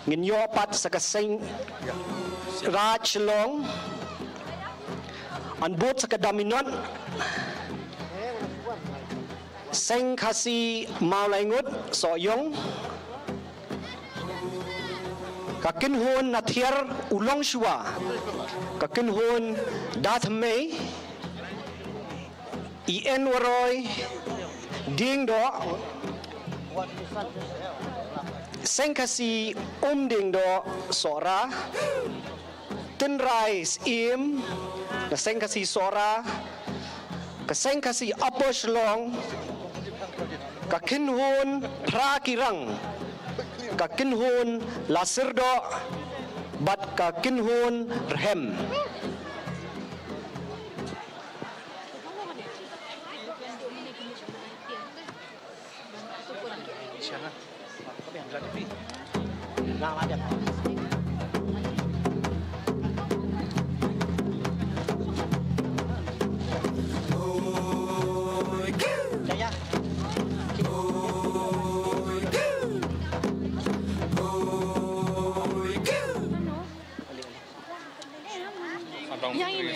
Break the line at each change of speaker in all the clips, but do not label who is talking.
nginyopat sa kasing Raj Long anbut sa kadaminot seng kasi maulaingut soyong kakinhon nathiar ulong shua kakinhon dathmei ien waroy ding do seng kasi ding do sora tin rais im na seng kasi sora kaseng kasi apos long kakinhon prakirang kakinhon lasirdo bat kakinhon rehem
Yang ini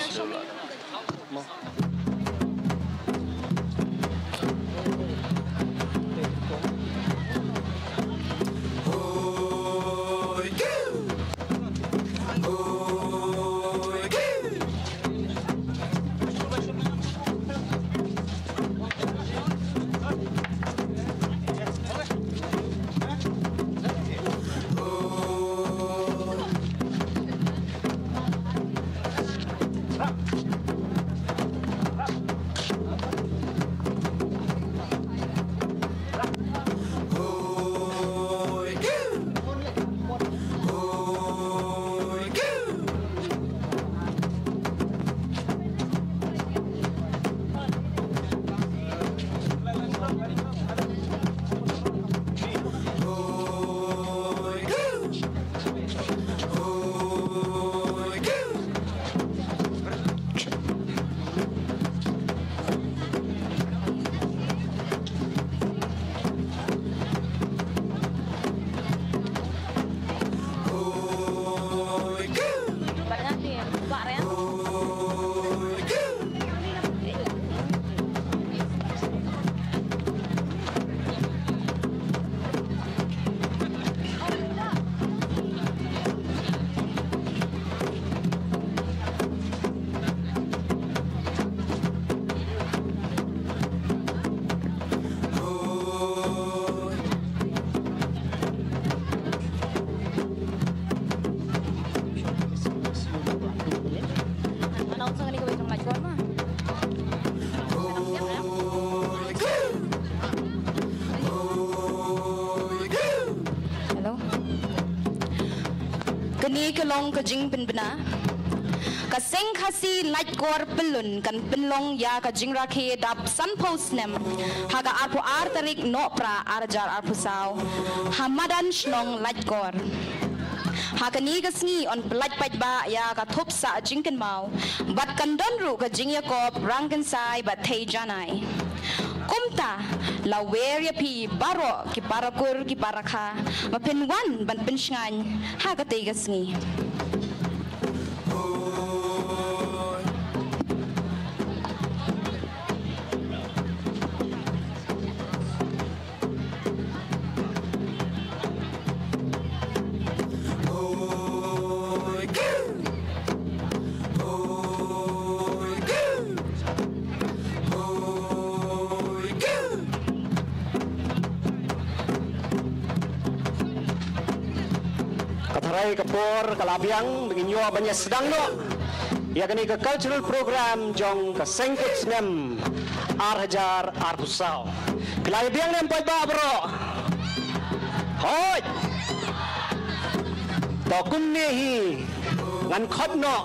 kini kelong kejing penbena kaseng kasi light kor pelun kan penlong ya kajing rakhe dap sun post nem haga arpo tarik no pra arjar arpo saw hamadan shnong light kor hakani kasngi on pelat pait ba ya ka thop sa jingken mau bat kandon ru kajing ya kop rangken sai bat thei janai kumta lawer ya pi baro ki parakur ki parakha mapenwan ban pensngan ha ka tei gasngi
Katharai kapor kalabiang menginyo banyak sedang no ya kini ke cultural program jong ke sengkut nem arhajar arbusau kalabiang nem pai ba bro hoi tokun nehi ngan khot no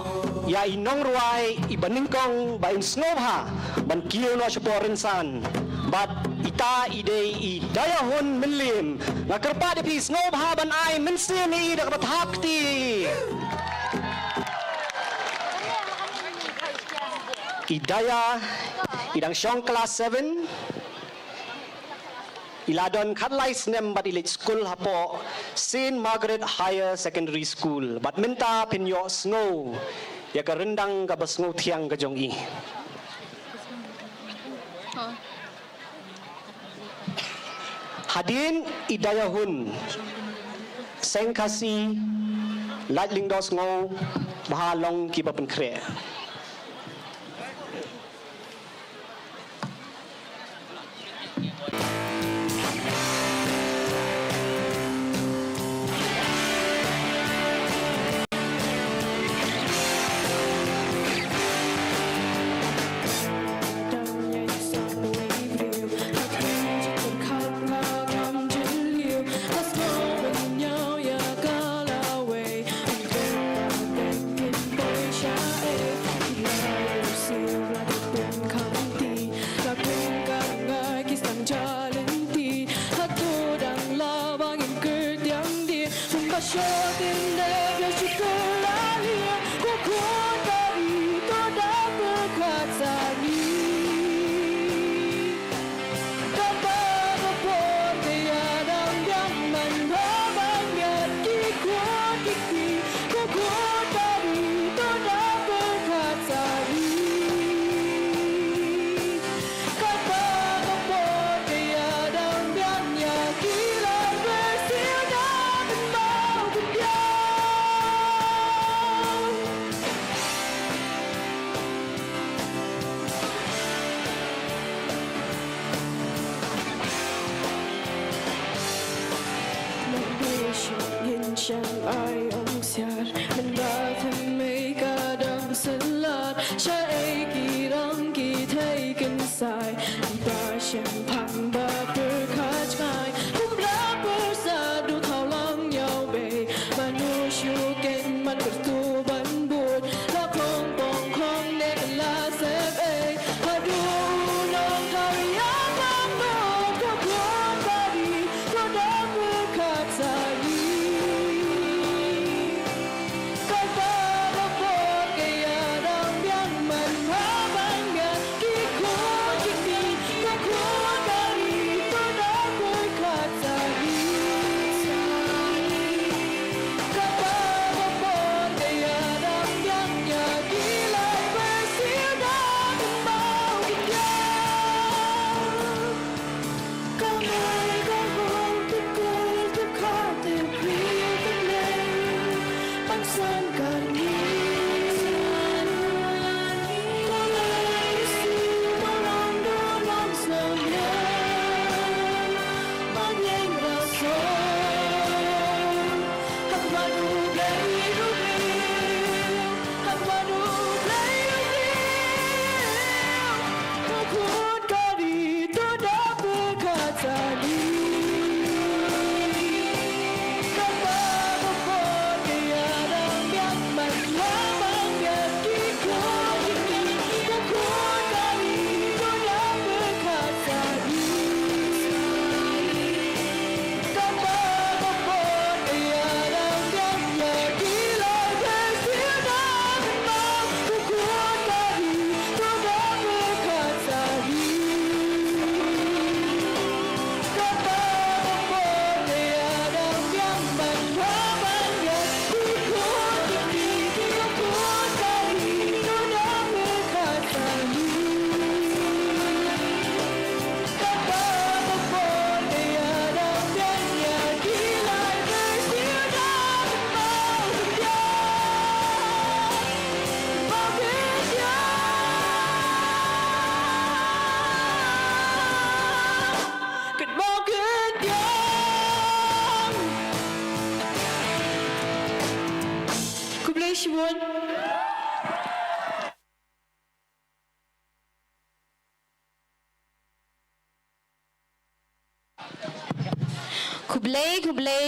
ya inong ruai ibaning kong ba in snobha ban kiyo no sporen san bat ita ide I dayahun menlim ngakerpa de pis ngobha ban ai mensin I dak bathakti idaya idang syong kelas 7 Iladon kadlai snem bat ilit school hapo Saint Margaret Higher Secondary School. Bat minta pinyo snow. Ya ka rendang ka basngo tiang ka jong i. Hadin idayahun. Seng kasi lightling dos ngo bahalong kibapen kre.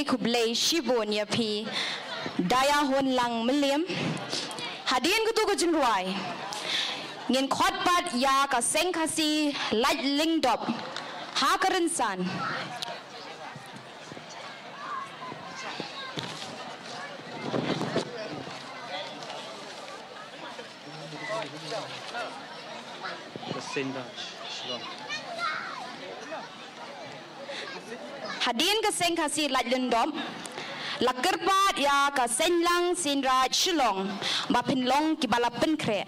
Kublai shibon ya pi daya hon lang meliam hadin kutu kujinruai ngin khotpat ya ka sengkasi light lingdop ha karinsan hadin ka seng khasi laj lundom lakar pat ya ka sen lang sin raj shilong ba pin long ki bala pen kre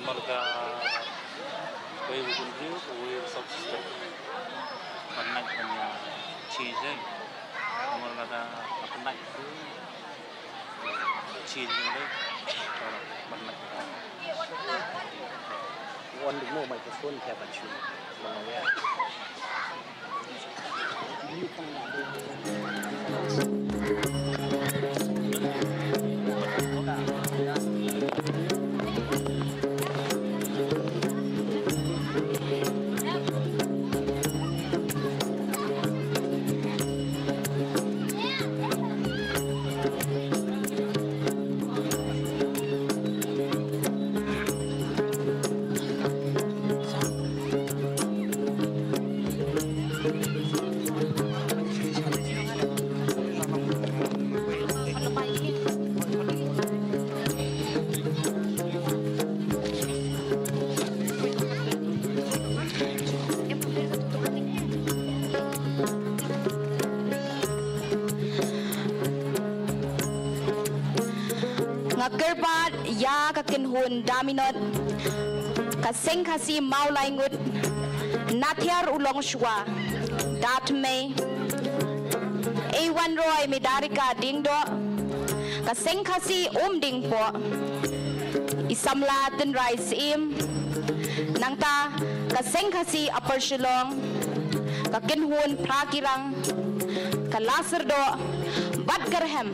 Marga way bukan dia, way subsistem. Karena punya cheese, marga apa nak itu cheese itu, marga.
One more microphone kayak baju, mana Gerbat ya ka kinhun daminot ka seng khasi maulai ngut nathiar ulong shwa dat me A1 roy medarika dingdo ka seng khasi ding po isamla ten rice im nangta ka seng khasi upper shillong ka kinhun prakirang ka lasardo bat garhem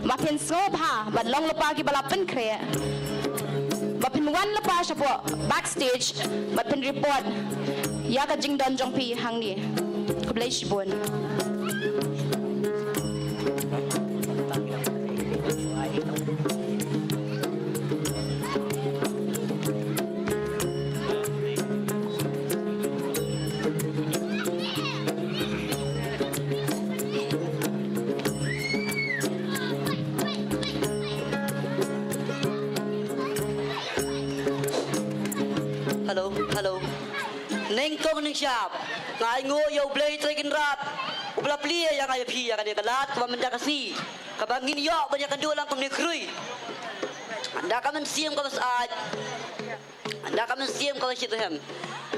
Bapin Snobha, but long lepa ki balapan kre. Bapin one lepa siya po backstage, bapin report. Ya ka jing don jong pi hang ni. Kublay shibun.
Hello. Neng kong neng siap. Ngai ngo yo blay trekin rat. Ubla plia yang ayo pi yang dia kalat kau mendakasi. Kabangin yo banyak kedua lang kami krui. Anda kamen siam kau saat. Anda kamen siam kau situ hem.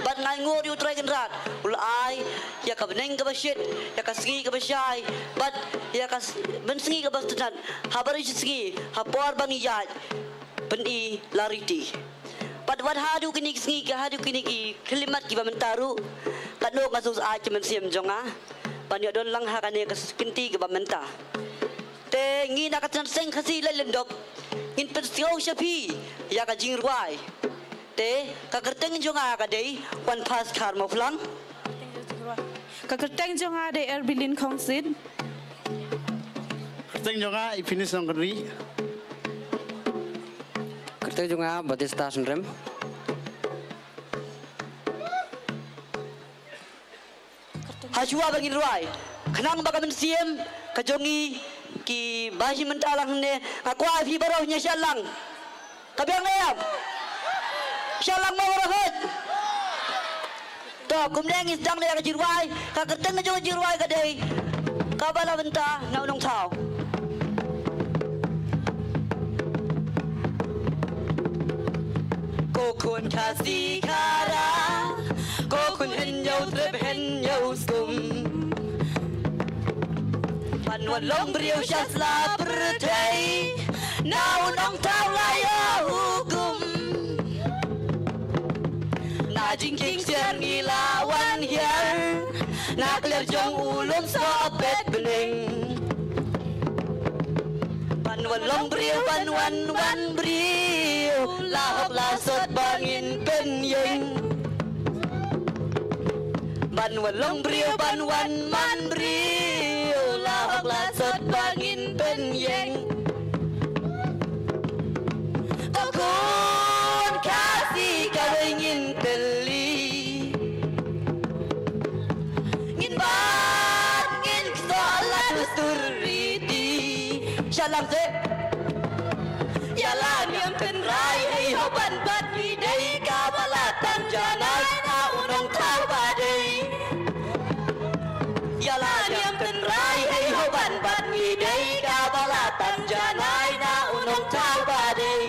Bat ngai ngo yo trekin rat. Ula ai ya kau neng kau shit. Ya kasgi kau syai. Bat ya kas bensingi kau tenan. Habari singi. Hapor bangi jaj. Beni lariti. Padwat hadu kini ki hadu kini ki kelimat ki bamentaru kadno kasus a cemen siam jonga panyo don lang hakane kas kinti ki bamenta te ngi na katan seng khasi lelendop in persio shapi ya ka jingruai te ka kerteng jonga ka dei wan pas khar mo flang
ka kerteng jonga de erbilin khongsit
kerteng jonga ifinis nongri
kerteng jonga batista sunrem Hajua bagi ruai, kenang bagaimana siam kajongi ki bahi mentalang ne aku afi barohnya syalang, kabiang leam, syalang mau rahat, toh kumdeng isdang le kajiruai, kakerteng kajongi jiruai kadai, kabala benta naunong tau. Kokun kasih kara. Cô kun hen nhau trep hen nhau sum Pan wan long briêu chas la pertai Nau nong tau laya hukum Na jing king siar ngilawan hiar Na kler jong ulum sobet bening Pan wan long briêu wan briêu Lahok lasot bangin penyeng Ban walong brio ban wan man brio lahok lasot bangin penyeng làm thế ya la niệm tin rai hay hậu bận bận đi đây cả ba la tan cha nai na unong thao ba đây ya la niệm tin rai hay hậu bận bận đi đây cả ba la tan cha nai na unong thao ba đây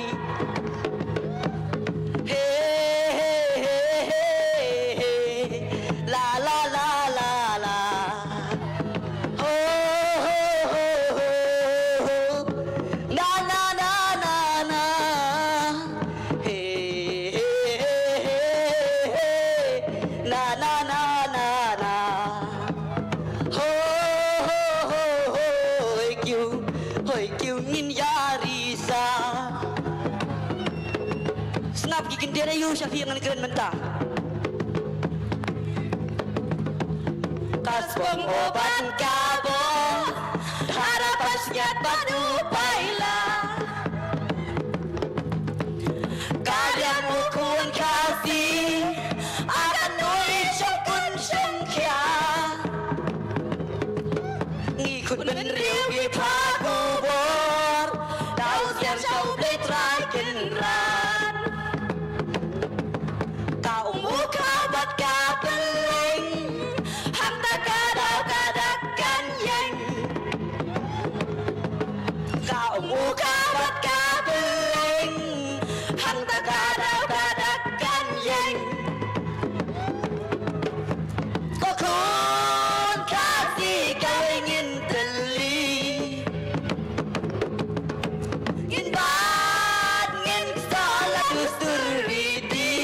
Dia ada you Syafiq dengan keren mentah. Tas pengobat kabo, harapan senyat padu paila. Kalian mukun kasih, akan nulis syukun syengkia. Ngikut menriu di pakubor, tahu siang sau play terakhir ran. Kabat kabeling Hamta kadau kadakan yang Kaumu kabat kabeling Hamta kadau kadakan yang Kokon kasih kau ingin teli Ingin bat ingin salah dustur ridi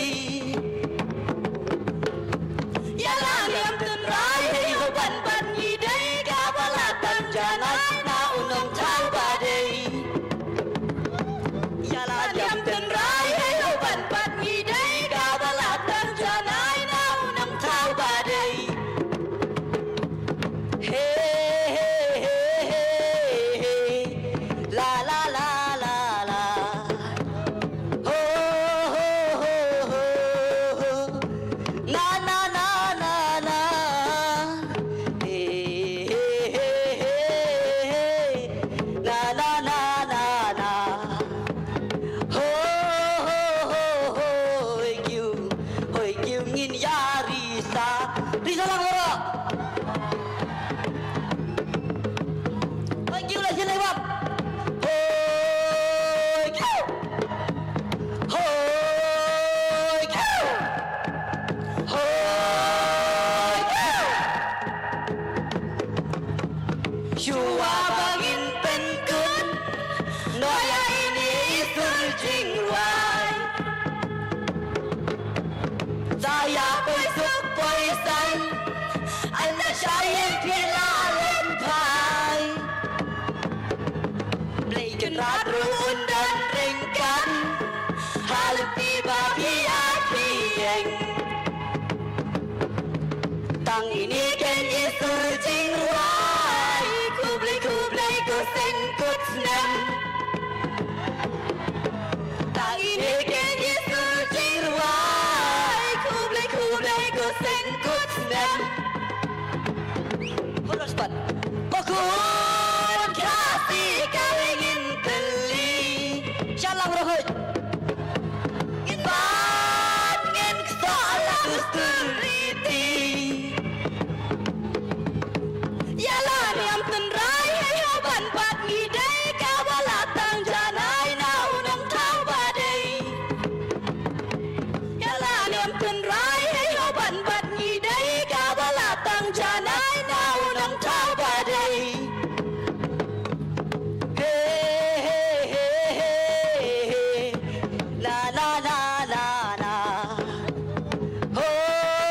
Tang ini kan Yesus jingwai kublai ku sengkut senam Tang ini kan Yesus jingwai kublai ku sengkut senam Holos pat Kokun kasih kau ingin teli Syalang rohut Ingin bat ingin kesalah dustur riti Oh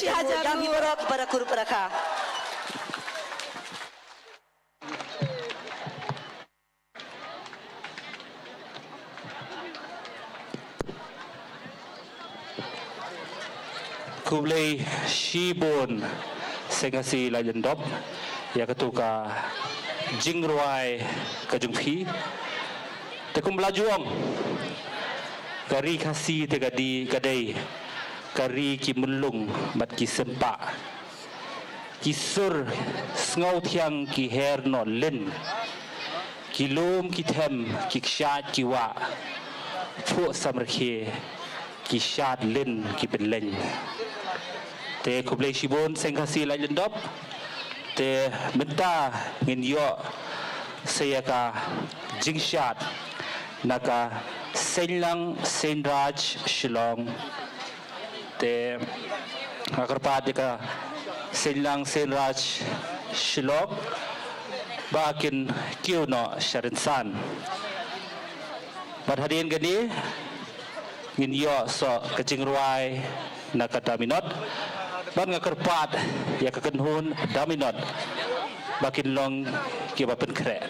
kasih Hajar
Yang
Nur.
hibara kepada Guru Praka.
Kublai Shibun Sengasi Lajan Dop ya ketuka Jingruai Kajungpi Tekum Belajuang Kari Kasi Tegadi Kadai Kari Kimulung Mat Kisempa Kisur Sngau Tiang Ki Herno Lin Kilum Kitem Kikshat Kiwa Puk Samrke Kishat Lin Kipeleng Te Kublai Shibun Sengkasi Lajan Dop Te Menta Ngin Yo Saya ka Jingshat Naka Senlang Senraj Shillong Te Akarpat ka Senlang Senraj Shillong Bakin Kiu no Sharinsan Pada hadirin gani Ngin Yo So Kajingruai Naka Daminot Ban ngakerpat ya kekenhun Daminot Bakin long Kibapen Krek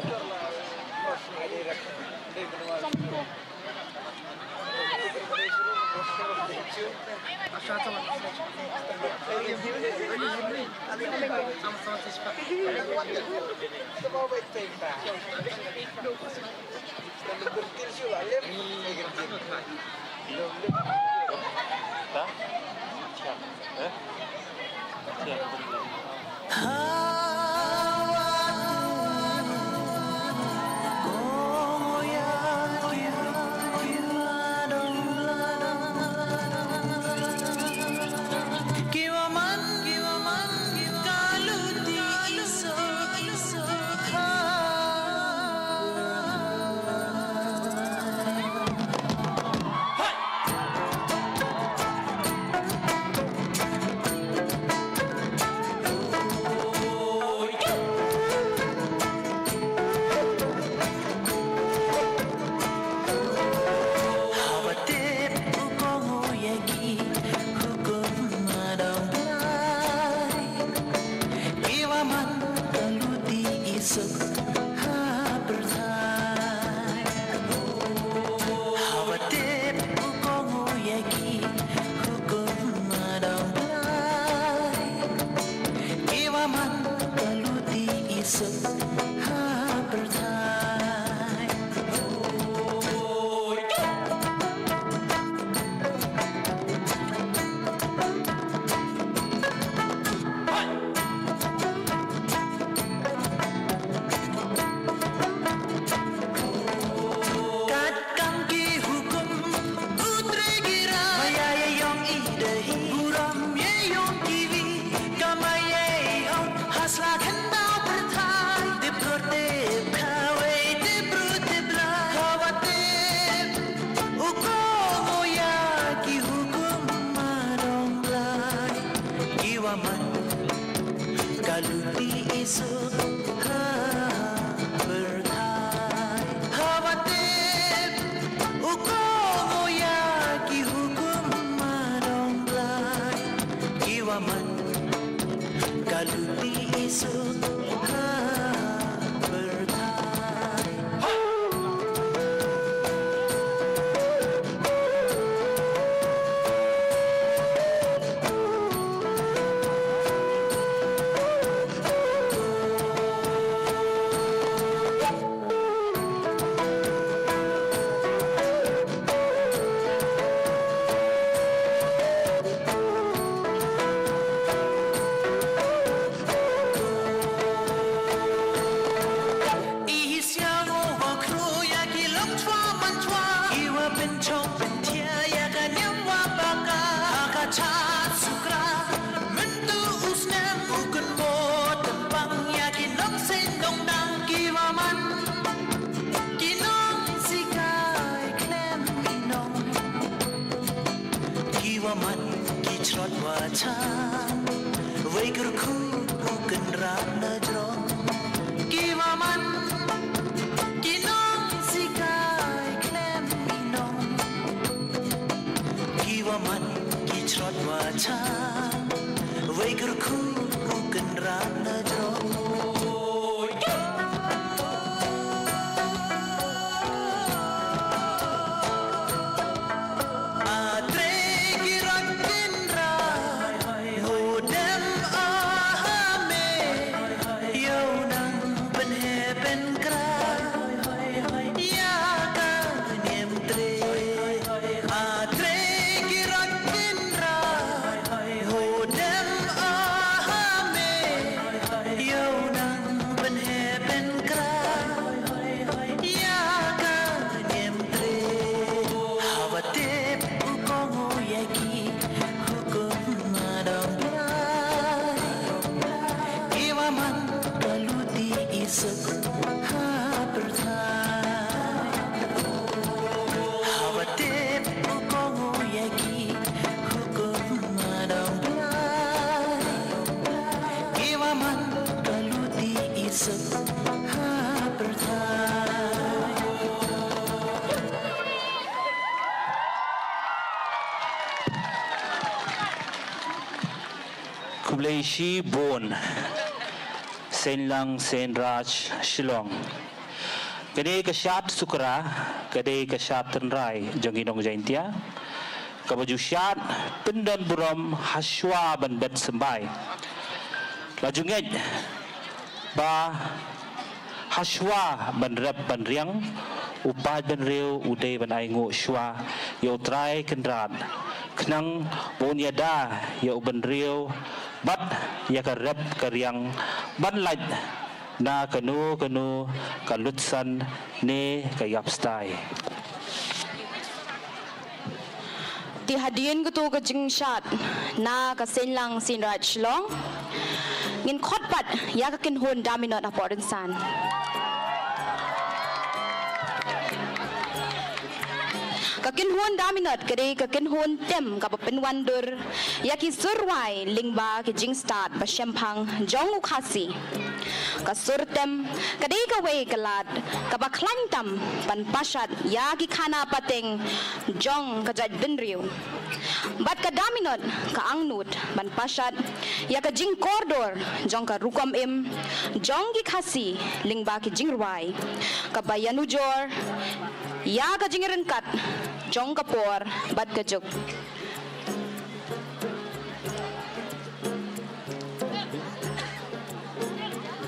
Kublaishi Bon Sen Lang Sen Raj Shillong Kadai Kasyat Sukra Kadai Kasyat Tenrai Janginong Jaintia Kabaju Syat Pendan Buram Haswa Ban Bet Sembai Laju ngej Ba Haswa Ban Rep Ban Riang Upad Ban Riu Udai Ban Aingu Shwa Yo Trai Kendrat Kenang Bonya Da Yo Ban Riu Bat Ya Karep Karyang Ban Lait Na Kanu Kalutsan Ne Kayap Stai
Tihadian Gutu Kajing Shat Na Kasen Lang Sin Raj Long Ngin Khotpat Ya Kakin Hun Daminot Aporin San Kakin Hun Daminot Kadai Kakin Hun Tem Kapapen Wandur Yaki Surwai Lingba Kajing Start Basyempang Jong Ukasi Kasur Tem Kadai Kawai Kalad Kabaklan Tam Pan Pashat Yaki Kana Pateng Jong Kajat Binriu Bat Kadaminot Kaangnut Ban Pashat Yakajing Kordor Jong Karukam Im Jong Gikasi Lingba Kajing Rwai Kabayanujor Ya Kajing Rengkat Jong Kapor Bat Kajuk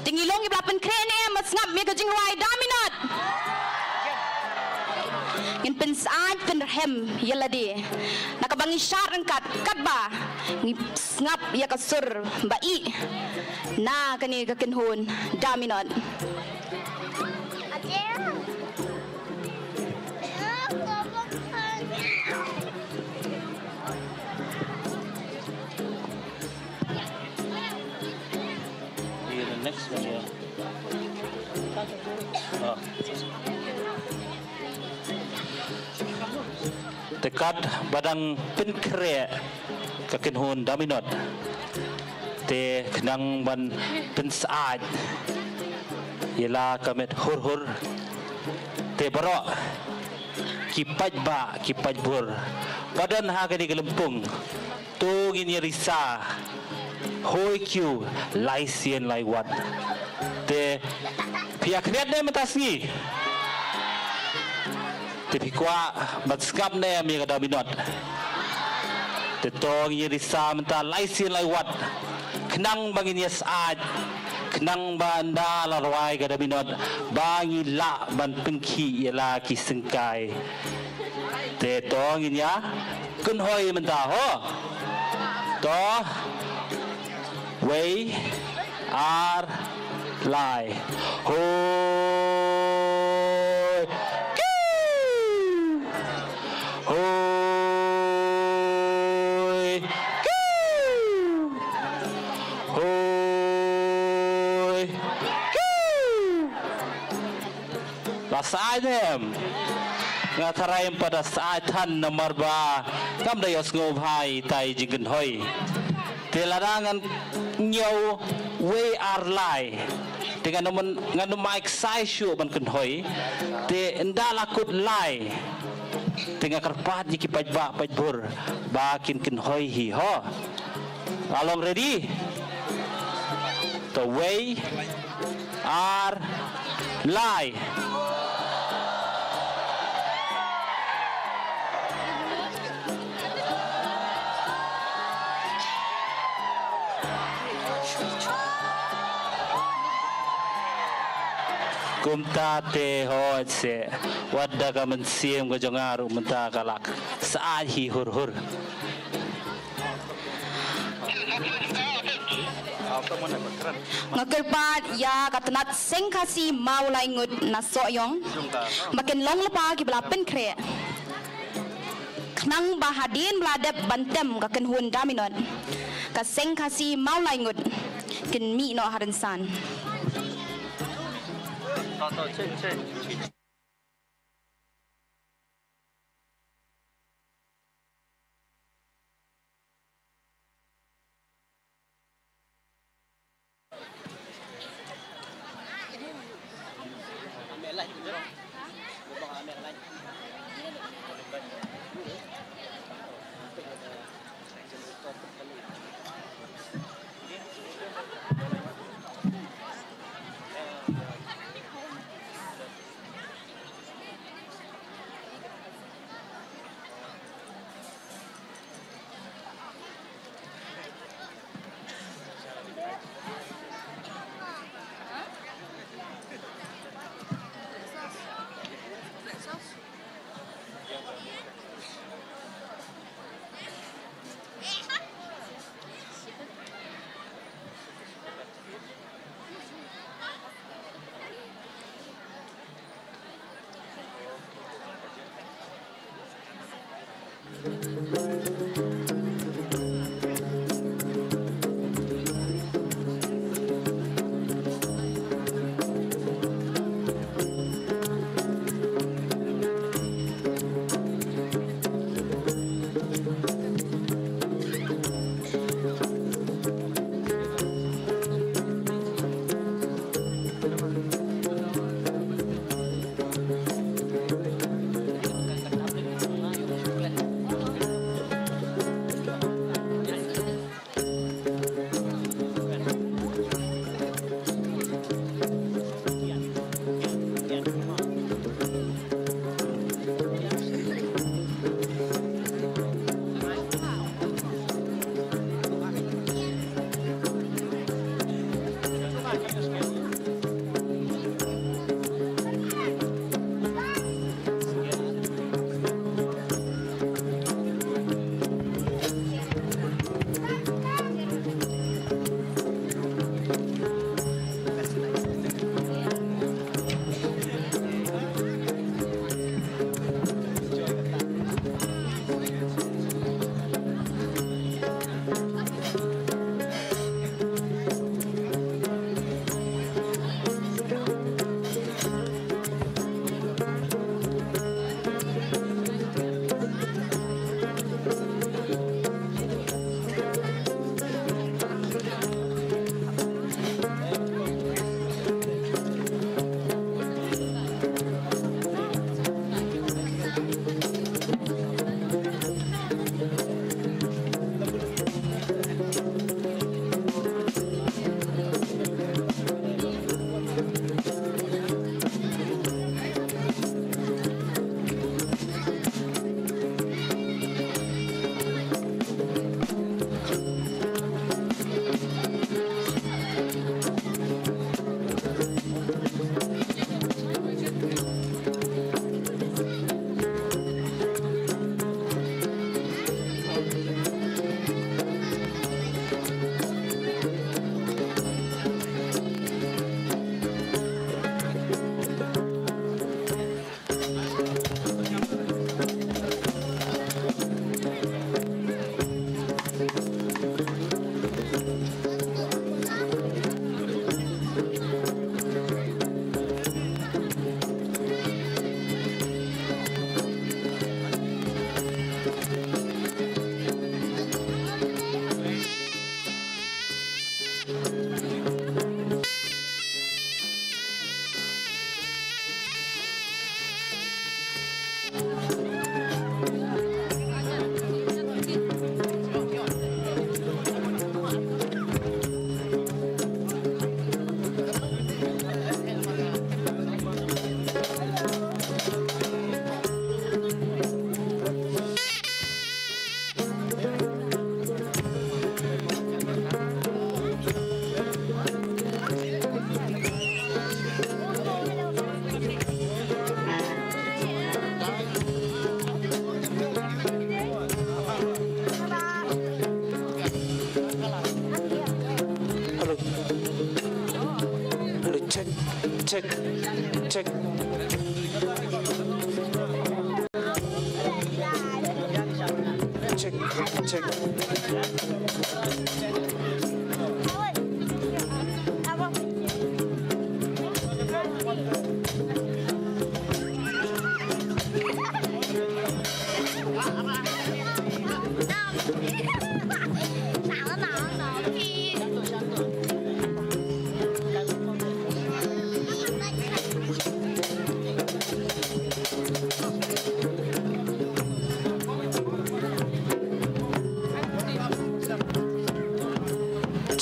Tingilong Iblapan Krene Masngap Mi Kajing Rwai Daminot Ngin Pensaad Penrhem Yaladi Nakabangi Syar Rengkat Katba Ngap Ya Kasur Bai Na Kani Kakinhun Daminot
Next one, yeah. Dekat badang penkre Kakinhun Daminot Te kenang ban pensaad Yela kamet hur Te barok Kipaj ba Kipaj bur Badan ha kani gelempung Tu ngini risa Hoi Q Lai Sien Lai Wat Te Pihak niat ne matasi Te pikwa Matskap ne mi kada minot Te tong ye risa menta Lai Sien Lai Wat Kenang bangin yes aj Kenang banda larwai kada minot Bangi la ban pengki Yela ki sengkai Te tong in ya Kun hoi menta ho Toh Way are lie. Hoi. Hoi. Hoi. Lasai dem. Ngatarai pada saat tan nomor ba. Kam dayos ngobhai tai jinggen hoi. Telarangan nyau we are lie dengan nganu mic sai syu ban kun hoi te nda lakut lie dengan kerpat jiki pajba pajbur bakin kun hoi hi ho along ready the way are lie kumta te ho se wadda ka man siem go jongaru menta kalak saat hi hur hur
Ngakerpat ya katanat sengkasi mau laingut na soyong makin long lepa ki belapen kre knang bahadin bladep bantem ka kenhun daminot ka sengkasi mau laingut kin mi no harensan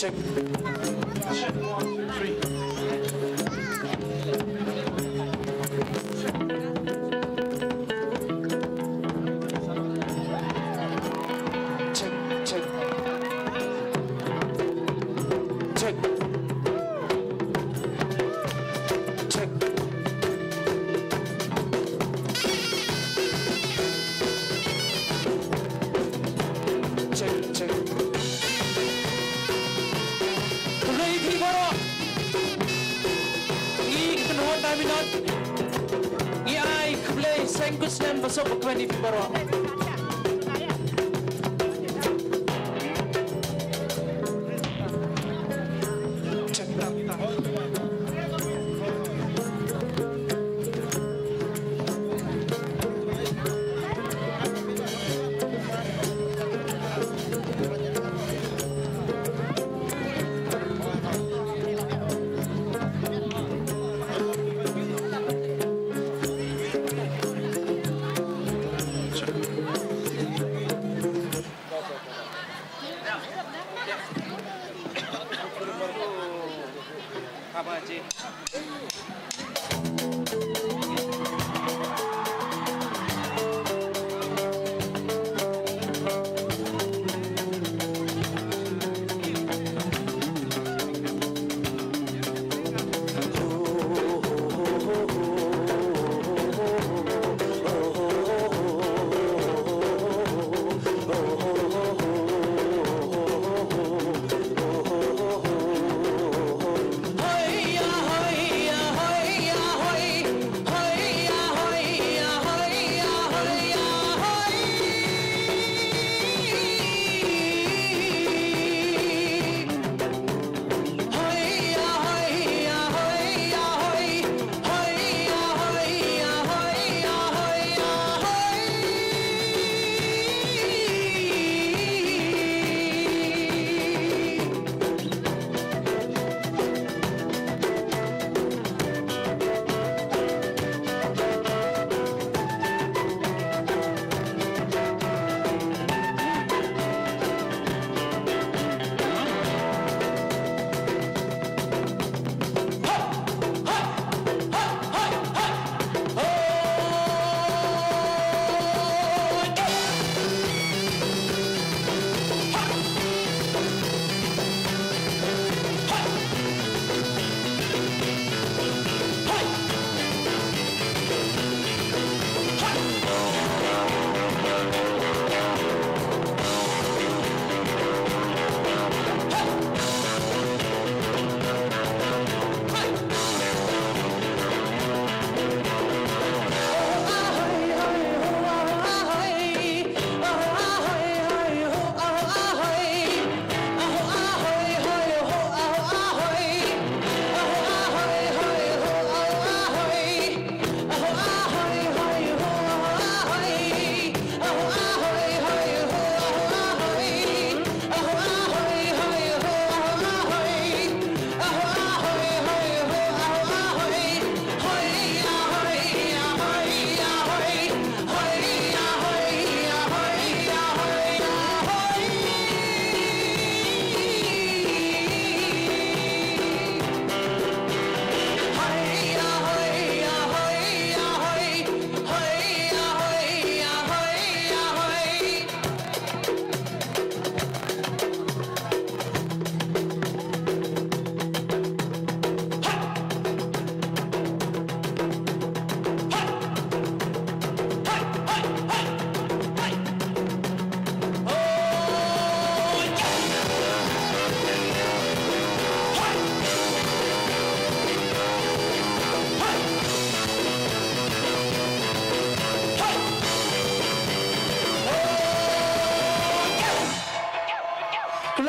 Cek. Sengkus dan besok berkembang di bawah. Apa Haji?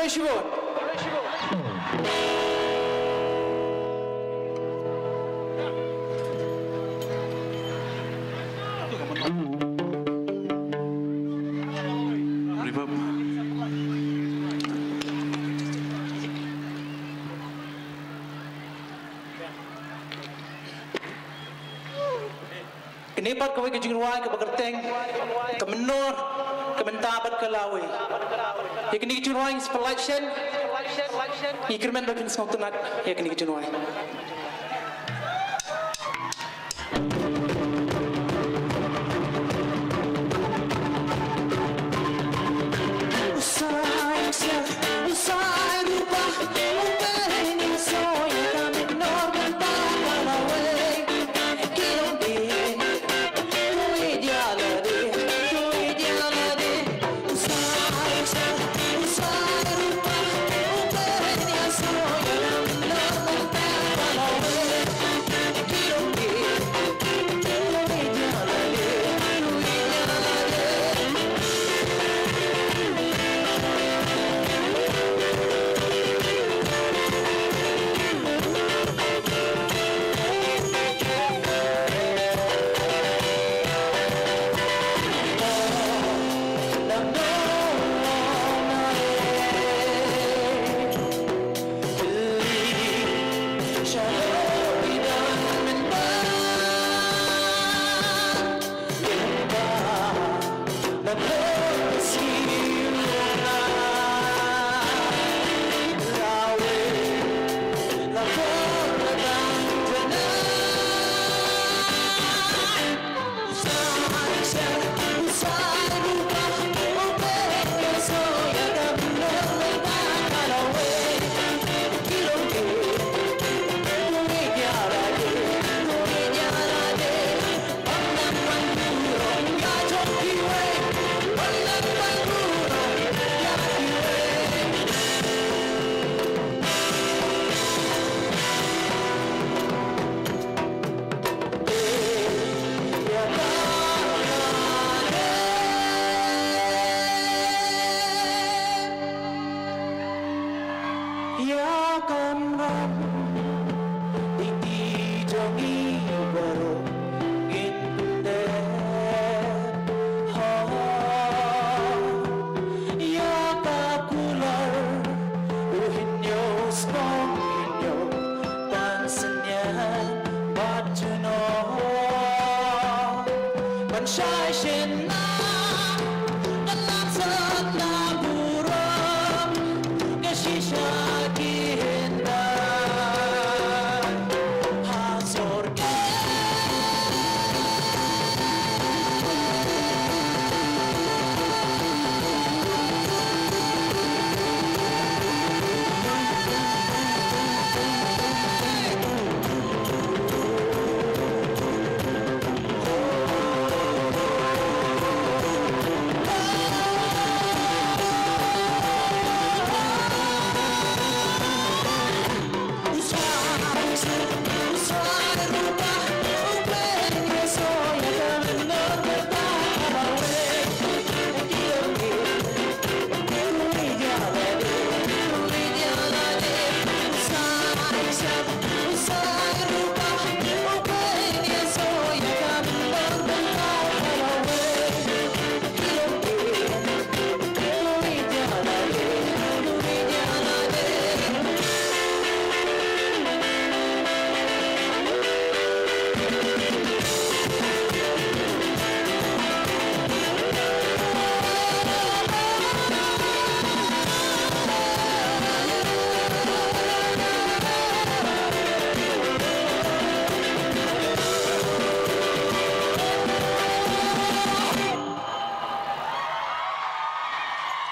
Kuleshibun. Kenipat kawai ke jingruai ke bagerteng ke menor ke mentabat ke lawe. Ya kini jingruai selection. Ya kirman bakin snautunat ya kini jingruai.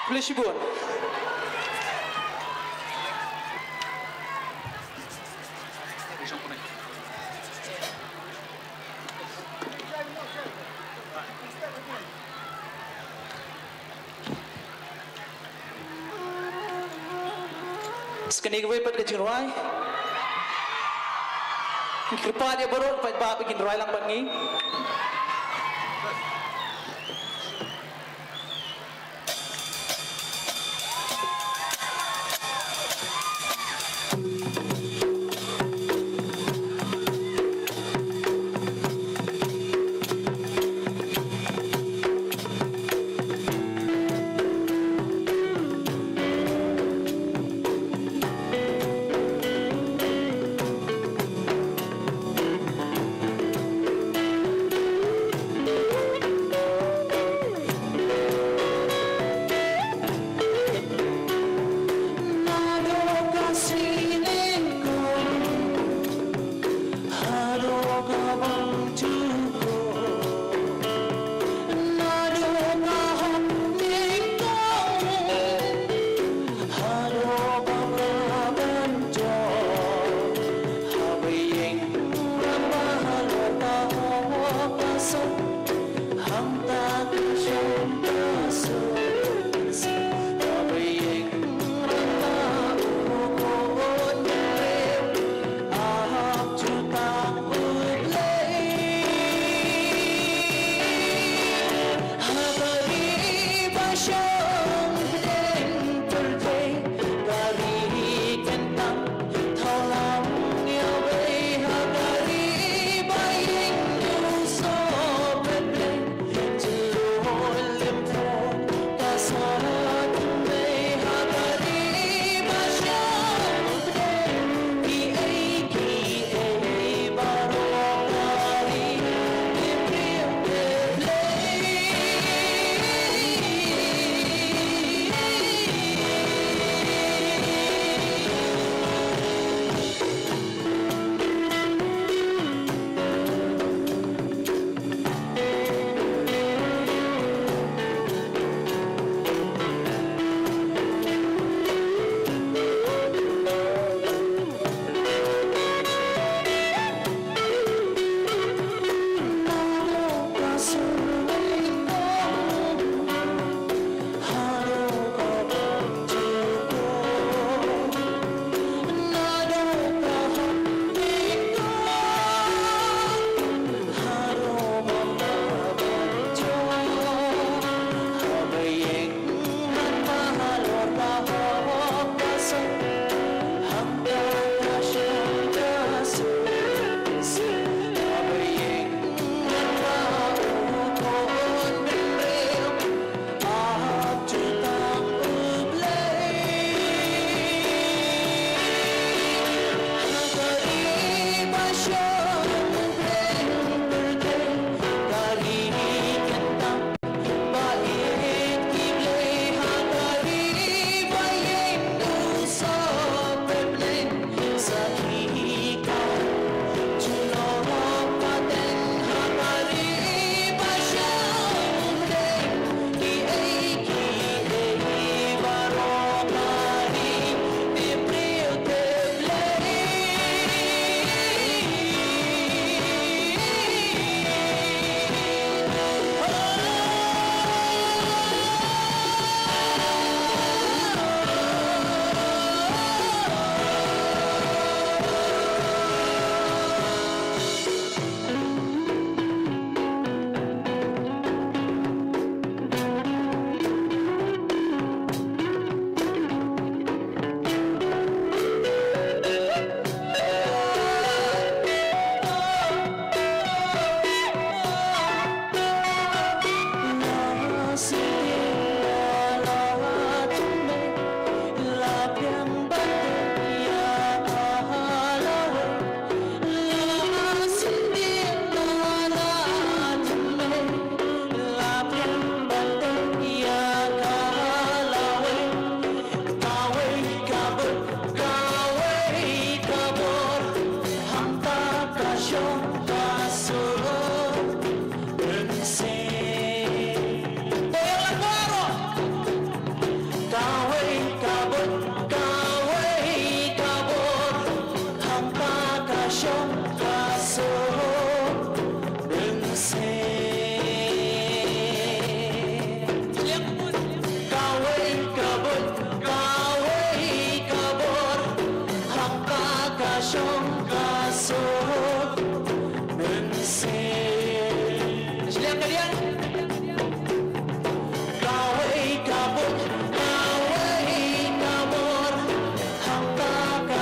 Kuleshibun. Sekali gue pat ke jingruai. Kepa dia baru pat ba bikin ruai lang bangi.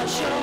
Show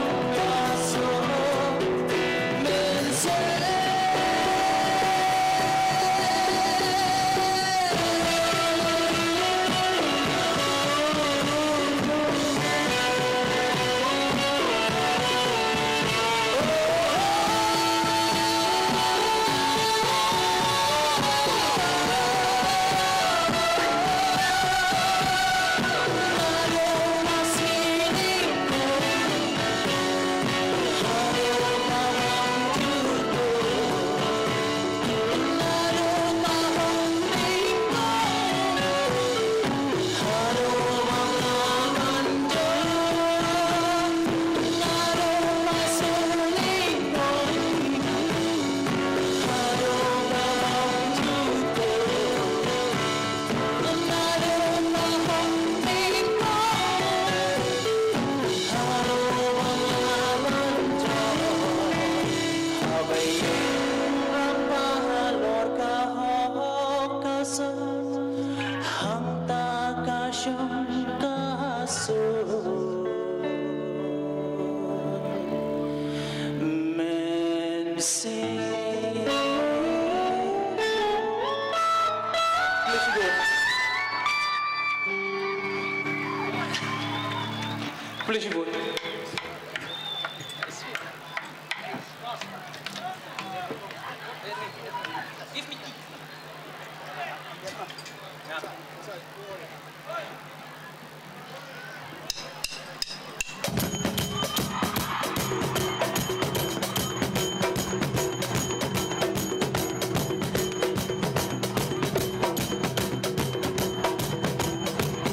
say. Please vote. Please vote.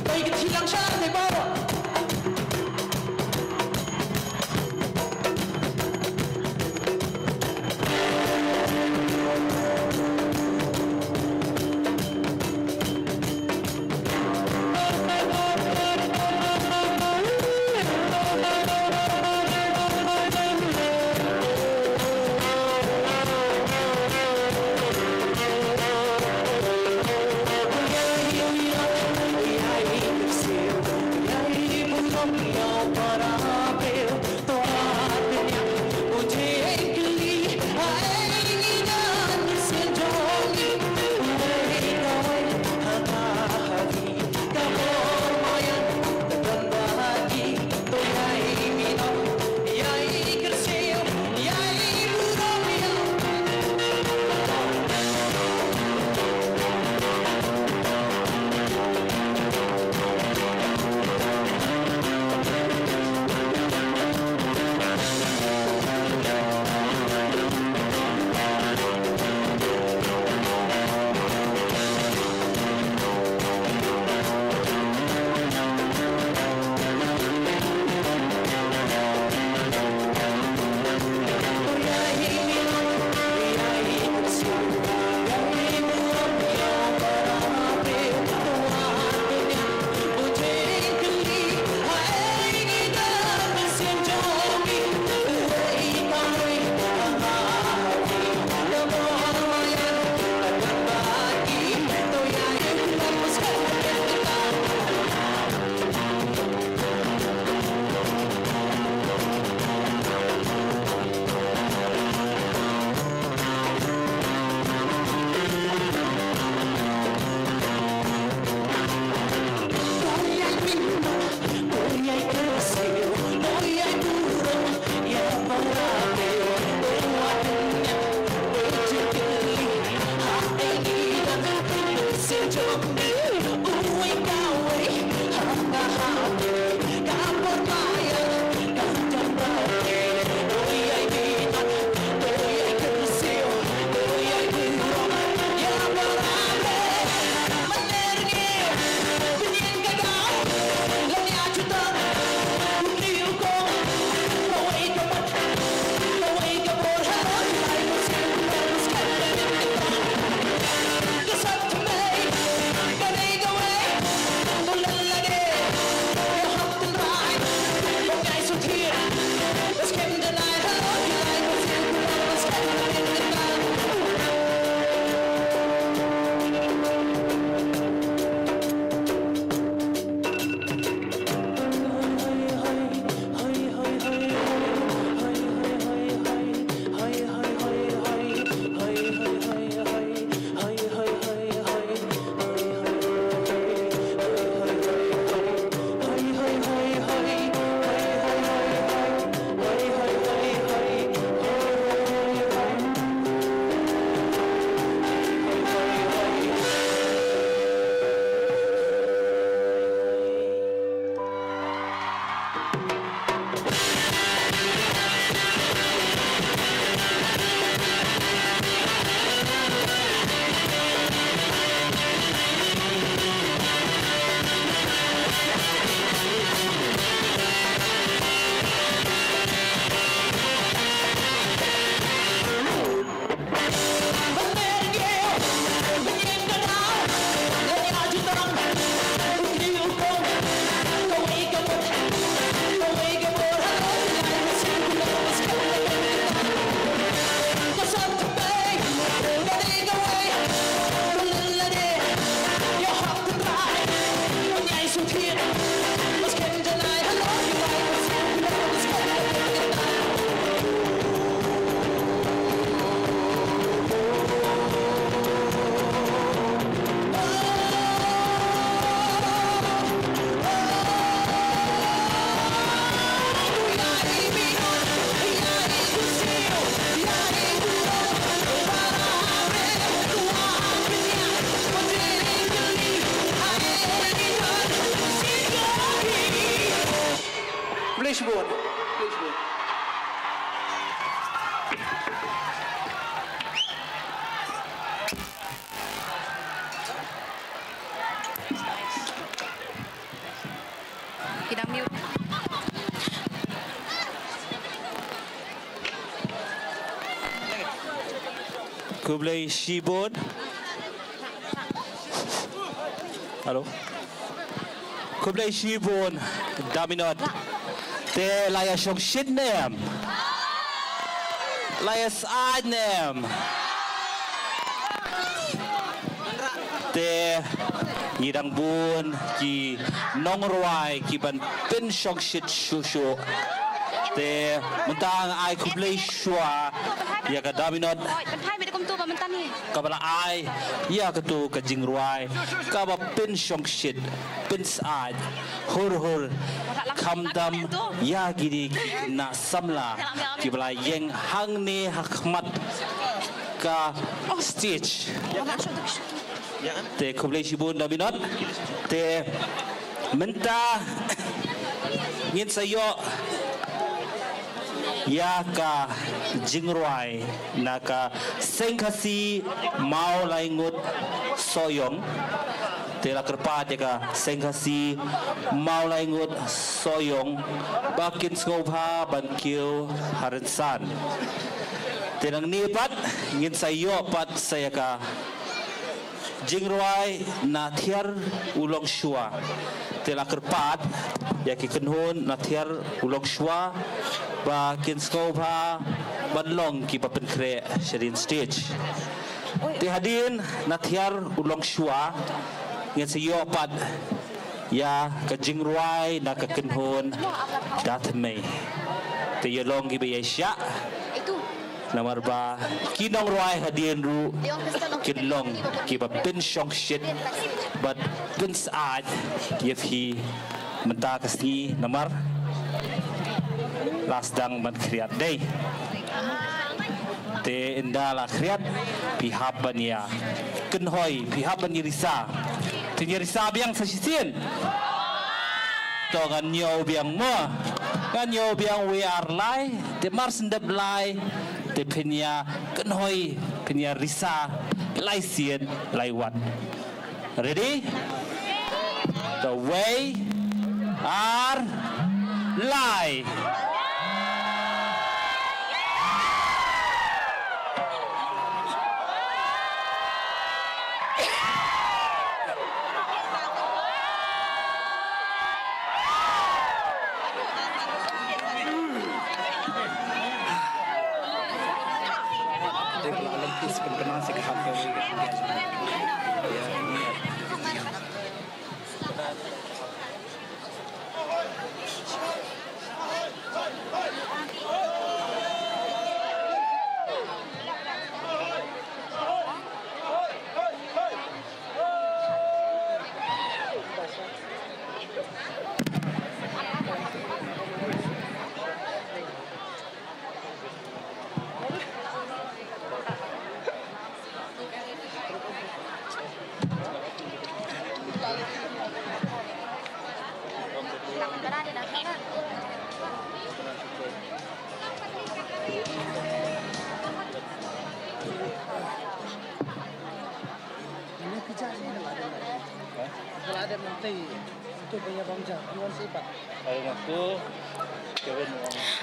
Baik, hilang syarat, Bapak.
Kublai Shibun. Halo. Kublai Shibun Daminot. Te laya shong shit nem. Laya side nem. Te Yidang bun ki nong ruai ki ban pin shong shit shushu. Te mentang ai kublai shua ya ka Daminot. Kabala ai ya ketu ke jing ruai kaba pin shong shit pin saad hur kamdam ya gidi na samla kibala yeng hang ni hakmat ka stage te kublai shibun Daminot te menta ngin sayo ya ka jingruai naka sengkasi mau laingut soyong tela kerpat ya ka sengkasi mau laingut soyong bakin ngobha bankil harensan tenang nipat ngin sayo pat saya ka jingruai na thiar ulong shua tela kerpat ya ki kenhun na thiar ulong shua ba kinskova banlong ki papen kre sherin stage ti hadin nathiar ulong shua ngin siyo pat ya ka jingruai na ka kenhon datmei ti yolong gi be sya nomor ba kinong ruai hadin ru kinlong ki papen shong shit but pin saad yefhi menta kasni nomor lasdang man kriat day te indala kriat pihaban ya kenhoi pihaban risa tinya risa biang sasisin to ganyo biang mo ganyo biang we are lai te mar sendap lai te penya kenhoi penya risa lai sien lai wat ready the way are lai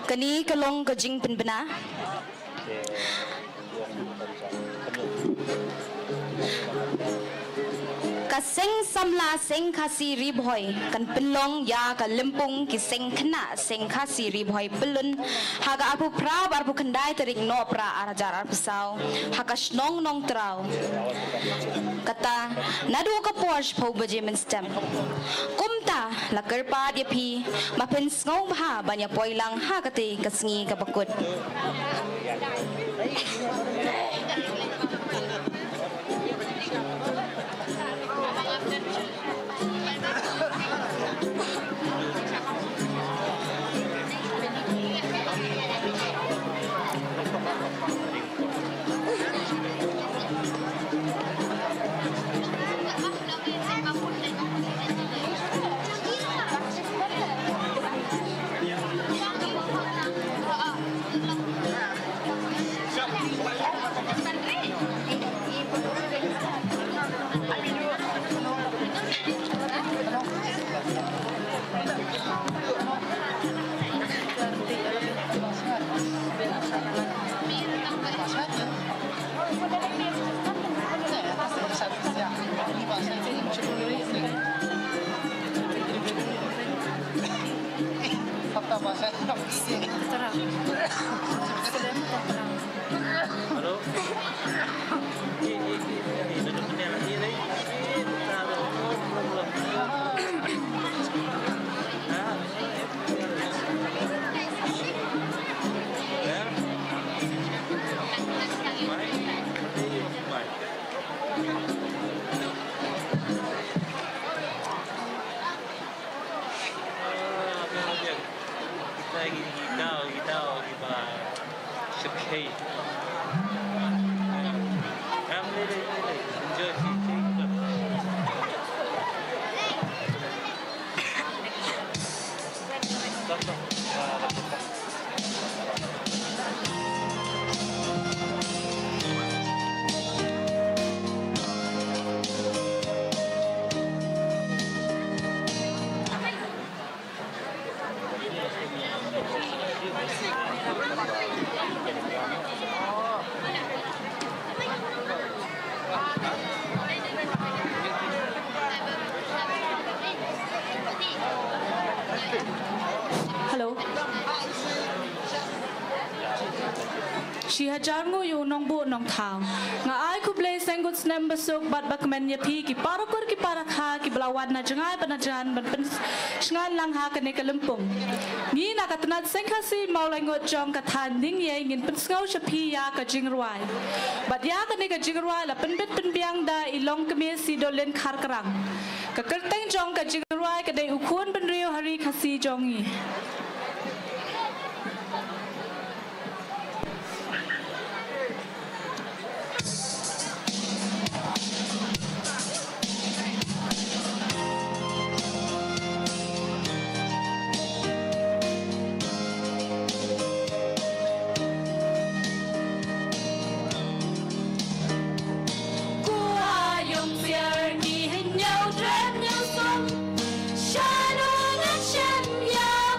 Kani kalong kajing penbena. Kaseng samla seng kasi ribhoy kan pelong ya ka lempung ki seng kena seng kasi ribhoy pelun haga apu pra barpu kendai terik no pra arajar arpusau haga snong nong trau kata nadu ka Porsche pau baje menstem kumta la kerpa dia pi mapen ngau bha banya poilang ha kate kasngi ka bakut
Hello. She had jarngo yo nong bu nong thang. Nga ai ku play senggut snem besuk bat bakmen ya pi ki parakur ki parakha ki belawat na jangai panajan ban pen sngan lang ha kene kelempung. Ni na katnat sengkhasi maulengot jong kathan ding ye ngin pen skau shapi ya ka jingrwai. Bat ya kene ka jingrwai la pen bet pen biang da ilong keme si dolen khar karang. Ka kerteng jong ka jingrwai ka dei ukun pen rio hari khasi jongi.
Shadow and Shem, ya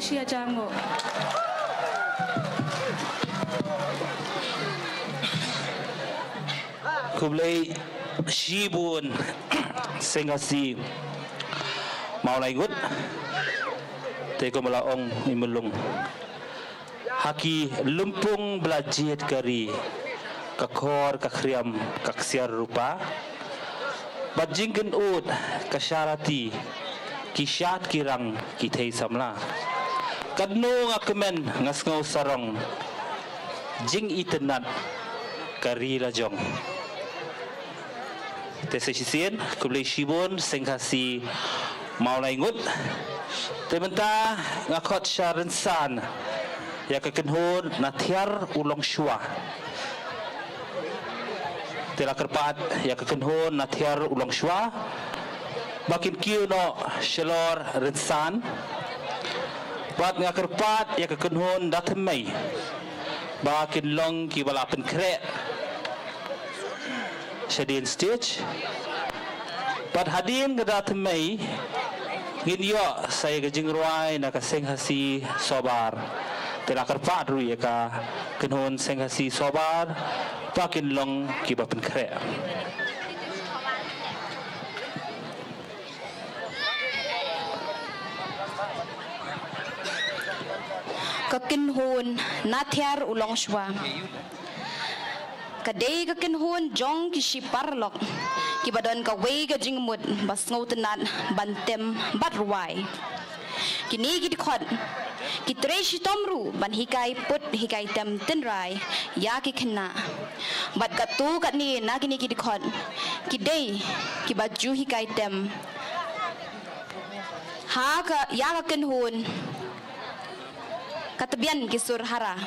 si ajar ngo.
Kublai Shibun Sengasi mau langut teko melaong imulung haki lumpung belajet kari kakor kakriam kaksiar rupa bajingken ud kasyarati kisyat kirang kitay samla kadno ngakemen ngasngau sarong jing itenat kari rajong tesisian kublai Shibun Sengasi mau langut tementa ngakot syarensan ya kekenhun natiar ulong syua tela kerpat ya kekenhun natiar ulong syua makin kiu no shelor rensan bat ngakerpat ya kekenhun datemai makin long ki balapen krek Shadin stage Pat hadim ngedatemai Nginyo saya kejingruai nak Senghasi sobar Telah kerpat ru ya ka Kenhun Senghasi sobar Pakin long kibapen krek
Kekenhun natiar ulong shwa Kadai kekenhun jong kishiparlok Kibadan kawai ka jingmud bas ngautenat bantem batruai Kini kidikot Kitre shitomru ban hikai put hikai tem tenrai ya kikena Bat katu katni na kini kidikot Kidai kibaju hikai tem Ha ka ya kekenhun Katabian kisur hara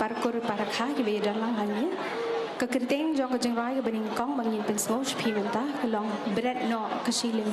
parkur para kha ki be dalang hanya kekriting jong kejeng rai ke bening kong bangin pensngos pi mentah kelong berat no kesiling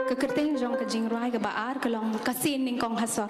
Kekerting jong kejing ruai ke baar kelong kasin ning kong hasor.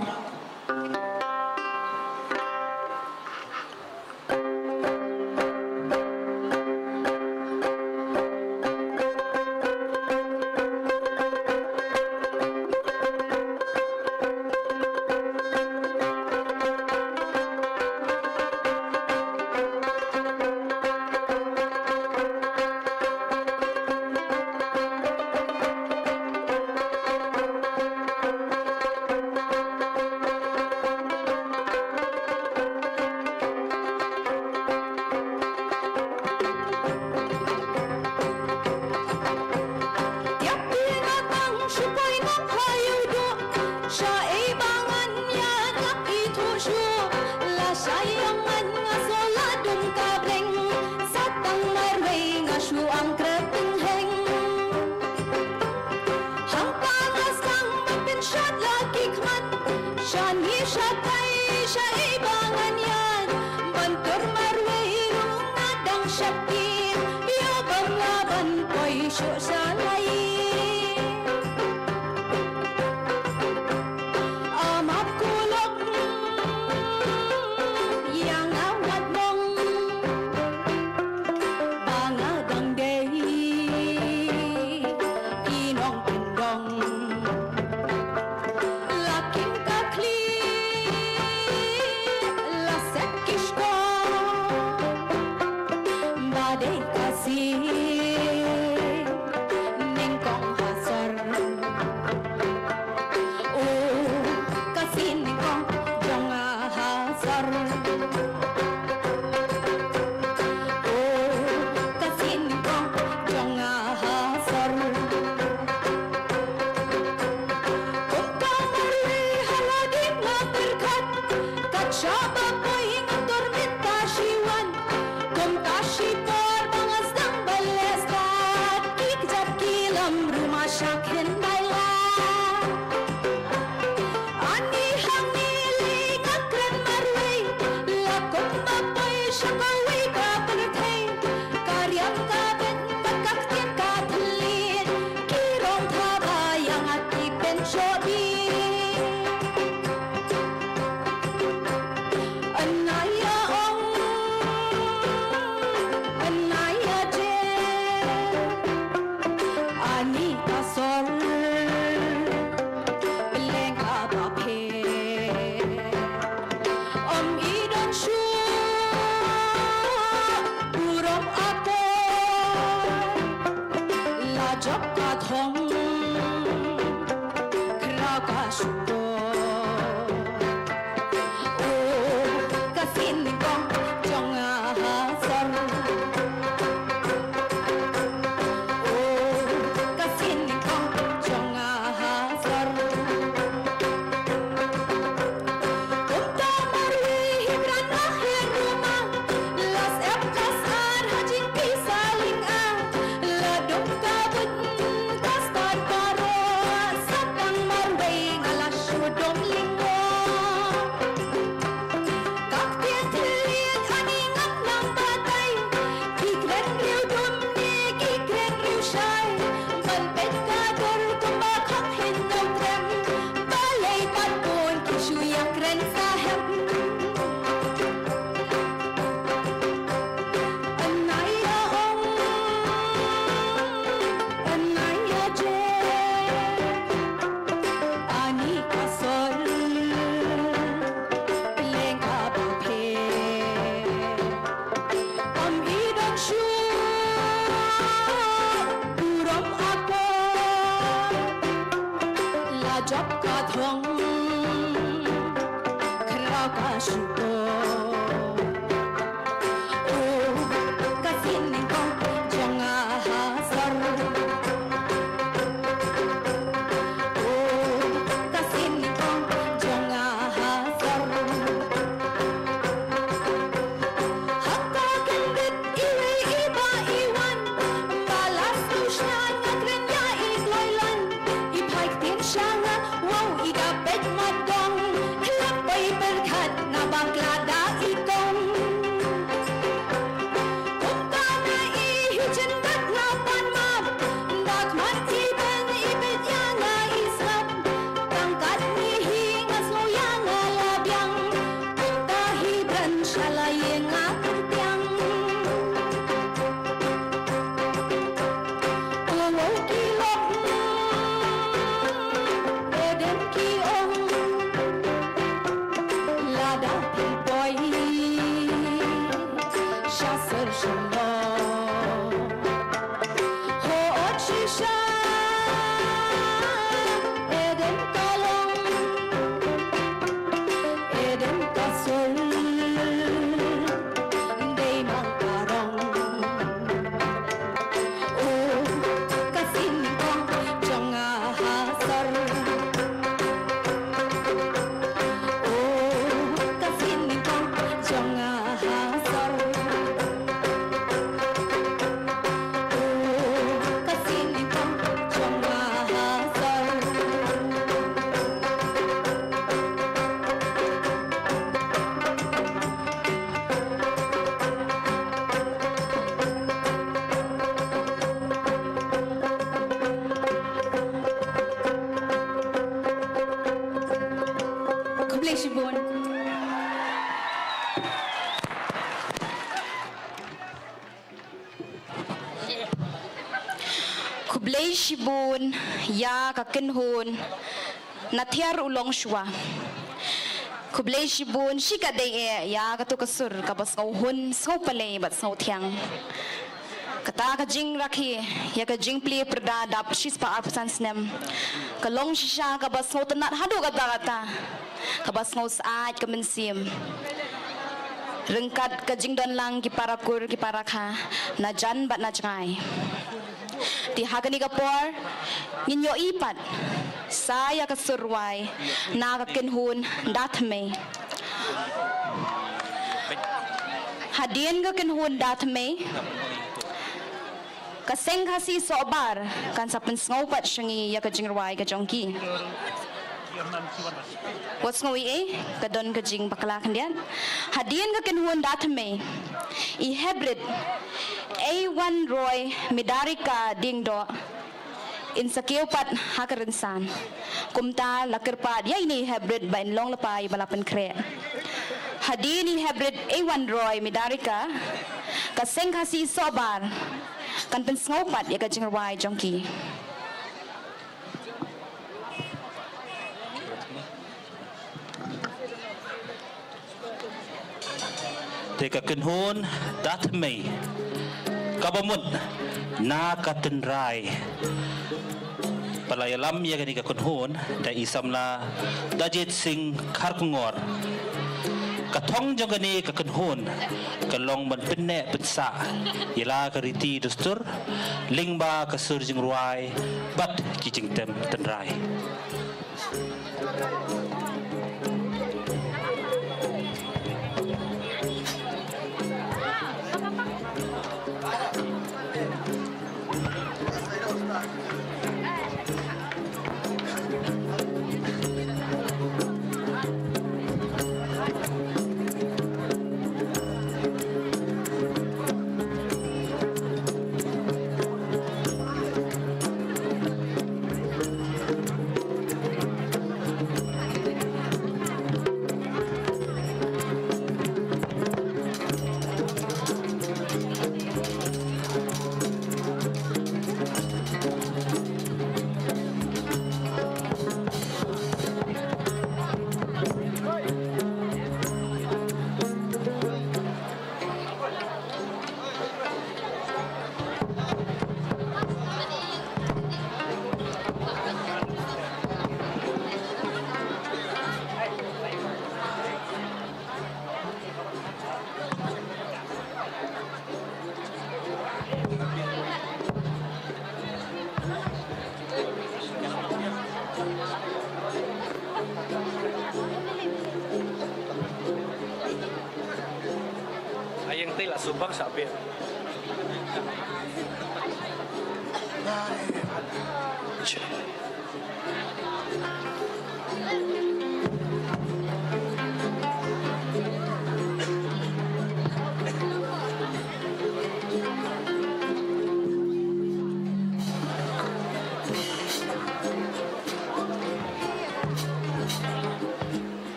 sayangan nga soladong kableng satang marway nga syuang krepeng heng hangpangas kang magpinsyat lagikman siya ni siya kay siya ibangan yan bantur marway rungadang syakin yabang laban ko'y syo sa layin
Kublai Shibun.
Kublai Shibun ya kakenhun nathiar ulong shwa. Kublai Shibun shikadei ya katu kasur kabas ngauhun ngau palei bat ngau thiang. Kata ka jing rakhi ya ka jing pli perda dap shis pa arpusan snem. Kalong shisha kabas ngau tenat hadu kata kabas ngau saat ka mensim. Rengkat ka jing don lang ki parakur ki parakha na jan bat na jangai. Di hakani kapor nginyo ipat saya kasurwai na kakenhun dathme hadien kakenhun dathme kaseng kasi sobar kan sa pensngaupat syangi ya kajingrwai kajongki what's ngoi kadon kajing bakla kandian hadien kakenhun dathme I hybrid A1 Roy Midarika Dingdo in sakiopat hakarinsan kumta lakirpat ya ini hybrid bain long lapay balapan kre hadini hybrid A1 Roy Midarika kaseng kasi sobar kan pensngopat ya kajingrwai jongki
Teka kenhun dathme kabamut na katenrai palayalam ya gani ka kenhun da isamla dajit sing kharkungor kathong jangani ka kenhun kalong ban penne petsa yala kariti dustur lingba kasur jingruai bat kijing tem tenrai
Subang sabit.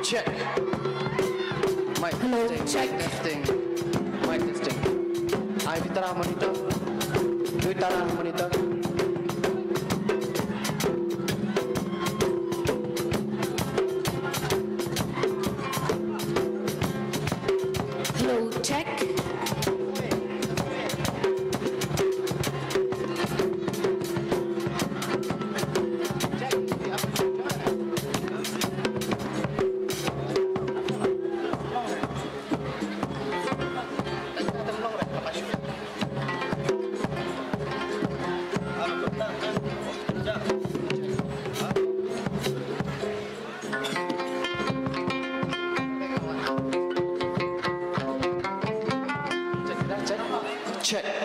Check. Mic
Hello,
testing.
check.
Mic testing. Ay bitara monitor. Bitara monitor.
Hello, check.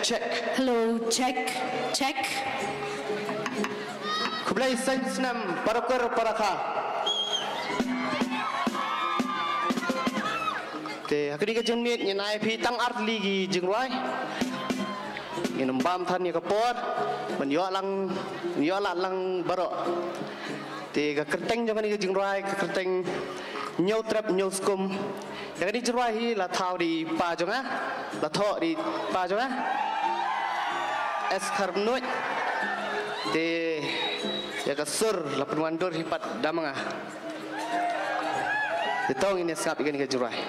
Check.
Hello, check. Check.
Kublai Senam Parakar Parakha. Te hakri ka jeng mit nyenai phi tang art ligi jeng ruai. Nginum bam than ni ka pot man yo lang baro. Te ka kerteng jaman ni jeng ruai ka kerteng nyau trap nyau skum. Ya ka di jeng ruai hi la thau di pa jong ah. La tho di pa jong ah. Es karbonut. Te ya ka sur la penwandur hipat damanga. Te tong ini skap ikan ni ka jeng ruai.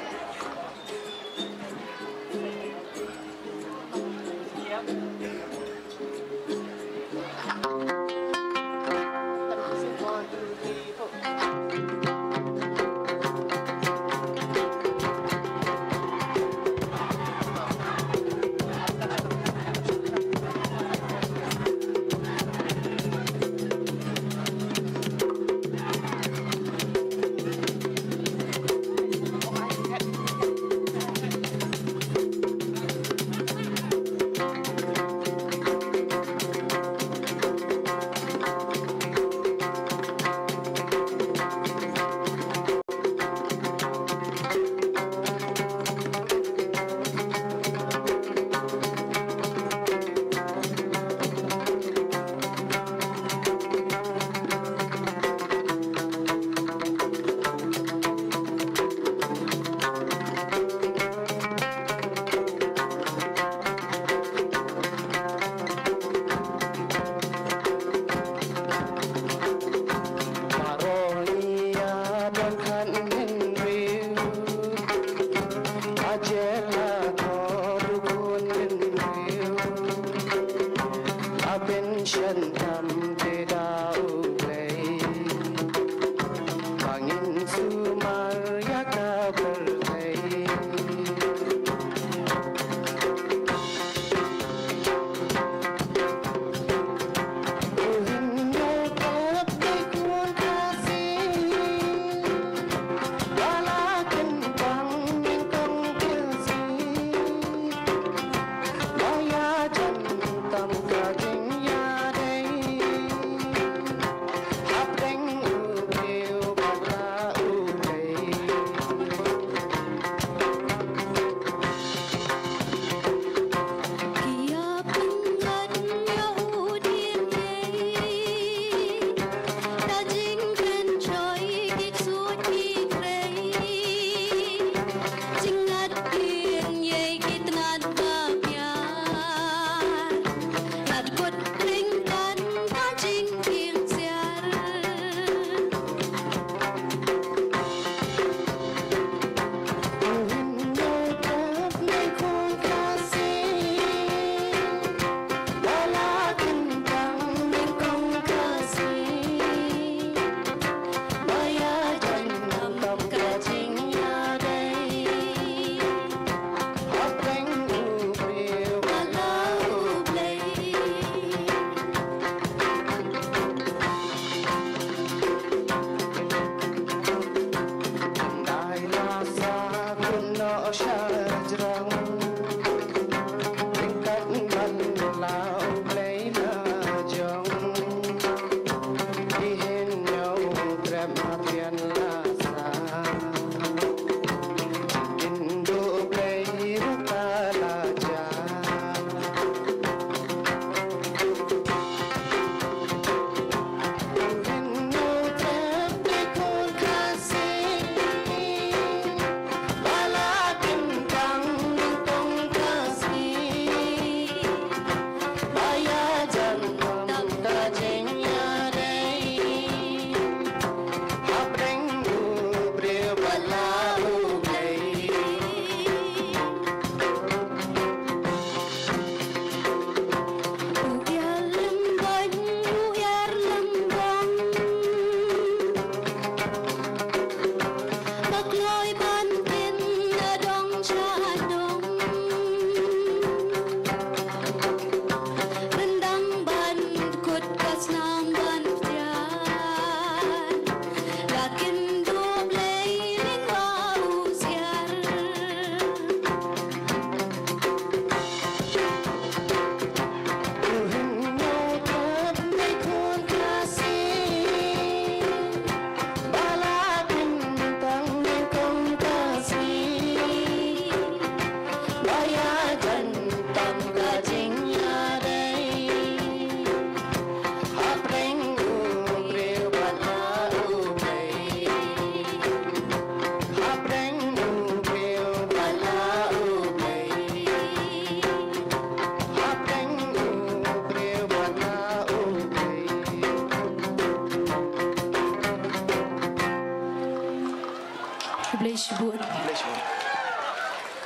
sebut.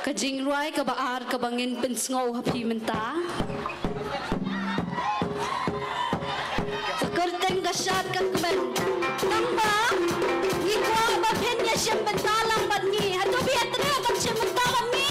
Kajing ruai ke baar ke bangin pensngau hapi mentah. Sekerteng gasyat ke kemen. Tambah, ikwa bapennya siap bentalang batni. Hatu biar terang siap bentalang ni.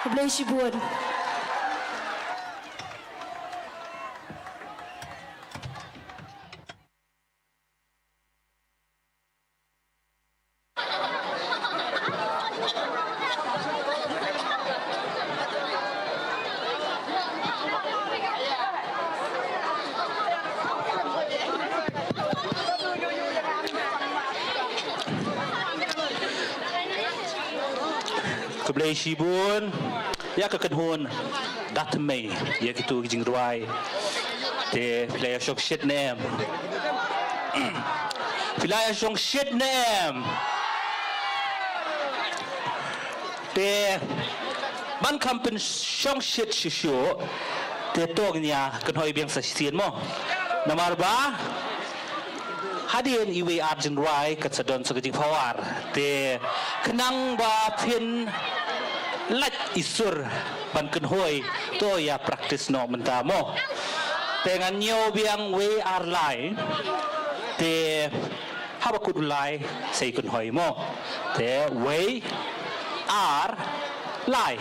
Kebelah Shibun.
keblai shibun ya kekenhun datmei ya gitu jing ruai te playa shok shit nem playa shok shit nem te ban kampen shok shit shisho te tognya kenhoi biang sa sien mo namar ba hadin iwe arjun rai katsadon sagajing pawar te kenang ba pin lat isur ban kenhoi to ya praktis no mentamo dengan nyo biang we ar lai te habakut lai sei kenhoi mo te we ar lai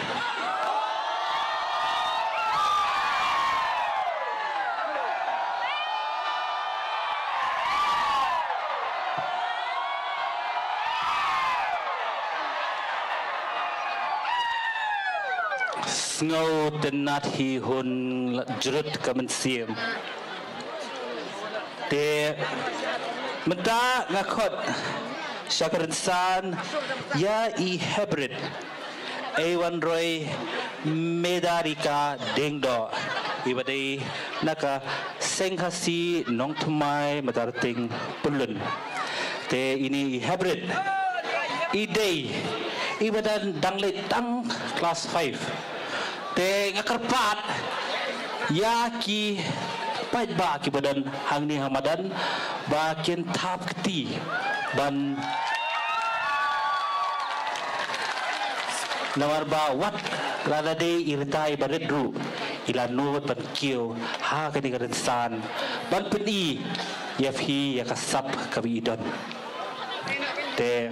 ngau tenat hi hun jrut kamen siem te menta ngakot syakarinsan ya I hybrid A1 Roy Medarika dengdo ibadai naka senghasi nong thumai madarting pulun te ini hybrid idei ibadan danglet tang class 5 te ngakarpat ya ki pait ba ki badan hangni hamadan ba ken tap keti ban namar ba wat lada de irtai baredru ilanu ban kiu ha kani garensan ban peni ya phi ya kasap kabi idon te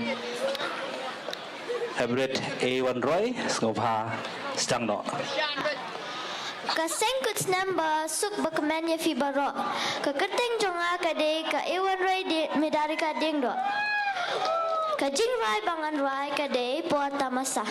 hybrid A1 Roy skopha stang no
Kaseng kuts number suk bakmanya fi baro ka kerteng jonga ka de ka ewan rai de medari ka deng do ka jing rai bangan rai ka de po tamasa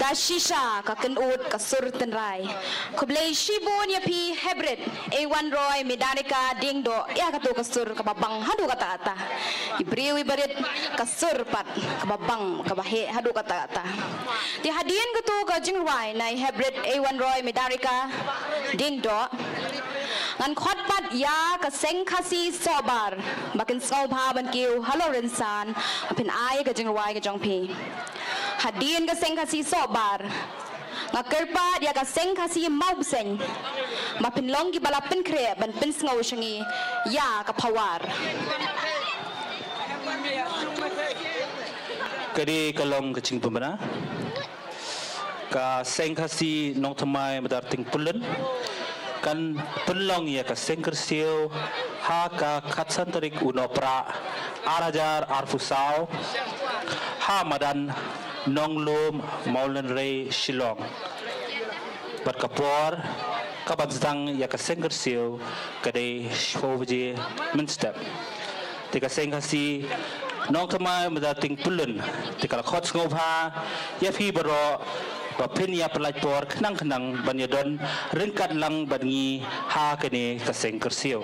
Haga shisha ka kenut ka surten rai. Kublay shibun ya pi hybrid A1 Roy medanika dingdo ya ka tu ka sur ka babang hadu kata ata. Ibriwi barit ka sur pat ka babang ka bahe hadu kata ata. Ti hadien ka tu ka jingwai nai hybrid A1 Roy medanika dingdo. Ngan khot pat ya ka seng khasi sobar bakin skau bha ban kiu halo rinsan pin ai ka jingwai ka jongpi. Hadien ka seng kasi sobar nga kerpa dia ka seng kasi mau seng mapin long gi balapin kre ban pin ngau shangi ya ka pawar
kadi kalong kecing pemana ka seng kasi nong thamai madar ting pulen kan penlong ya ka seng kersiu ha ka khatsan tarik unopra arajar arfusau ha madan nong lom maulan rei shilong berkapor kaban sedang ya kesengger siu kadai showje menstep tika sengkasi nong thamai madating pulun tika khot ngobha ya phi baro bapin ya pelaj por khnang banyadon ringkat lang bangi ha kene kesengger siu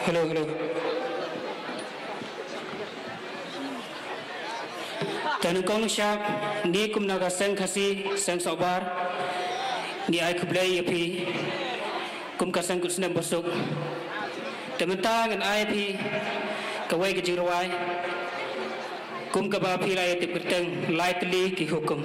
Hello. Tanung kong siap ni kum naga seng kasi seng sobar ni ai kublai api kum ka seng kusnem bosuk tementang an ai api kawai ke jirwai kum ka ba pi lai te perteng lai tli ki hukum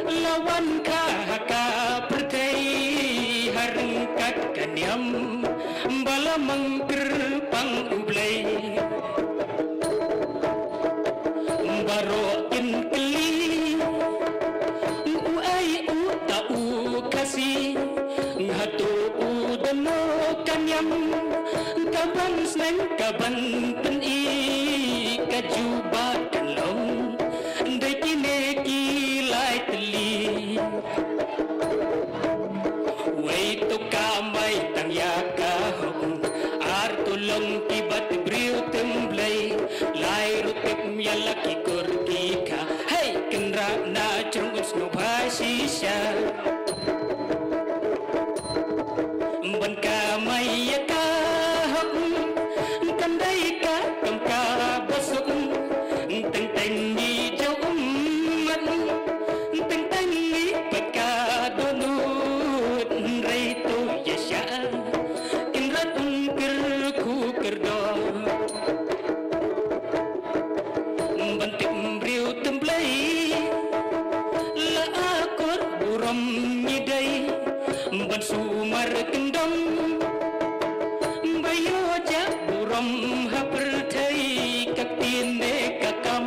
lawan ka nyam bala mangker pang ublay baro in keli uai uta u kasi hatu udano kanyam kaban sneng kaban peni kajuba kalong ndai kine ki lai teli wai to kamai tang ya ka ar tulong ki bat briu temblai lai rutik yalla ki kor ki ka hey kendra na chung sno bhasisha ban kamai ya ka kandai ka kamka basuk teng teng ni jauh man teng teng ni peka donu rai tu yasha kinrat unkir ku kerdo bantik briu temblai la akor buram nyidai ban sumar kendam bayo ja buram hapertai kaktine kakam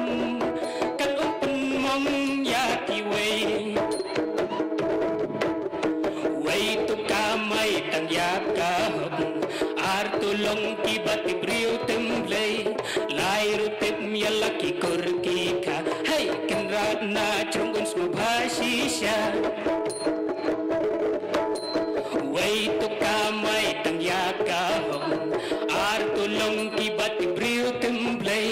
kan open mong ya kiwei wei tu kamai tang ya ka ar tulong ki bat briu temblai lai rutip yalla ki kor ki ka hey kendra na chungun subhasisha wei tu kamai tang ya ka ar tulong ki bat briu temblai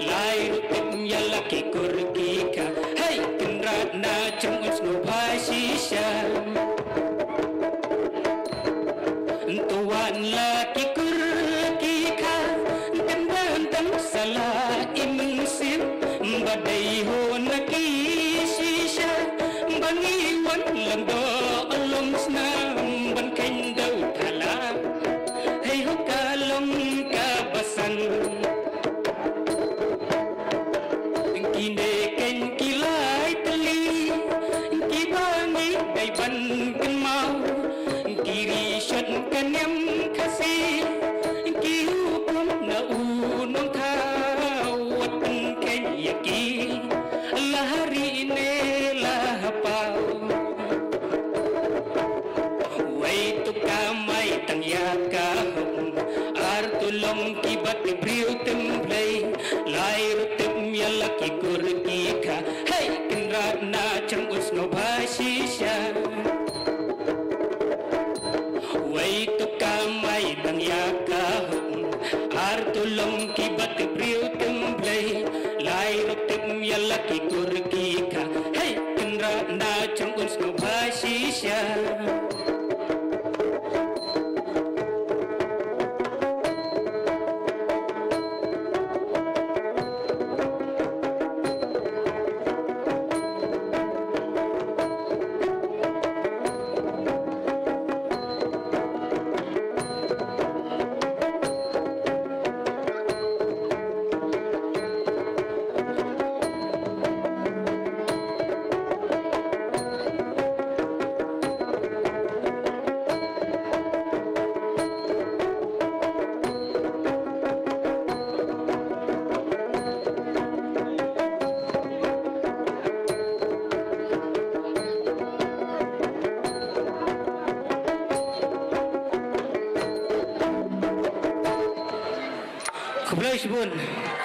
lai rutip yalla ki kor ki ka hey kendra na chungun subhasisha tuan laki kurki ka kendan tang salah imsip badai ho naki shisha bangi wan lando alom snam ban kain dau thala hey ho kalong ka basan kine ken kilai teli ki bangi dai ban kan mau kiri shot kanyam kasi ki hukum na unong thawat kayaki lahari ne lahapau wai tu kamai tang yaka ar tulong ki bat briu temblai lai rutim yalla ki kur ki ka hey kendra na chang usno bhasisha wai tu kamai tang ya ka ar tulong ki bat briu temblai lai rutim yalla ki kur ki ka hey kendra na chang usno bhasisha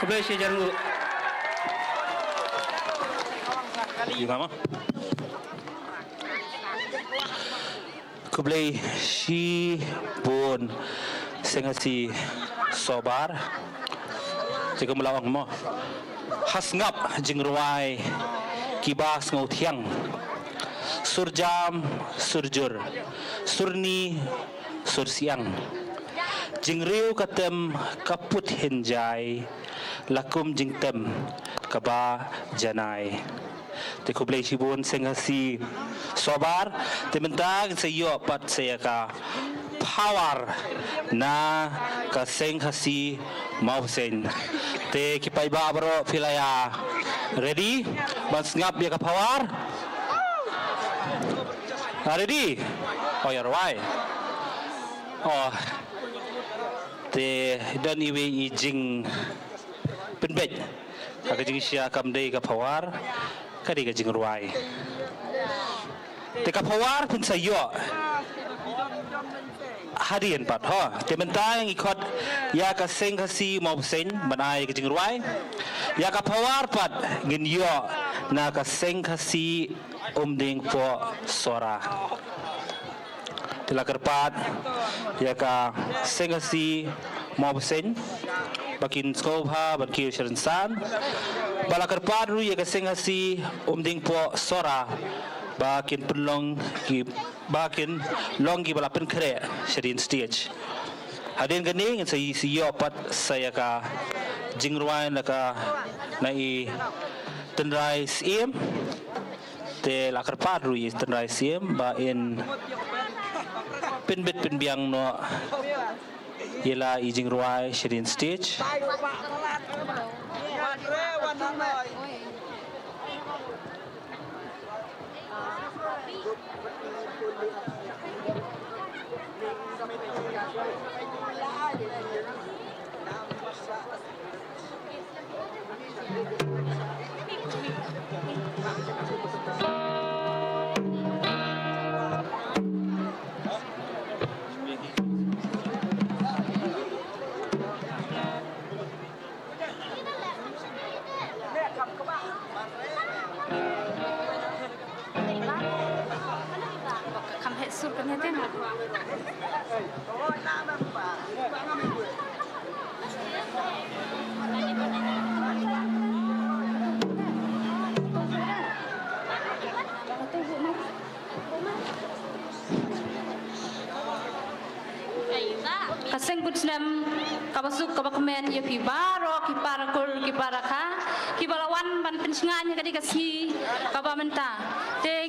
Kublai si jarmu.
Gimana? Kublai si pun sengasi sobar. Jika melawang mo hasngap jingruai kibas ngau tiang surjam surjur surni sursiang jingriu katem kaput hinjai lakum jingtem kaba janai te kublai sibun sengasi sobar te mentag sayo pat saya ka power na ka sengasi mausen te kipai ba bro filaya ready bas ngap dia ka power ready oh ya right oh te dan iwe i jing penbet ka jing sia kam dei ka pawar ka dei ka jing ruai te ka pawar pun sayo harian pat ho te mentang ikot ya ka seng kasi mau sen banai ka jing ruai ya ka pawar pat ngin yo na ka seng kasi ding po sora tila kerpat ya ka seng kasi mau sen bakin skobha bakin syerensan bala kerpat ru ya ka seng kasi ding po sora bakin penlong ki bakin long ki bala pen kre sherin stage hadin gani ngin sai siyo pat saya ka jingruai na ka nai tenrai sim te la kerpat ru is tenrai sim ba in penbet penbiang no yela i jingruai sherin stage
Kaseng kutsnem kabasuk kabakmen ya pi baro ki parakul ki paraka ki balawan ban pensingannya kadi kasi kabamenta te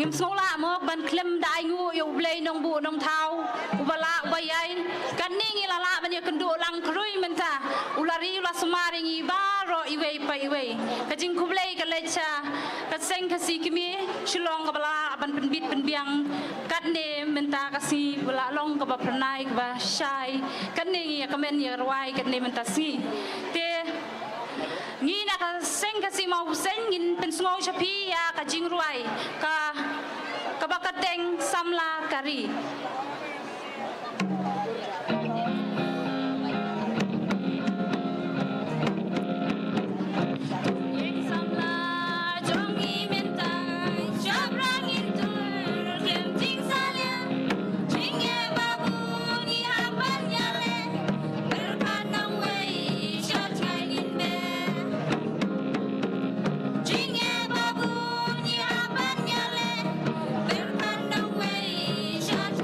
ngim sekolah mo ban klem dai ngu yo blei nong bu nong tau ubala ubayai kan ningi lala ban ya kendu lang krui menta ulari ula semaring i baro iwe pa iwe kajing kublei kalecha kaseng kasi kimi shilong kabala ban penbit penbiang katne menta kasi bala long kaba pernai kaba syai katne ya kamen ya ruai katne menta si te ngina ka seng kasi mau seng ngin pensungau shapi ya ka jingruai ka kabakateng samla kari
Shot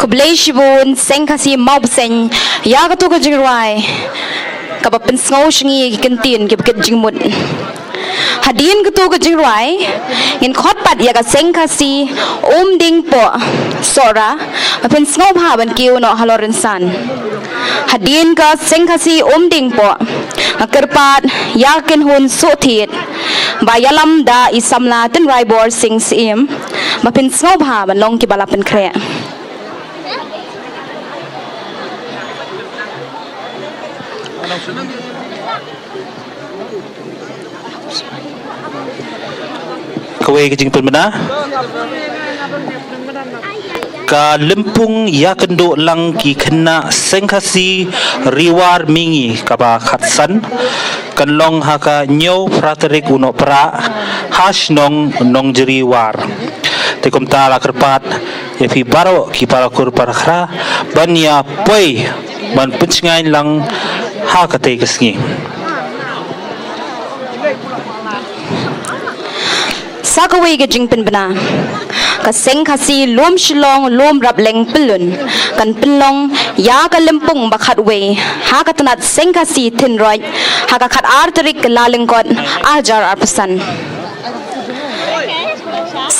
kublai shibun seng kasi mau beseng ya ka tu ka jingrai ka ba pen sngo shingi kentin ke ket jingmut hadin ka tu ka jingrai ngin khot pat ya ka seng kasi ding po sora pen sngo bha ban kiu no haloren san hadin ka seng kasi ding po kerpat ya ken hun so thit ba yalam da isamla ten rai bor sing sim ma pen sngo bha ban long ki bala pen kre
Kawai kejing penmena ka lempung ya kendo lang ki kena sengkasi riwar mingi kaba khatsan kan long haka nyo praterik uno pra hash nong jeriwar tekom tala kerpat ya fi baro ki para kur para khra ban ya poi ban puncngai lang ha ka te kesngi
sakawai ke jingpen bena ka seng kasi lom shilong lom rap leng pelun kan pelong ya ka lempung bakhat we ha ka tanat seng kasi tin roi ha ka khat arterik laleng kot ajar arpasan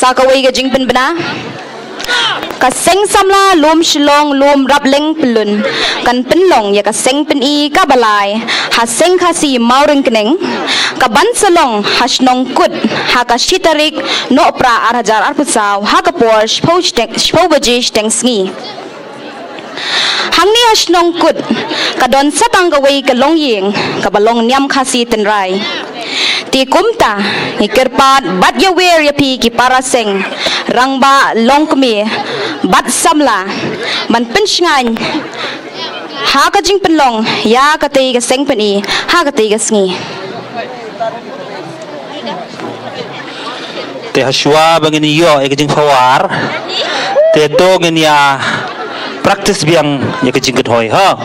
sakawai ke jingpen bena ka seng samla lom shilong lom rap leng pelun kan penlong ya ka seng pen i ka balai ha seng kasi maureng keneng ka ban salong hasnong kut ha ka shitarik no pra arhajar arpusaw ha ka por shpobaji steng sngi hangni hasnong kut ka don satang ka wei ka long yeng ka balong nyam khasi ten rai ti kumta ni kerpat bat ya wer ya pi ki para seng rangba long kmi bat samla man pensngan ha ka jing penlong ya ka te ka seng pen i ha ka te ka sngi
te haswa bangin yo e kejing fawar te to ngin ya practice biang ya kejing kedhoi ha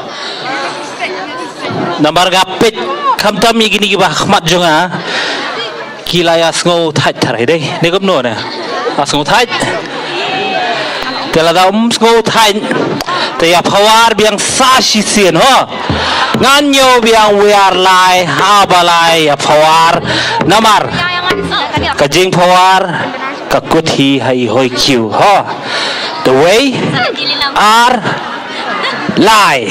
nambar gapit khamtam mi gini ba khmat jonga kilaya sngo thai tharai dei ne gop no na sngo thai te la dam sngo thai te ya fawar biang sa shi sien ho ngan yo biang we are lai ha balai ya fawar namar kajing pawar kakuthi hai hoi kiu ha the way are lie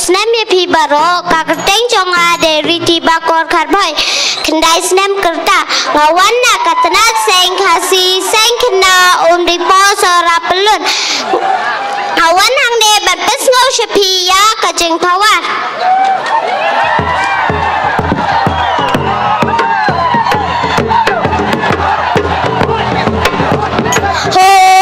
Snem ye pi baro ka kerteng chonga de riti bakor kharbhai khandai snem kerta ngawana katna seng khasi seng khna di po sora pelun awan hang de bat pes ngau shepi ya ka jeng pawar Oh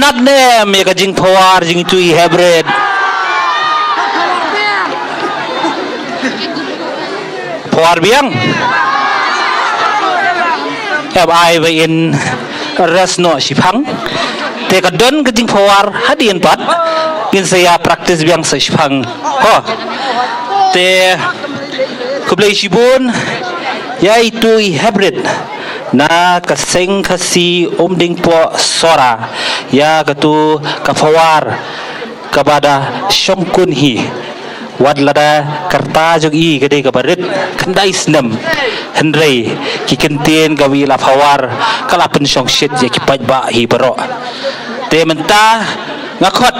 nak nem ya ka jing phawar jing tui hybrid phawar biang ab ai ba in rasno sipang te ka don ka jing phawar hadian pat kin saya praktis biang sa sipang ho te kublai sibun ya itu hybrid na kaseng kasi omding po sora ya katu kafawar kepada syongkun hi wadlada karta jog i gede kabarit kendai senam hendrei kikentien gawi la fawar kalapen syong shit ya kipaj ba hi baro te menta ngakot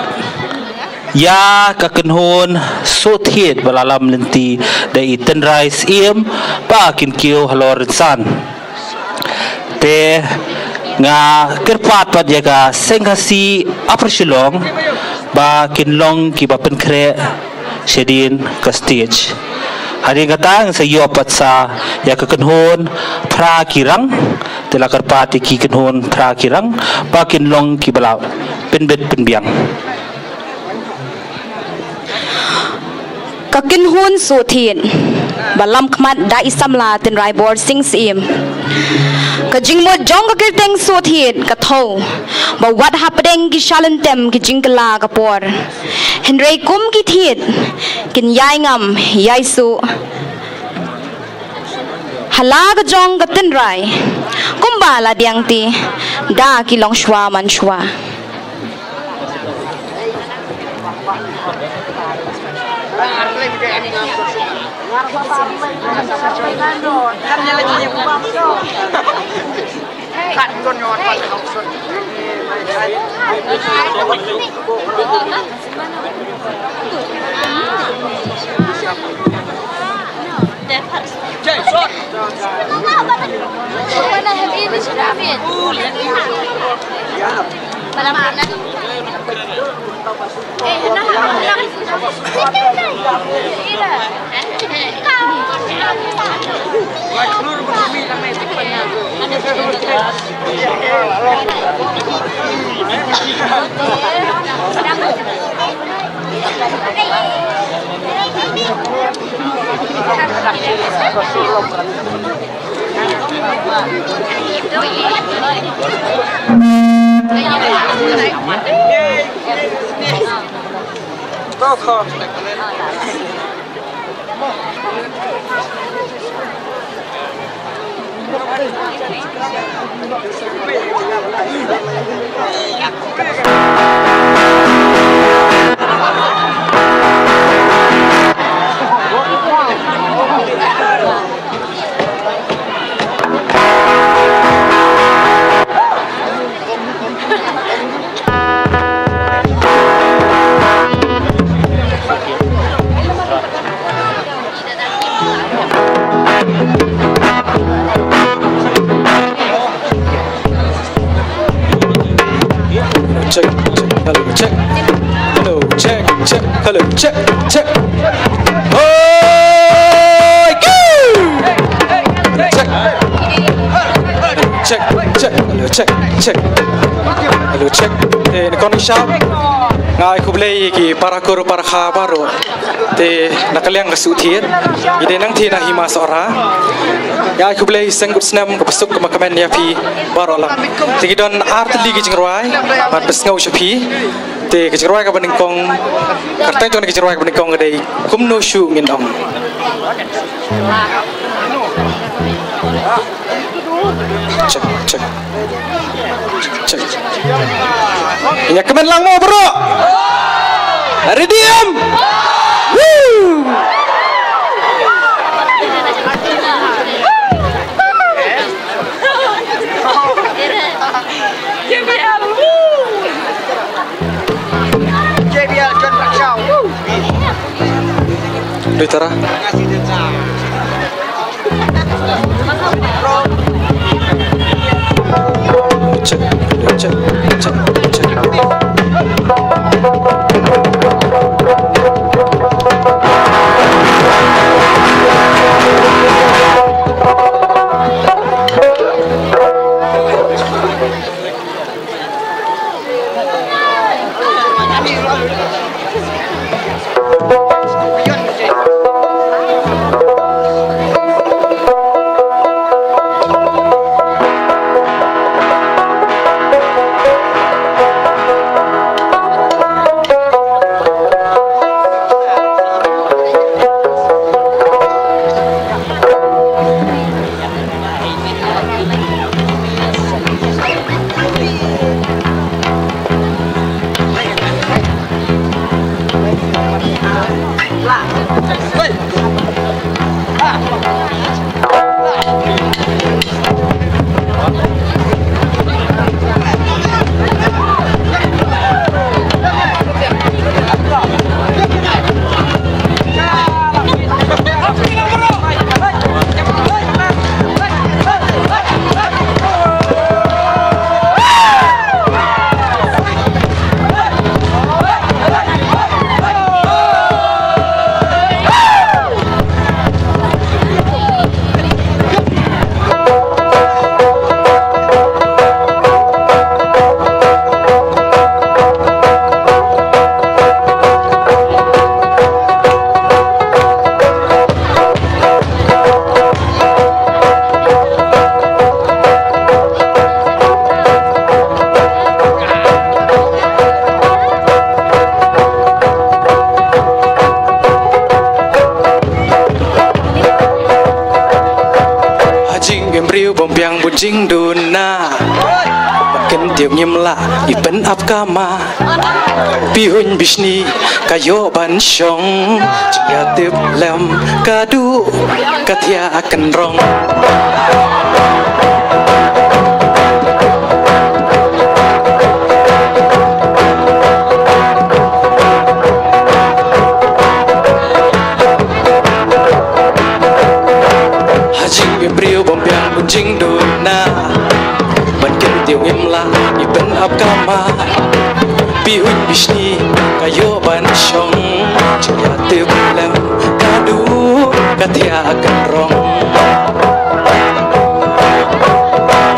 ya kakenhun sotiet balalam lenti dai tenrai sim pa kin kiu halor san te nga kerpat pat jaga sengkasi apersilong ba kinlong ki ba penkre sedin ke stage hari kata sa yo pat sa ya kakenhun pra kirang tela kerpat ki kenhun pra kirang ba kinlong ki bala penbet penbiang
kakinhun sothin balam khmat da isamla ten rai bor sing sim kajing mo jong ka kirteng sothin ka tho ba wat hapdeng ki shalentem ki jingkala ka por henrei kum ki thit kin yai ngam yai su hala ka jong ka ten rai kumba la diang ti da ki long shwa man shwa
Check. Koni shop ngai kublai ki parakur parkha baro te nakaliang kasuthiet ide nang thi na hima sora ya kublai senggut snam ko pasuk ko makamen ya pi baro la te gidon art ligi jingrwai pat pesngau shapi te kijrwai ka baningkong karteng ton kijrwai ka baningkong dei kumno shu ngin ong check check check ini kemen lang mo bro hari diam woo JBL John Pakchau Ditara check check check check
Jing duna makin tiap nyemla ipen apkama pihun bisni kayo ban syong jika tip lem kadu katia akan rong hajing bimbriu bompiang bunjing duna makin tiap nyemla ipen apkama pihun bisni kayo ban syong jika tip lem kadu katia akan rong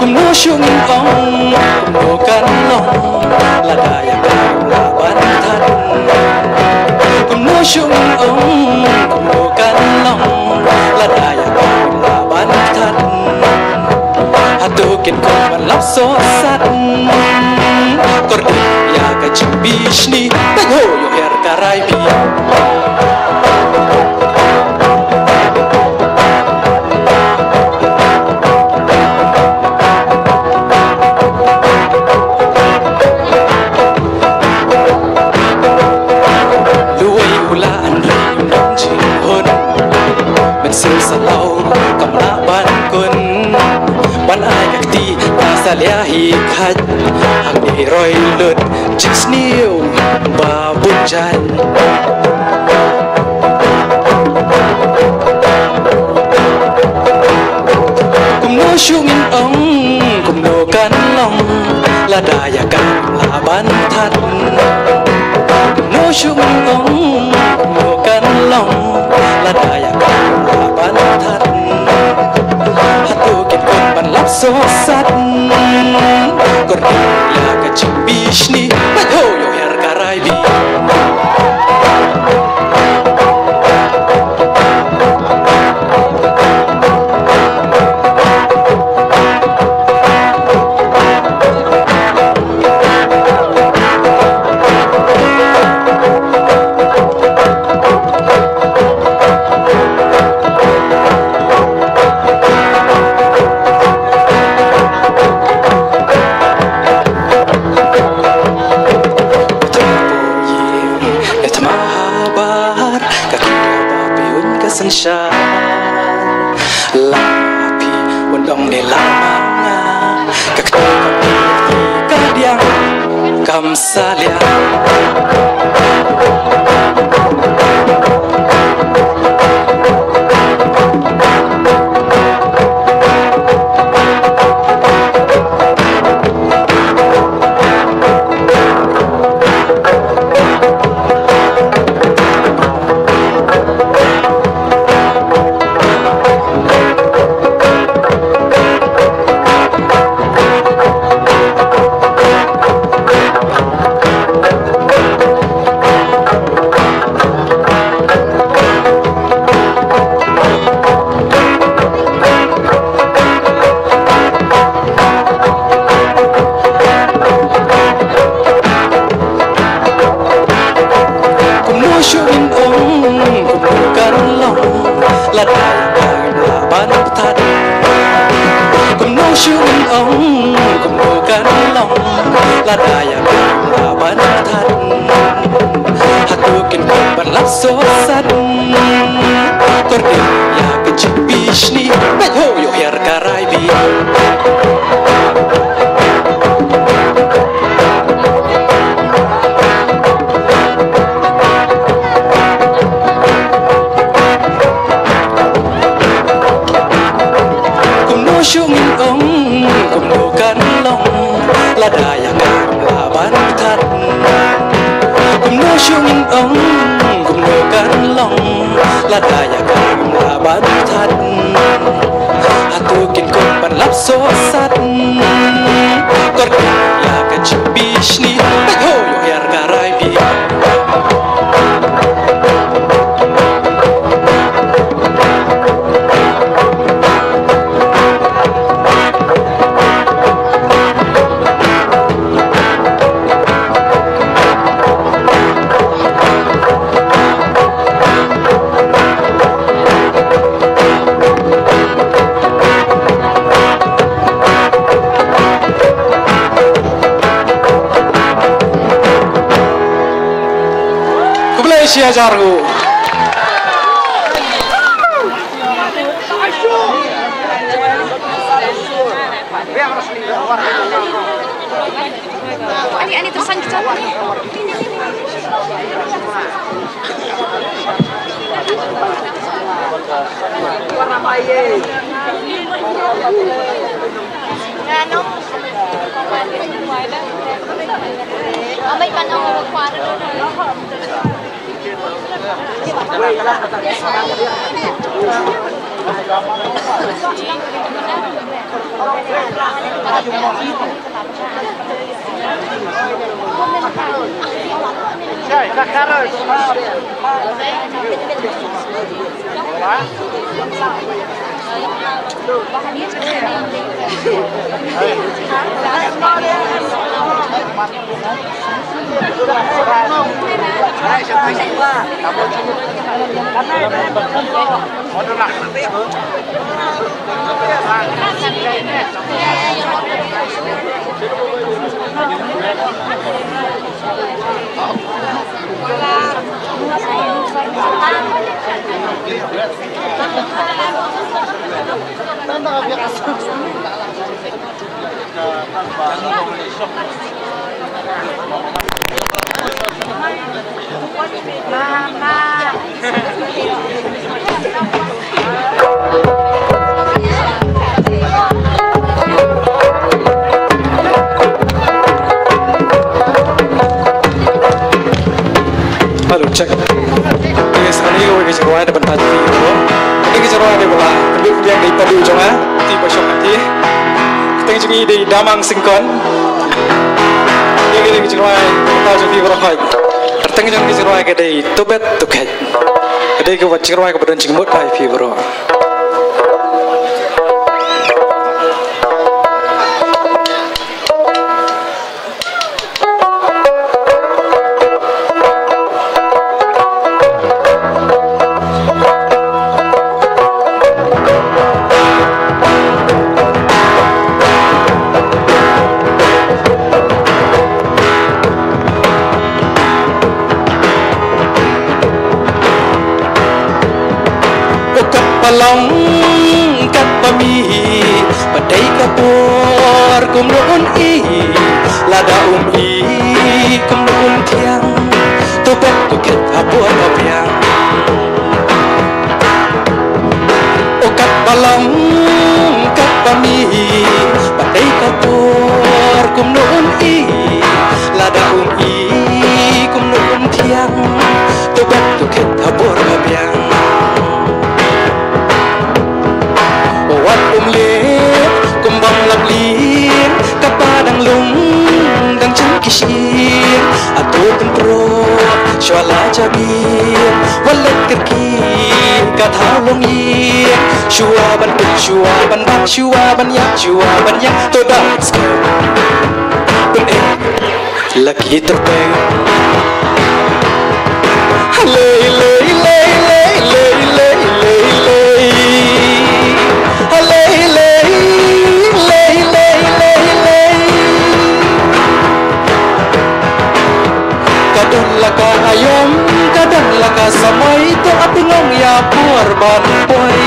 kumno syungin ong kumno kanong ladaya kayo laban tan kumno syungin ong kumno kanong ladaya kayo laban tan hatukin ko malap sosat kordi ya kacing bisni tagoyo her karaibi liahi khat hang ni roi lut chis niu ba bun jan kum no shungin ong kum no kan long la daya kan la ban that kum no shungin ong kum no kan long la daya kan la ban that hatu kit kon ban lap so sat kordi ya kacing bisni tagoyo her karaibi lapi undang ni lamanga kadiang kamsalia ladaya laban tan hatukin ban balap sosat Korte ya kecik bishni Beho yo yar karai bi Syungin kumdukan long ladaya laban tat kumno syungin kumdukan long ladaya laban tat hatukin kumpan lapso sat korka ya kecibishni ho yo yar garai bi Jargo
Ani tersangkut warna bayi ngano amay panong magpara
Halo cek. Yes, ani ko ke cerwa ada bentar TV ko. Ini ke cerwa ada bola. Penduk yang di padu jonga, ti pasok nanti. Keteng jungi di damang singkon. Ini ke cerwa ta jo fi berhai. Keteng jungi cerwa ke di tobet tuket. Kedai ke wat cerwa ke badan cingmut pai fi bro. Palong kat pami padai kapur kum nuun i lada i kum nuun tiang topet tuket hapur apiang okat palong kat pami padai kapur kum nuun i lada i kum nuun tiang topet tuket hapur apiang lep kumbang lablin kapadang lung dang cangkisir atau tempro syala jabir walet kerki kathalong yir syuaban bak syuaban yak todak pun lagi terpeng lei lei lei lei lei lei lei lei kadang laka ayam kadang laka samai to api ngong ya puar ban boy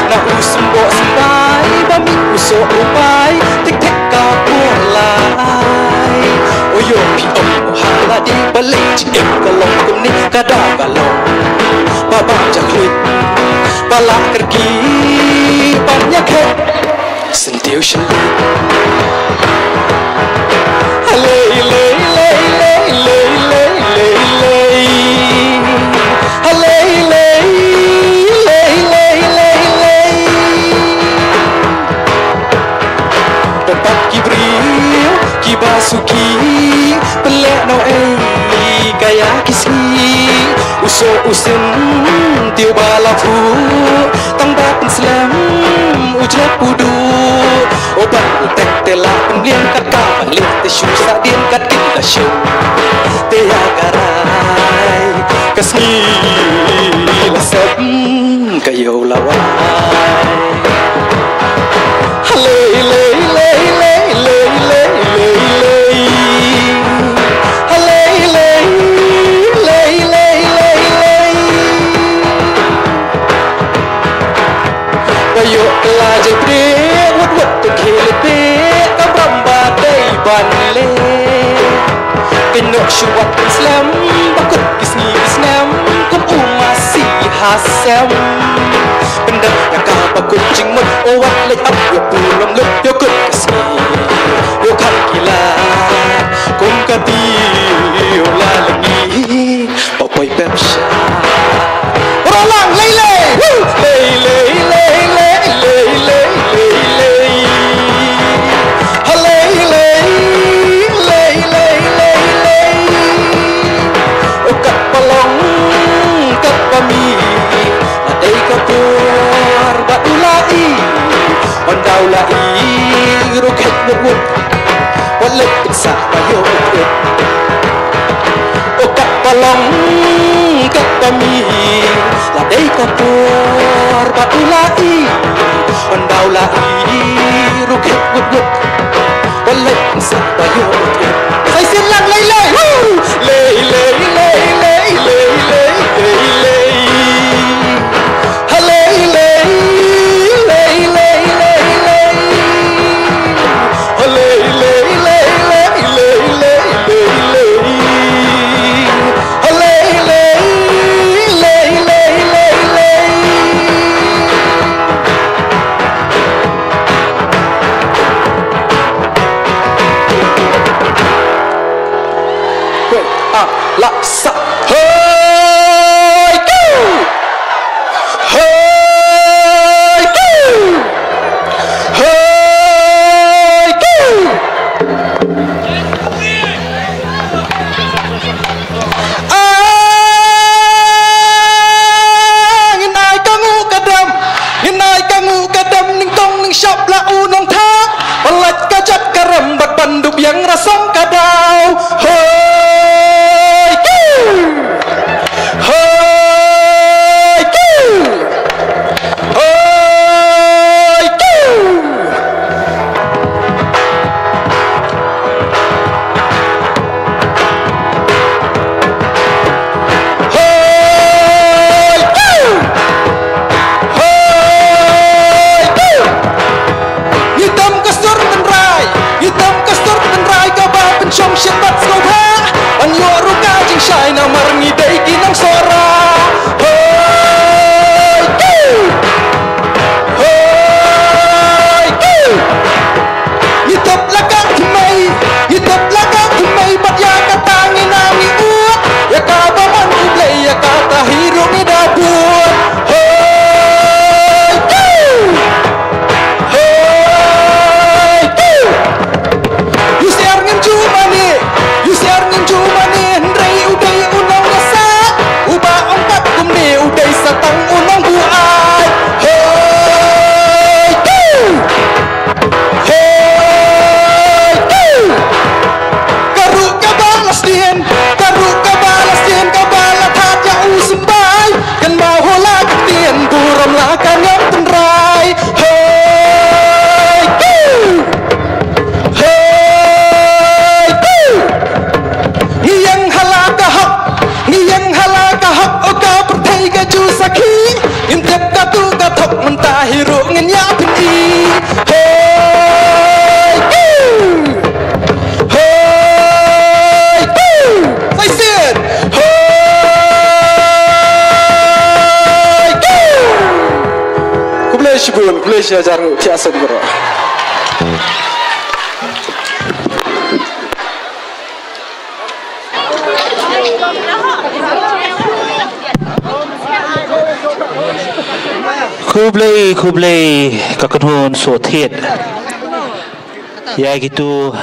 na usumbo sampai bami uso upai tik tik ka puar lai oyo pi om hala di balik ci em kalong kum ni kada kalong baba jaklit bala kergi banyak he sentiu shali lei lei lei lei lei lei lei lei lei lei lei lei lei lei tempat kibriu kibasuki pelek no kaya kisi uso usin tiu balafu tangba penslam ujrak pudu obat tek tela pendiam kat ka balik te shu sa dien kat kin ka shu te ya garai kasni la sep kayo lawai le le le le le le le le le le le le le bayo la je pre wat to khele pe ka bramba dai ban le kino shuwat islam bakut kisni islam kum umasi hasam benda yang ka bakut jingmut owat le up yo pulom lut yo kut kisni yo kan kila kum kati yo la lagi popoi pepsha rolang lele lele lele lele lele laksa hey go hey go hey go ngai kangu kadam ning tong ning shop la unong tha balat ka jat karam bat banduk yang rasong kadau hey bun please ya jar kiasan bro
Kublai kakenhun so thiet ya gitu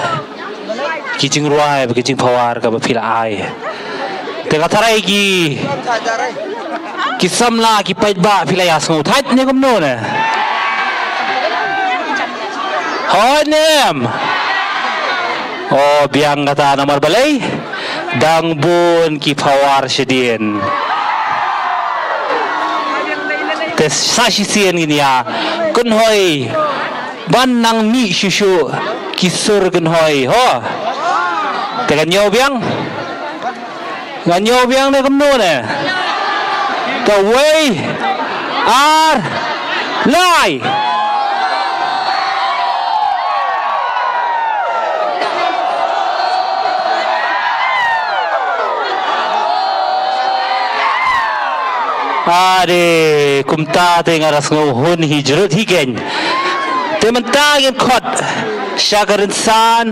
kijing ruai kijing pawar ka bapila ai te katharai ki samla ki paitba pila ya sngu thait ne komno ne hoi nem oh biang kata nomor balai dang bun ki pawar sedien tes sashi sien gini ya kun hoi ban nang mi shushu kisur kun hoi ho te kan nyo biang ne komno ne the way are lie Ade kumta te ngaras ngohun hijrut higen te mentagin khot syagarin san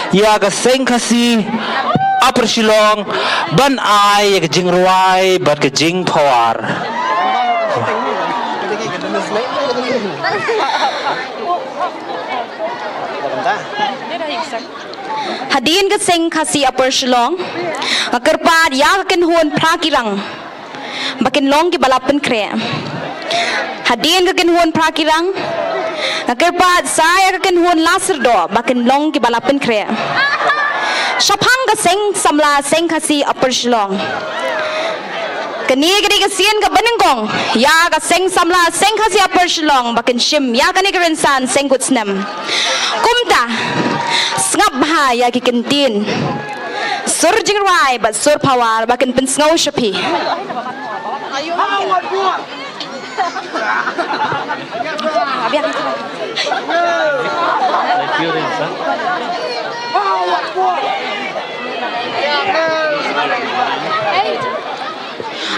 ya ka seng khasi upper shillong ban ai ka jing ruai bat ka jing pawar
Hadin ka seng khasi upper shillong kerpat ya ka hon prakirang bakin long ki balapan kre hadin ka hon prakirang kerpat saya ka hon laser do bakin long ki balapan kre Shapang ka seng samla seng khasi upper shillong kani gadi ka sien ka baningkong ya ka seng samla seng khasi upper shillong bakin shim ya kani ka rinsan seng kutsnem kumta ngap ha ya ki kentin sur jing rai but sur pawar bakin pen snow shapi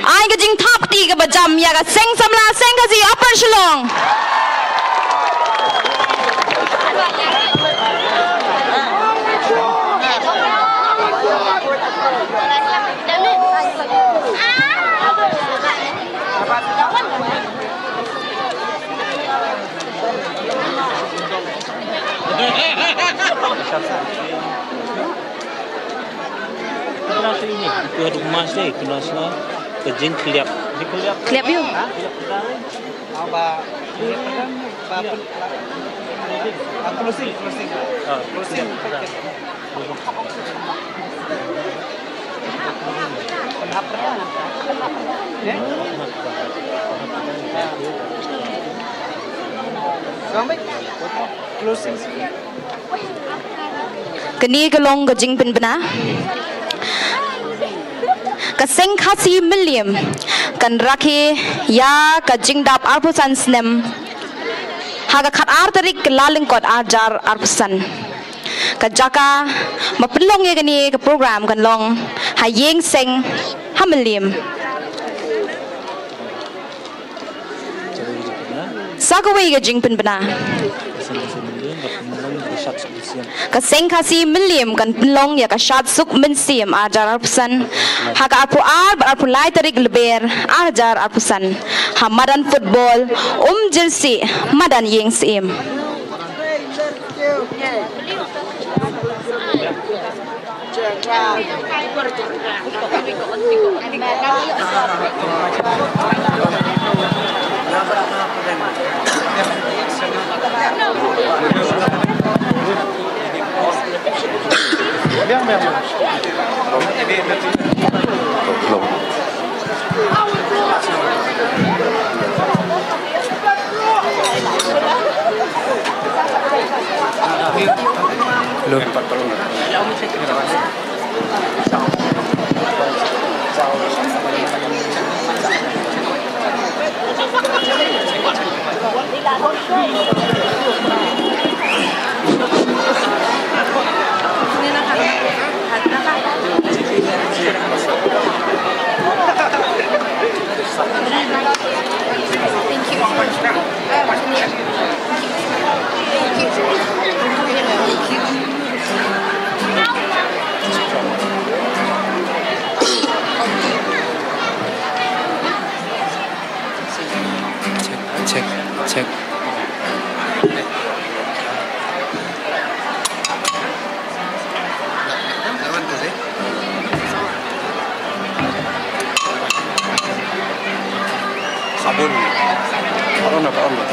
ai ka jing thap ti ka bajam ya ka seng samla seng ka si upper shillong
Itu emas deh, kena semua kejing kelihap.
Kelihap you. Kini kelong kejing pen bena. Kaseng khasi million kan rakhi ya kajing dap arpusan snem haga khat artarik laling kot ajar arpusan kajaka mapelong ye gani ke program kan long hayeng seng hamlim sakawai kajing pen bena kaseng khasi million kan pelong ya ka shat suk mensim ajar arpusan haka arpu lai tarik leber ajar arpusan hamadan football jersey madan yeng sim
Thank you.
Abun. Corona ka Allah.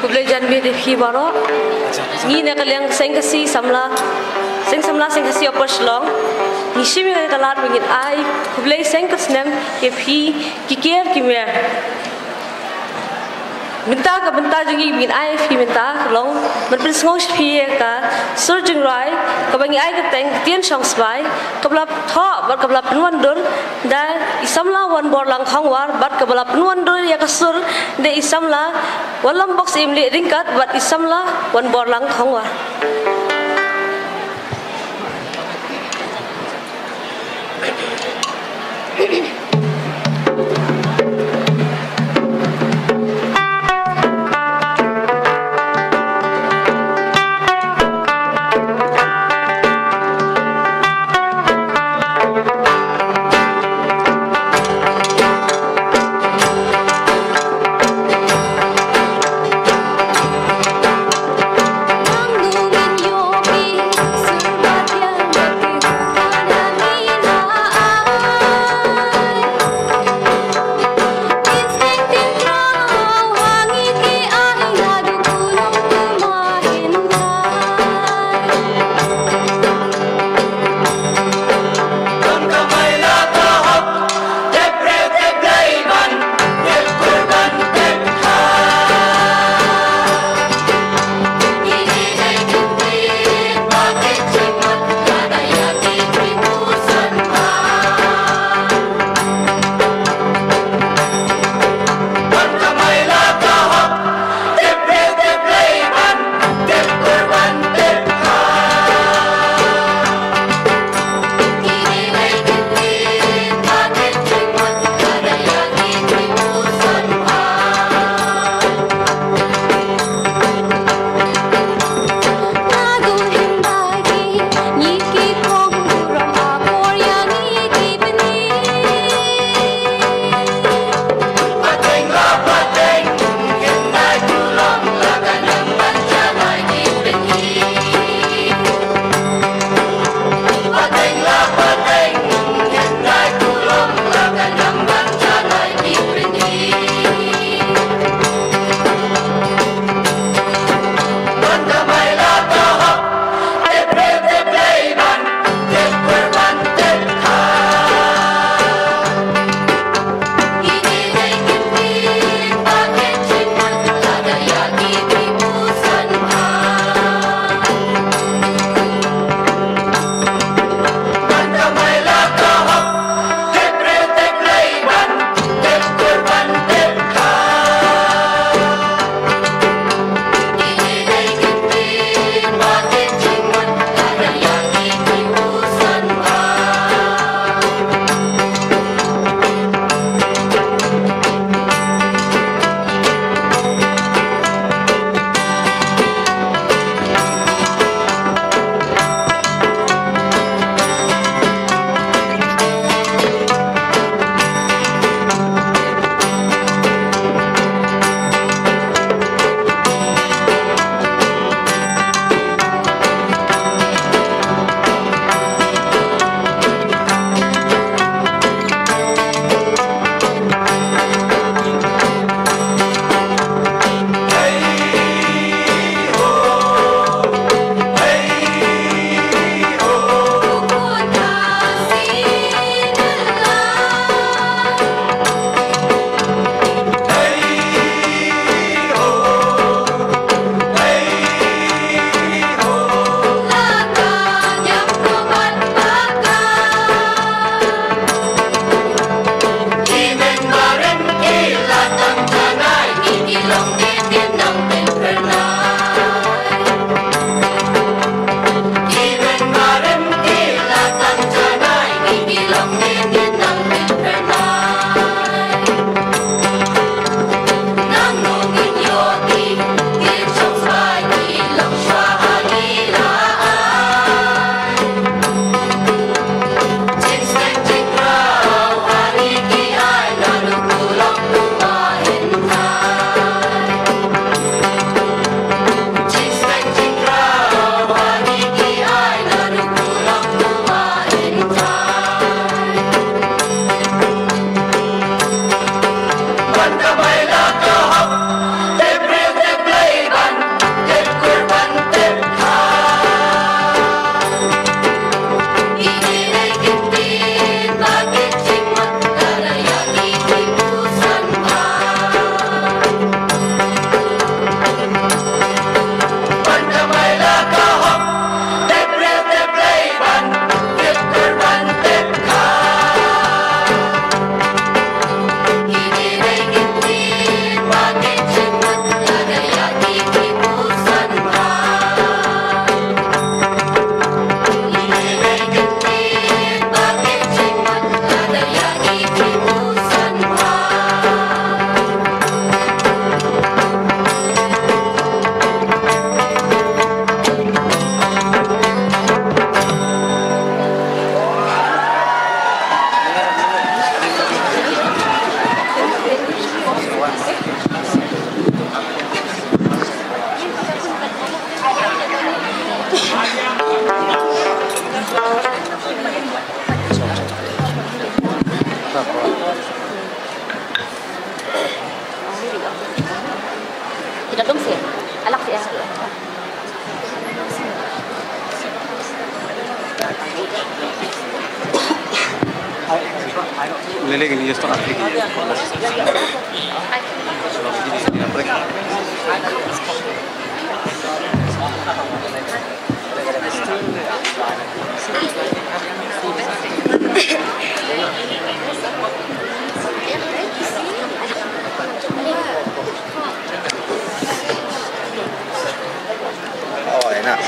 Kublejan bi de baro ni ne kaliang sengkasi samla sengkasi opashlong ni shimi ne kalat bingit ai kublei sengkas nem ke phi ki kier ki mer minta ka benta jungi bingit ai phi minta long man pris ngong phi ka surjing rai ka bangi ai ka teng tien shong spai kablap tho bat kablap nuan dur da isamla wan bor lang khangwar bat kablap nuan dur ya kasur de isamla walam box imli ringkat bat isamla wan bor lang khangwar
Surbat yang
Lele gini just tak lagi. Oh enak.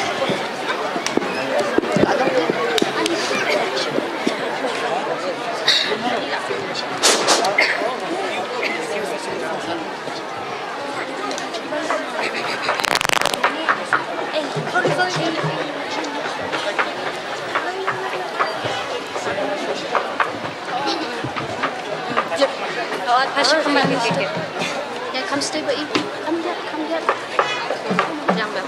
Passion kembali. Ya, come stay with you. Come here. Yang bel.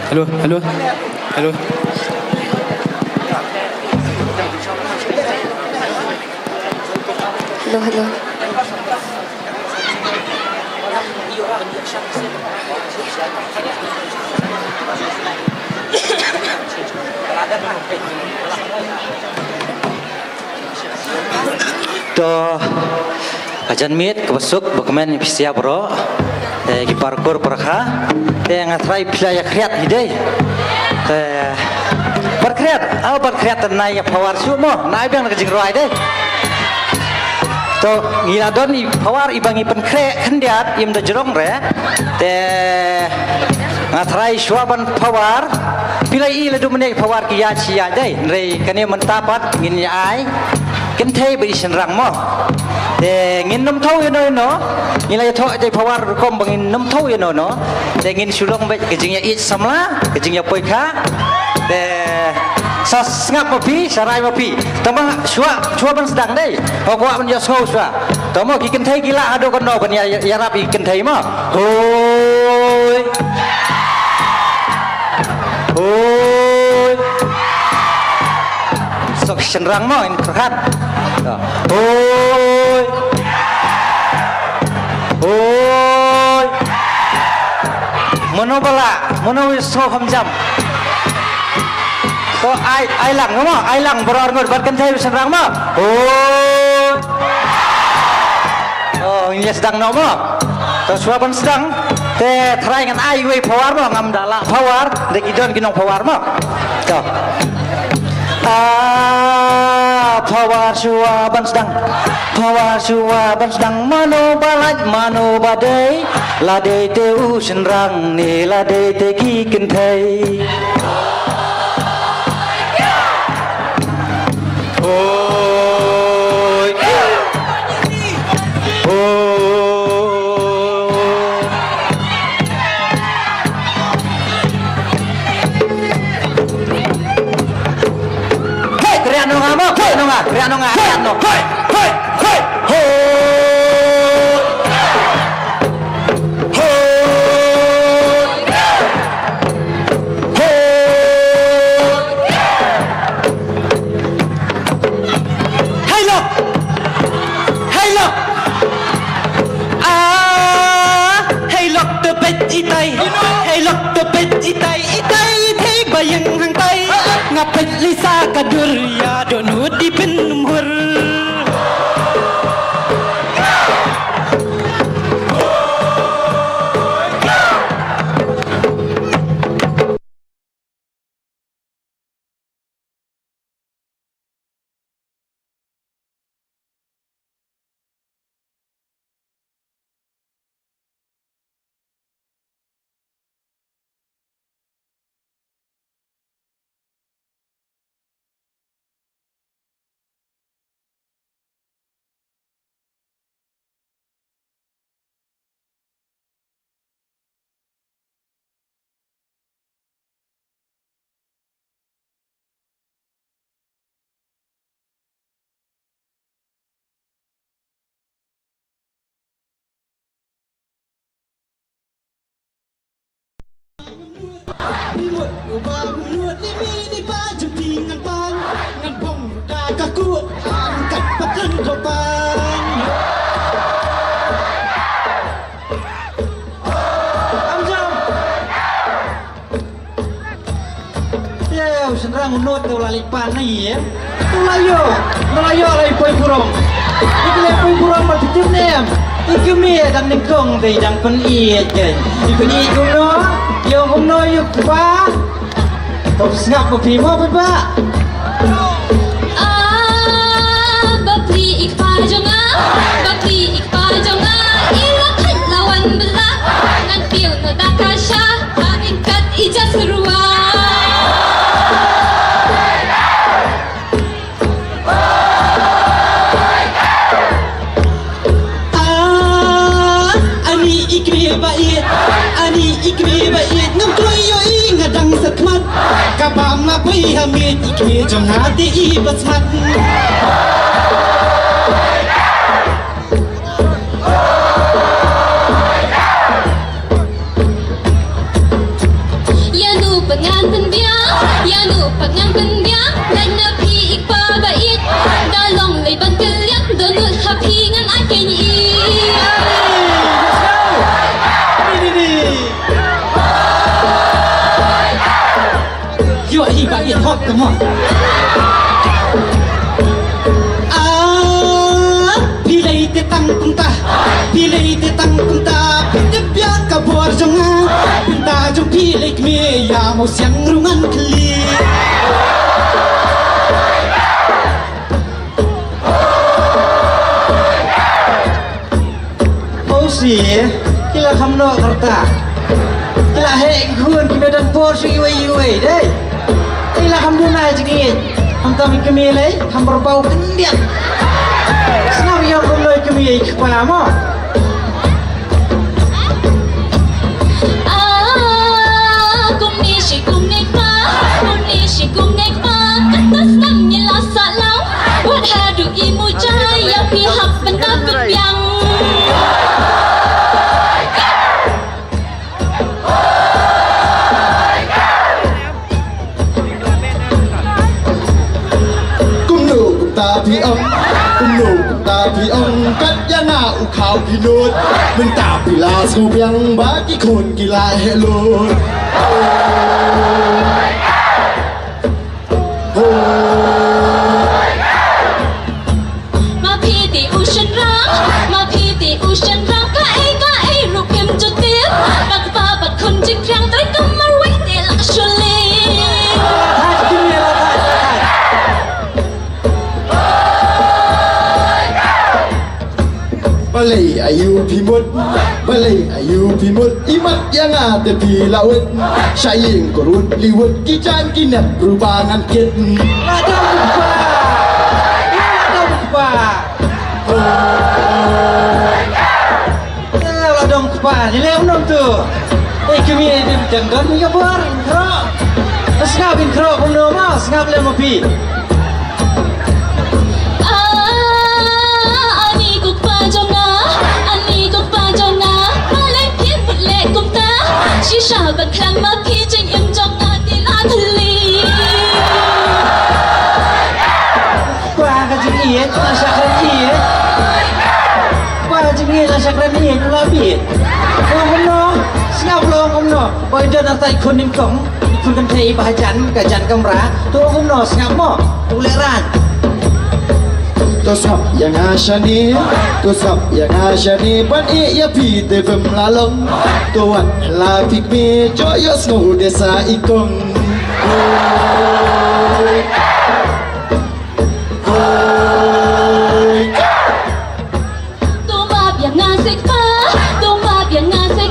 Halo.
Halo.
To ajan mit kebasuk dokumen pisia bro ki parkur perkha ngatrai pilaya kriat hidai berkriat berkriat nai pawar sumo nai bang kejing roai deh to ngila don i pawar ibangi penkre kendiat im da jerong re ngatrai swaban pawar pilai i ledu menai pawar ki ya cia deh rei kani mentapat ngin ya ai ken thei bi sin rang mo ngin num thau yo no ngila tho dei pawar kom bangin num thau yo no ngin sulong be kejing ya i samla kejing ya poika sas ngap mapi sarai mapi tama shua ban sedang dei hokwa ban ya sngau shua tama ki ken thei gila ado kono ban ya rap i ken thei mo hoi sok senrang mo in khat hoi mono wis so jam to ai lang beror ngot bat kan thai senrang mo ini sedang no mo to suapan sedang te try ngan ai we pawar mo ngam dala pawar de idon kinong pawar mo to pawar suapan sedang mano badai ladai te senrang ni ladai te ki ken thai Kriano nga ngapet lisa kadur ya donu di penumur Senang unut tu lalipan ni ya. Tu layo lagi poi burung. Iku le poi burung berpikir nem. Iku mi dan nikong di dang pen i je. Iku ni iku no yuk pa. Tok ngap po pi mo pa.
Bapli ikpa jonga. Bapli ikpa jonga. Ila khat lawan bela. Ngan piu no dakasha. Ingkat ijas ruwa.
Ikmi bait ngam toy yo ngadang sakmat kabam na pai hamit ikmi jong hati I basmat
Yanu pengan penbiang dan nabi ikpa bait dalong lay bangkelyang donut happy ngan aken I
bait hot kamu pilai tetang punta pinjepya kabor jonga pinta jong pilai kme ya mau siang rungan keli
oh si kila hamno kerta kila hek kun kita dan por sui wei deh ila hamduna jingit hamtam kemile ham berbau kendian senang yang rumloi kemile kepala mo
kumni atas namnya lasak lau buat hadu imu jaya pihak pentakut yang
tapi cắt ya na u khao ki nốt mình ta pi la so biang ba ki khôn ki la he lốt
ma phi ti u shan rang ka ai ru kem chu tiếp bak pa bak khun chi krang tới kam mar wai te la shole
Balai ayu pimut imat yang ada di laut Syaying korut liwut kijan kinap perubahan kit
Ladong kupa ni leon tu kami di jenggot ni kabar kro ngapin kro puno mas ngap le mopi
Shisha baklang mapi jeng em jong ati la thli
Kwa ka jing iet na sakran iet Kwa jing iet na sakran iet la bi Komno ngap lo komno boy dan atai kun nim kong kun kan thei ba jan ka jan kamra tu komno ngap mo tu leran
Tosap yang asyani Pan iya pi te bem lalong Tuan la pik mi Joyos ngo desa ikong
Tumab yang ngasik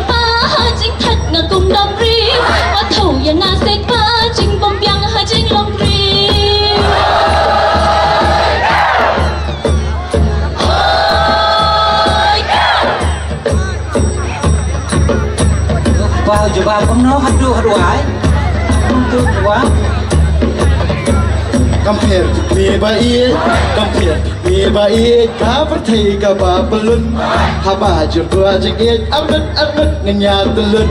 pa Hajing thật nga cùng đam ri Wa thầu yang ngasik pa Jing bom biang hajing long ri
Wow, coba komno hadu ai. Untuk wa.
Compare mi Ni baik kaperti kabapelun Haba jumpa jengit amet ngenya telun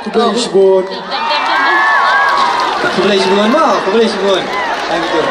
Kublai sebut
Kublai sebut mah, kublai sebut. Gitu.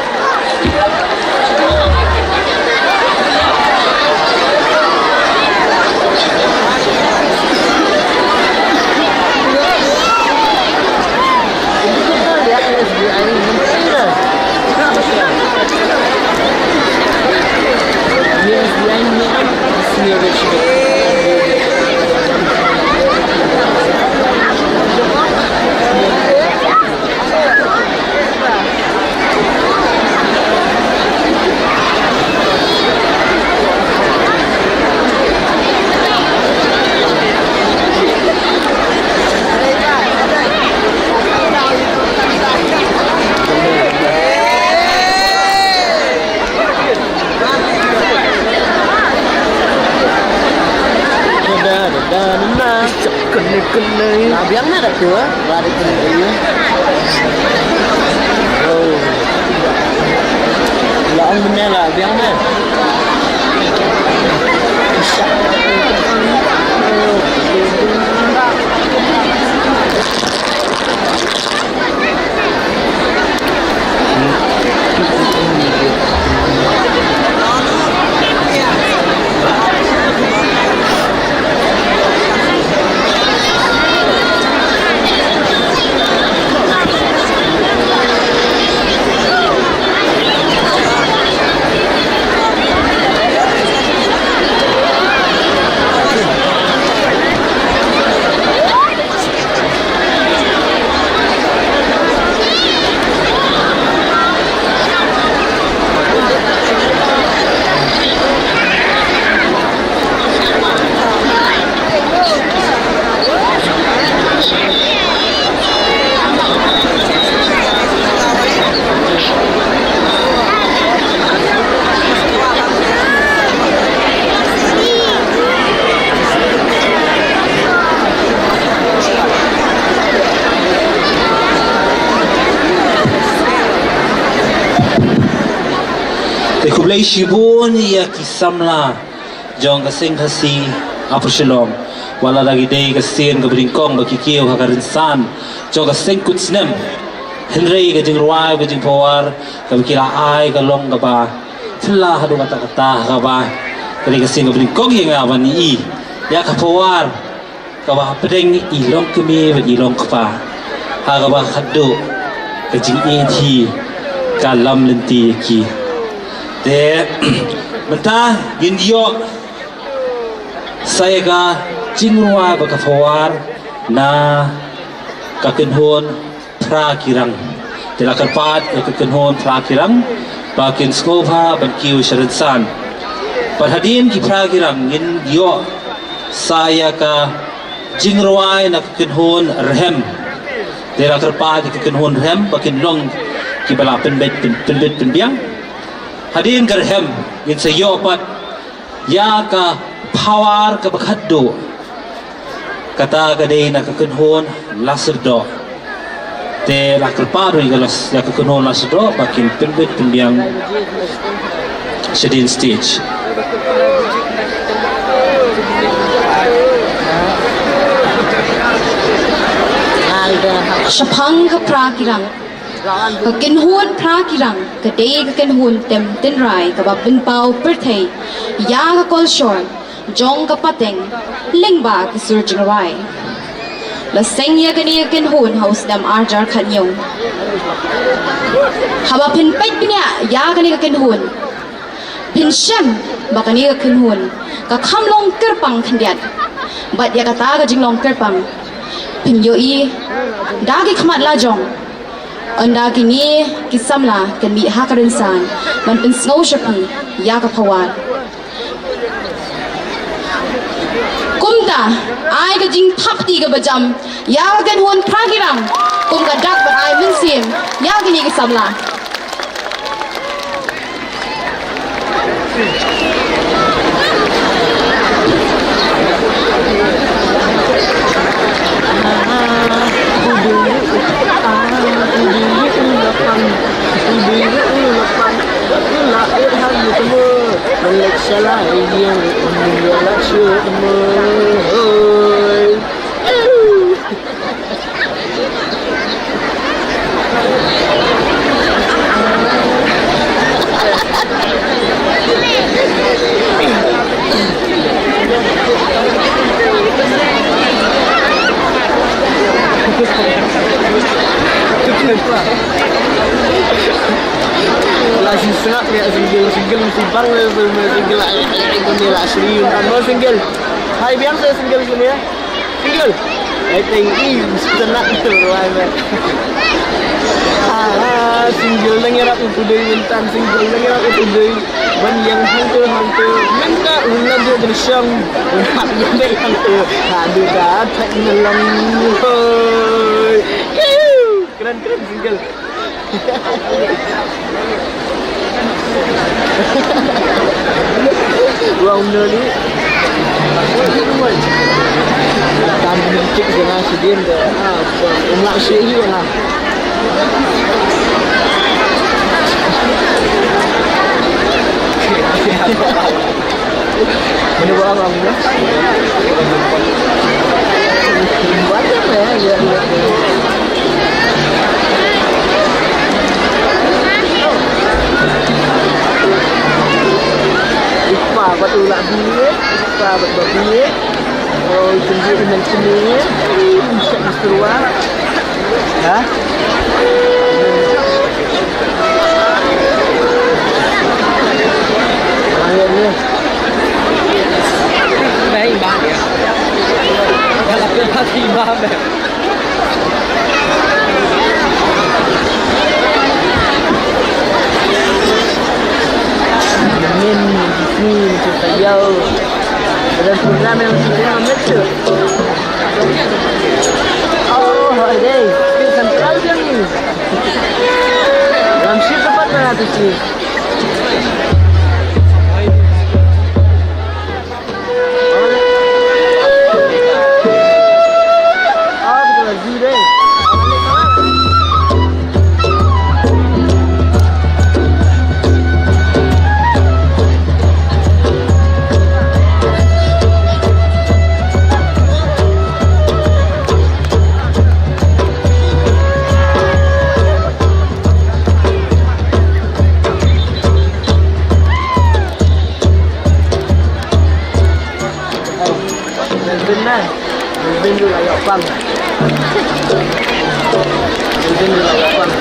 Biang na dah tu, lari kena. Oh, laang benar lah, biang na.
Kublai shibun ya kisamla jong kasing kasi apushalom wala lagi day kasin kabringkong bakikiyo hakarinsan jong kasing kutsnem Henry kajing ruai kajing pawar kabikila ay kalong kaba tila hadu kata-kata kaba kali kasing kabringkong yang awan ni ya kapawar kaba pedeng ilong kemi ilong kapa kaba hadu kajing eti kalam lenti ki de mentah gindio saya ka jingruwa bakafawar na kakenhon prakirang tela karpat kakenhon prakirang bakin skova bankiu sharansan perhadian ki prakirang gindio saya ka jingruwa na kakenhon rehem tela karpat kakenhon rehem bakin long ki bala penbet penbiang hadirin gerhem in sayopat ya ka pawar ka bakaddo kata kadai na kakenhon lasirdo te lakrpado igalas ya kakenhon lasirdo bakin penbet penbiang sedin stage
Shapang ka prakirang kakenhon prakirang kadai kakenhon tem tenrai kababin pau perthei ya ka kolshor jong ka pateng lingba ka surjingrai la sengya kani kakenhon haus dam arjar khanyong haba pin pait pinya ya kani kakenhon pin shem bakani kakenhon ka khamlong kerpang khandiat bat ya kata ka jinglong kerpang pin yoi dagi khmat la jong anda kini kisamla kan mi hakarinsan man pin snow shapi ya ka pawar kumta ai ka jing thapti ka bajam ya kan hon pragirang kum ka dak but ai min sim ya kini kisamla
Lagi sengat ya single mesti bang single itu ni lah serius kan mau single. Hai biang saya single sini ya. Single. I think mesti nak itu lah. Single dengar aku kudui mentan single dengar aku kudui ban yang hantu minta ulang dia bersyam hak yang dia hantu aduh dah tak melang keren single wow noli tan cik dengan sedien dah umlak syih lah Ini buang orang ni. Buat apa ya? Ipa batu lak dia, ipa batu dia. Oh, tunjuk dengan sini. Bisa diseruan. Hah? Akhirnya baik banget ya. Kalau hati banget. Min ni kita jauh. Dan program yang kita ambil tu. Oh, ada. Kita sentral yang ni. Ramsi tepat berapa sih? Bin dulu layak pang. Bin dulu layak pang.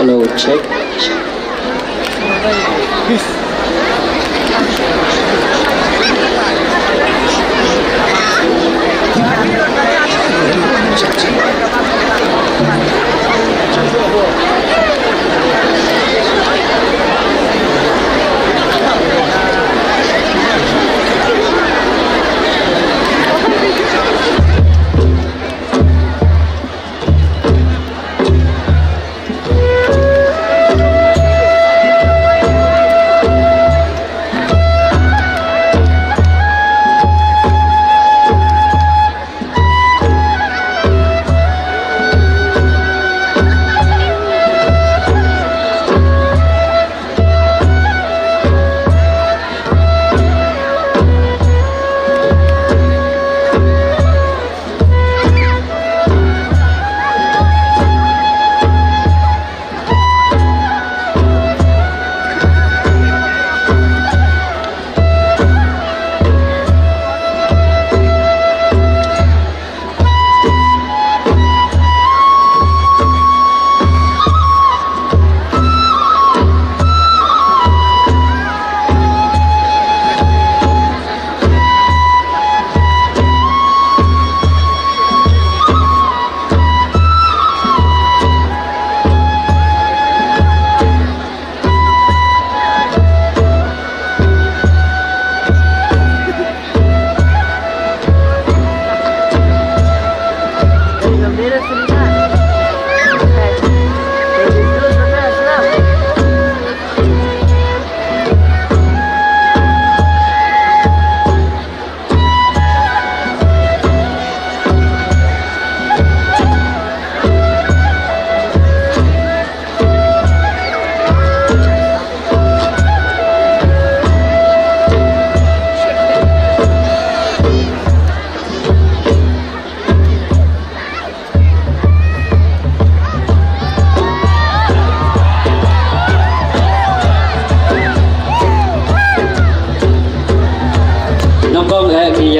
Hello, check.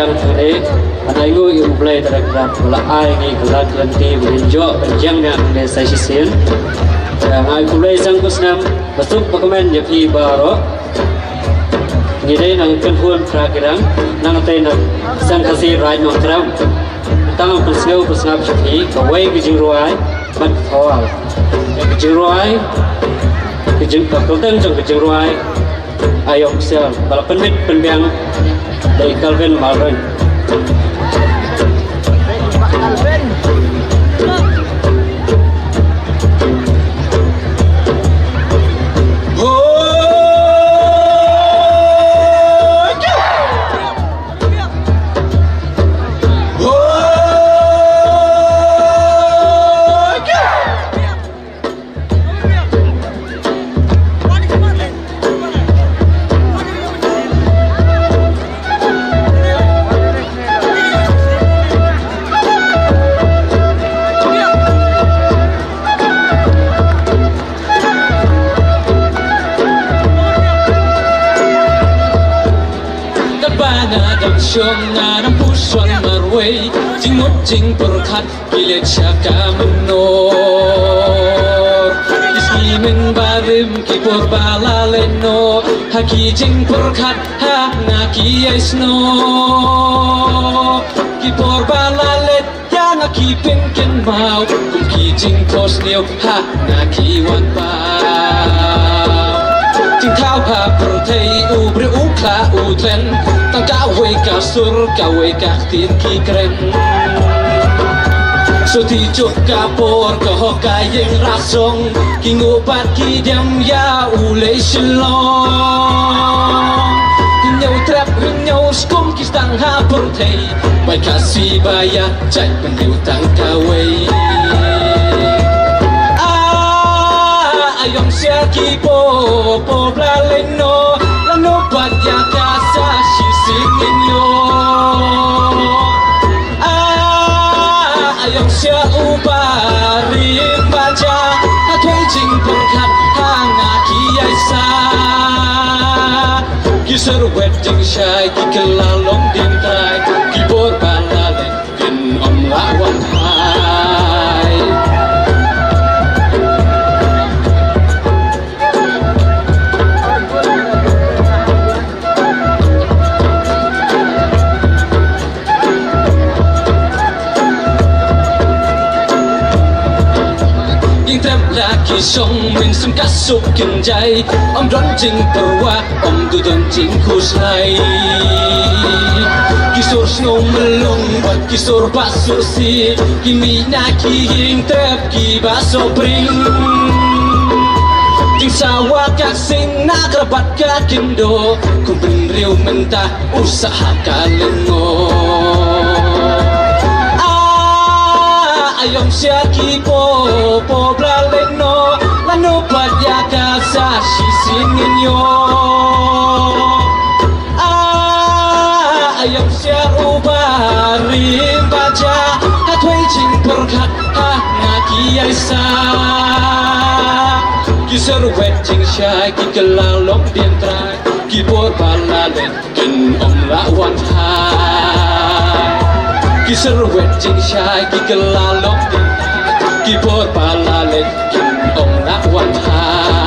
yang tadi ada ibu yang mulai terhadap bola air ini gelar ganti menunjuk penjangnya dari sesi sin yang aku mulai sangkut senam besok pemain jadi baru ini nang kenhuan prakirang nang teh nang sang kasih rai nong teram tang persngau persngap jadi kawai kejuruai mat awal kejuruai kejuruai ayok sel balap penmit penbiang dari Calvin Malvern.
Syong ngarang puswan marway Jingmut jing perkat Gilet syaka menor Iski men barim Kipur bala leno Haki jing perkat Ha ngaki aisno Kipur bala let Ya ngaki pingkin mau Kum ki jing tos niu Ha ngaki wan pao Jing thao ha perthei U bre u kla u tren Tang kawai kasur kawai kaktin ki keren So ti chuk kapor ko kayeng rasong Ki ngupat ki diam ya ulei silong Hinyau trap hinyau skum ki stang ha perthei Bai kasih baya cai pendiu tang kawai Ayong sia ki po bla leno Lano pat ya kasa si singin yo Ayong sia ubari baca Atway jing pengkat hanga ki aisa Ki serwet jing syai ki kelalong din trai Ki bor balalen din om lawan hai Laki song min sum kasuk kinjai Om don jing perwa Om dudon jing kuslai Kisur snow melung Buat kisur basur si Kimi naki hing trep ki baso pring Jing sawa kak sing nak rabat kakindo Kumpin riu mentah usaha kalengo Ayong sia ki po bla leno Lano pat ya kasa si singin yo Ayong sia ubari baca Hatway jing perkat ha ngaki aisa Ki serwet jing syai ki kelalong dientrai Ki bor balalen kin om lawan hai Ki serwet jing syai ki kelalong din Ki bor balalen kin om lawan hai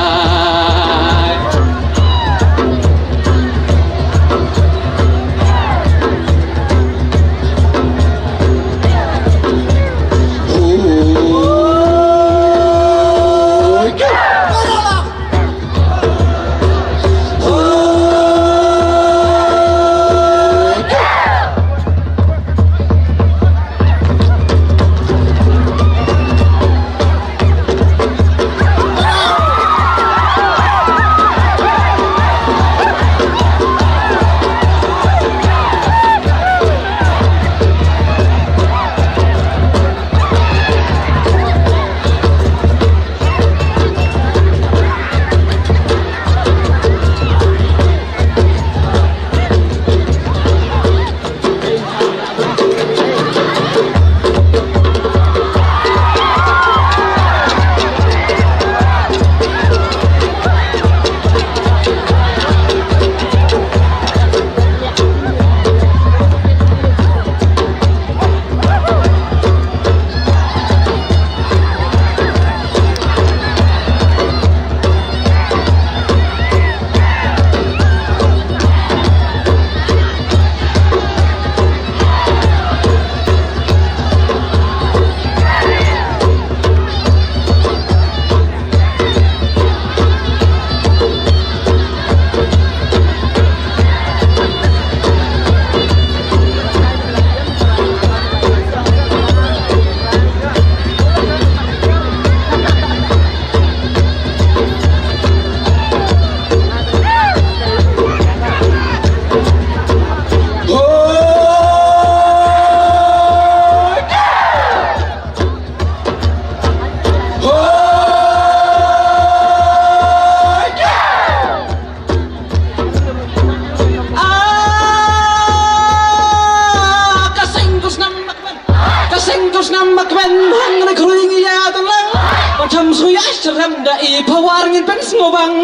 pawar ngin pen ngobang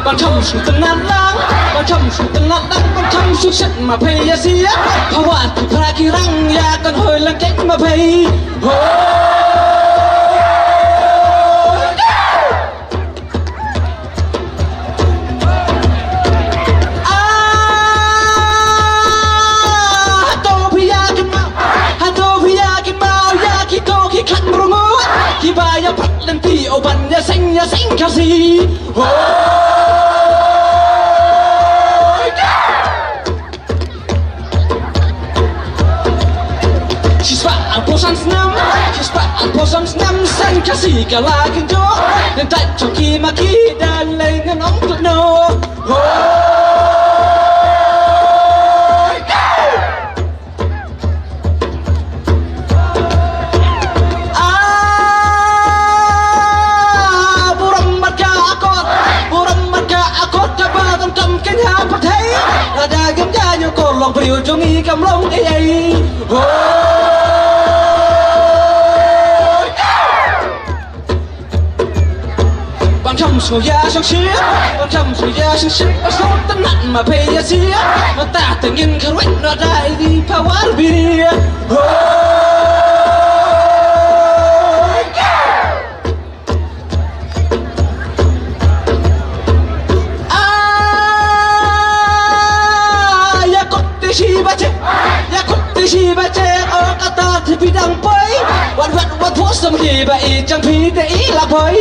bang chăm su tenang lang bang chăm su tenang lang bang chăm su set ma pay ya sia pawar tu pra kirang ya kan hoi lang kek ma pay Kibaya pat lên ti oban ya sing kasi Siswa alposan senam sing kasi kalakin jo dan tak coki maki dan lengan ong no lòng приu cho nghi cầm lông ấy bằng trăm số gia sang xía bằng trăm số gia sang xía số tấn nặng mà phê ya xía mà ta tự nhiên khởi quạnh nó đại đi power bia si baca kata di bidang poi wat puas sama di bai jang pi de i la poi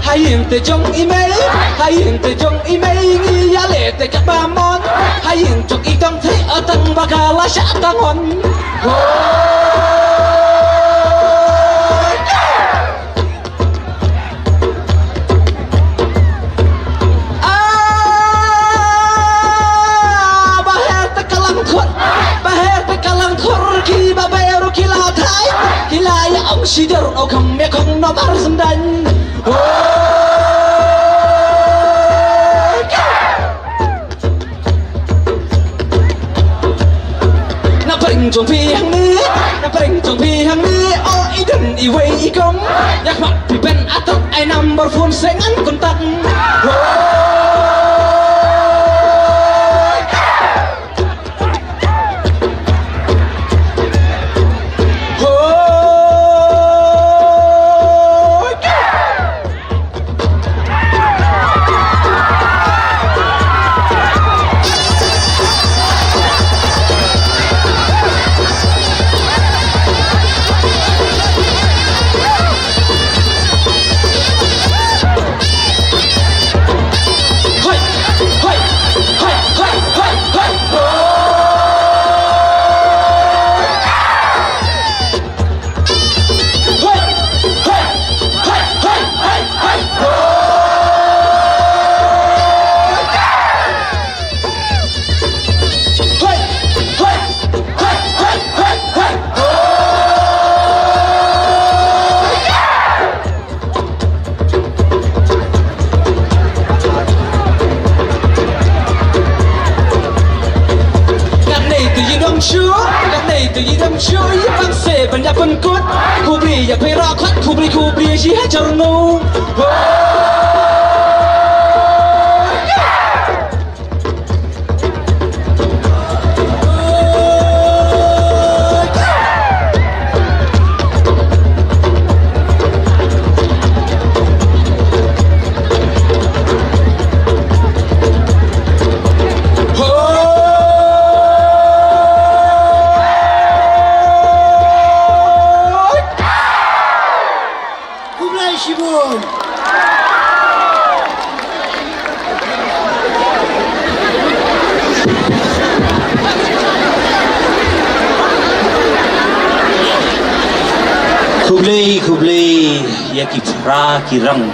hai hiện te trong email nghi ya le te các ba món hai hiện trong i tông thế ở tầng ba ga la sa tang hon ông si der ông không mẹ không nó bắt sân đánh nó bring trong phi hàng ní ôi đừng đi quay đi công nhạc mặt thì bên atok ai number phone sẽ ngắn con tắtอยากไปรอคัดคูบลีชี้ให้เจ้างูKublai ya kipra kirang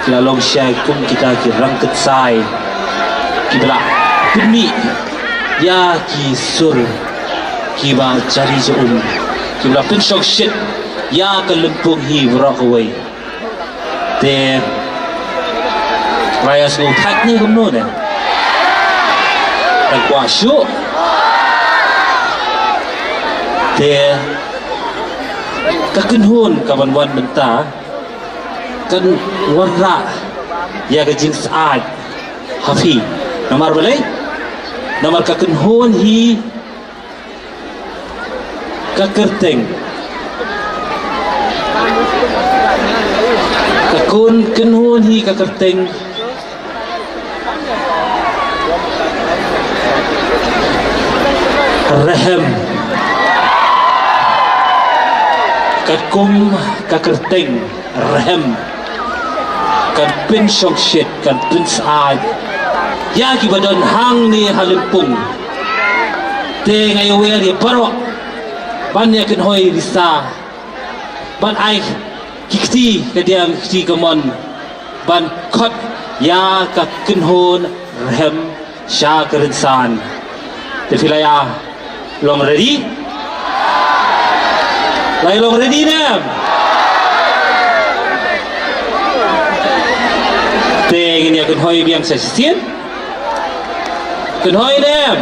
kila long syai kum kita kirang ketsai kibla pini ya ki sur kiba cari jom kibla pin sok shit ya kalempung hi brakawai te
raya sengau tak ni kumno ne dan kuah syuk te kakenhun kawan wan benta kan warna ya kajing saat hafi nomor balai nomor kakenhun hi kakerteng kakun kenhun hi kakerteng rehem kakum kakerteng rehem kan pin syok shit kan pin saad ya kibadon hang ni halimpung te ngayawer ya paro ban ya kan hoi risa ban ai kikti kadiam kikti kamon ban khot ya ka kinhon rehem sha kerinsan te filaya long ready lai long ready nam te ngin ya kan hoi biang sa sisien kan hoi nam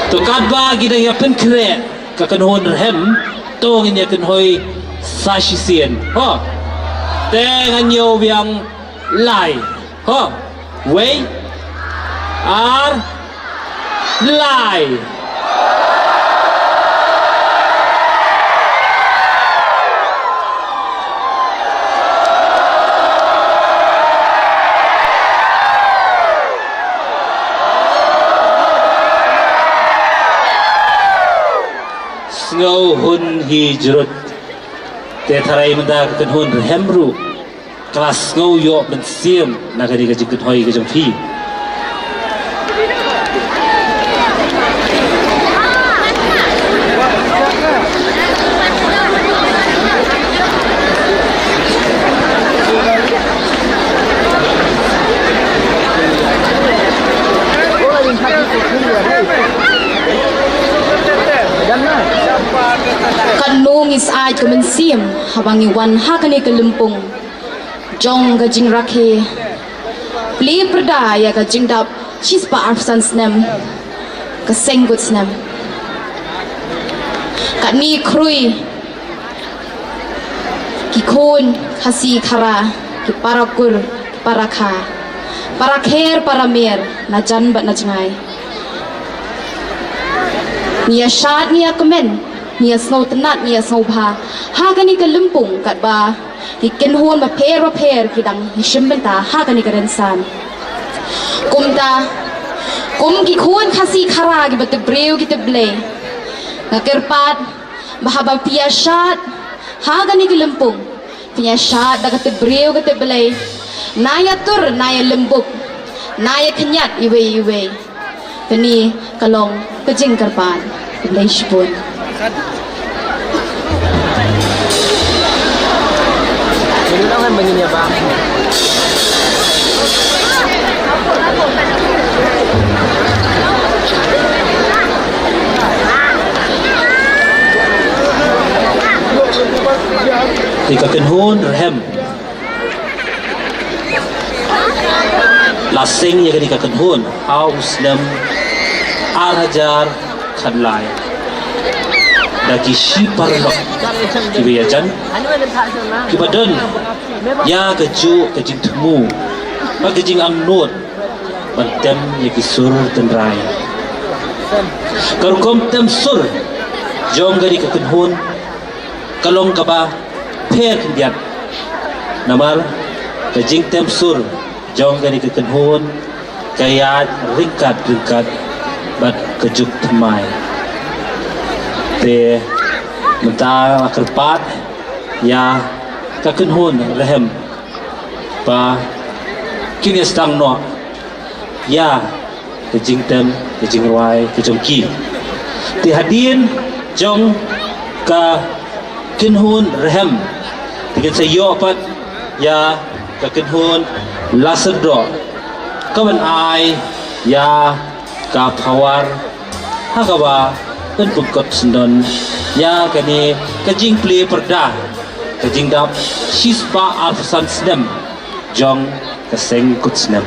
to kadba gida ya pen kre ka kan hon rehem to ngin ya kan hoi sa sisien ho te ngan yo biang lai ho wei ar lai ngau hun hi jurut te tharai manda kan hun hemru kelas ngau yo ben siem na ka diga jikut hoi ka jong phi
Kanung is ay kaman siyam habang iwan hakani kalumpong jong gajing rakhe pli perda ya gajing dap chispa arfsan snem kasenggut snem kani krui ki khon khasi khara ki parakur ki parakha parakher paramer na jan bat na jangai nia shat nia komen nia snow tenat nia snow bha ha kani ka lumpung kat ba ki ken hon ma pher ki dang hi shimbenta ha kani ka rensan kum ki khon khasi khara ki bat breu ki te ble na kerpat bahaba pia shat ha kani ka lumpung pia shat da ka te breu ka te ble naya tur naya lembuk naya kenyat iwe Peni kalong kejing kerpan ble shpun
Jadi kan begini ya bang.
Ika kenhun rehem lasing ya kan ika kenhun haus nem arhajar khanlai dagi shipar lok kibiyajan kibadan ya keju kejing temu ba kejing ang not bantem ya kisur tenrai karukom tem sur jom gari ka kenhun kalong kaba pher kindiat namal kejing tem sur jom gari ka kenhun kayat ringkat bat kejuk temai te menta kerpat ya kakenhun rehem pa kini stang no ya kejing tem kejing ruai kejong ki te hadin jong ka kenhun rehem tiga sayo pat ya kakenhun lasedro kawan ai ya ka pawar hakawa dan bukot sendon ya kani kajing pli perda kajing dap shispa arfsan snem Jong Kaseng Kutsnem.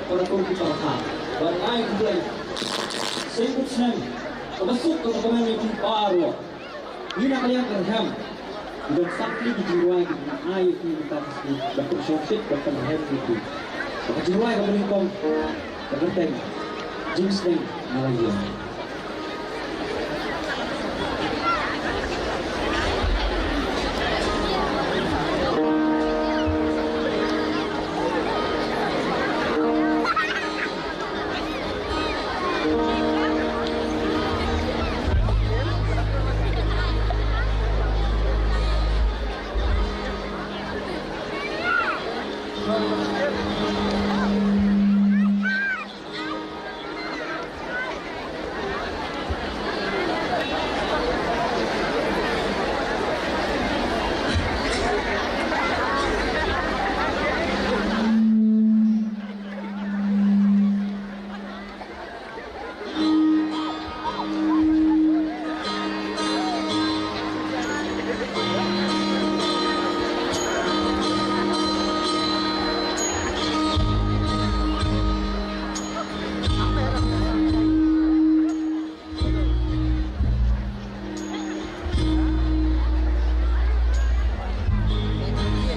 para kong kiparahan. Barangay Kublay, Sengkut Senam, masuk ke pemain yang baru. Ini kalian terham. Dan sakli di jiwa yang air ini kita pasti dapat shortcut dapat head itu. Maka jiwa yang berlingkong terkenteng. James Lane, Malaysia.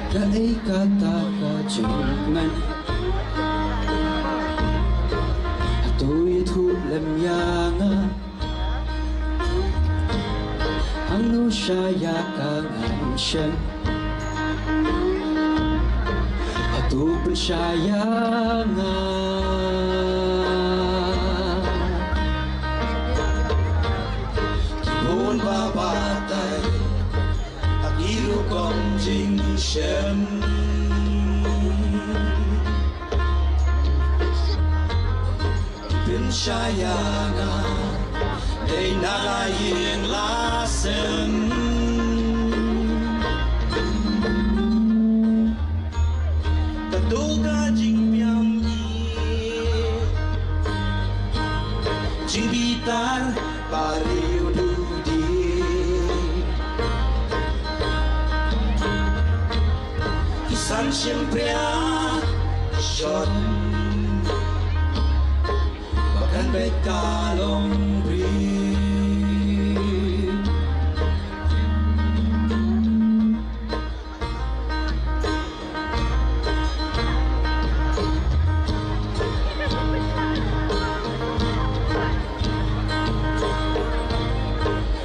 Dai kata kajengan Atoi thu lem yanga Anu saya kangen shen Atu bersayanga Kibun babatai Akiru kong jing shen Bin sayanga Day nalayin lasen Taduga jing piang Jing bitar pariu dudi Isan siempre shot Bahkan bekalong beri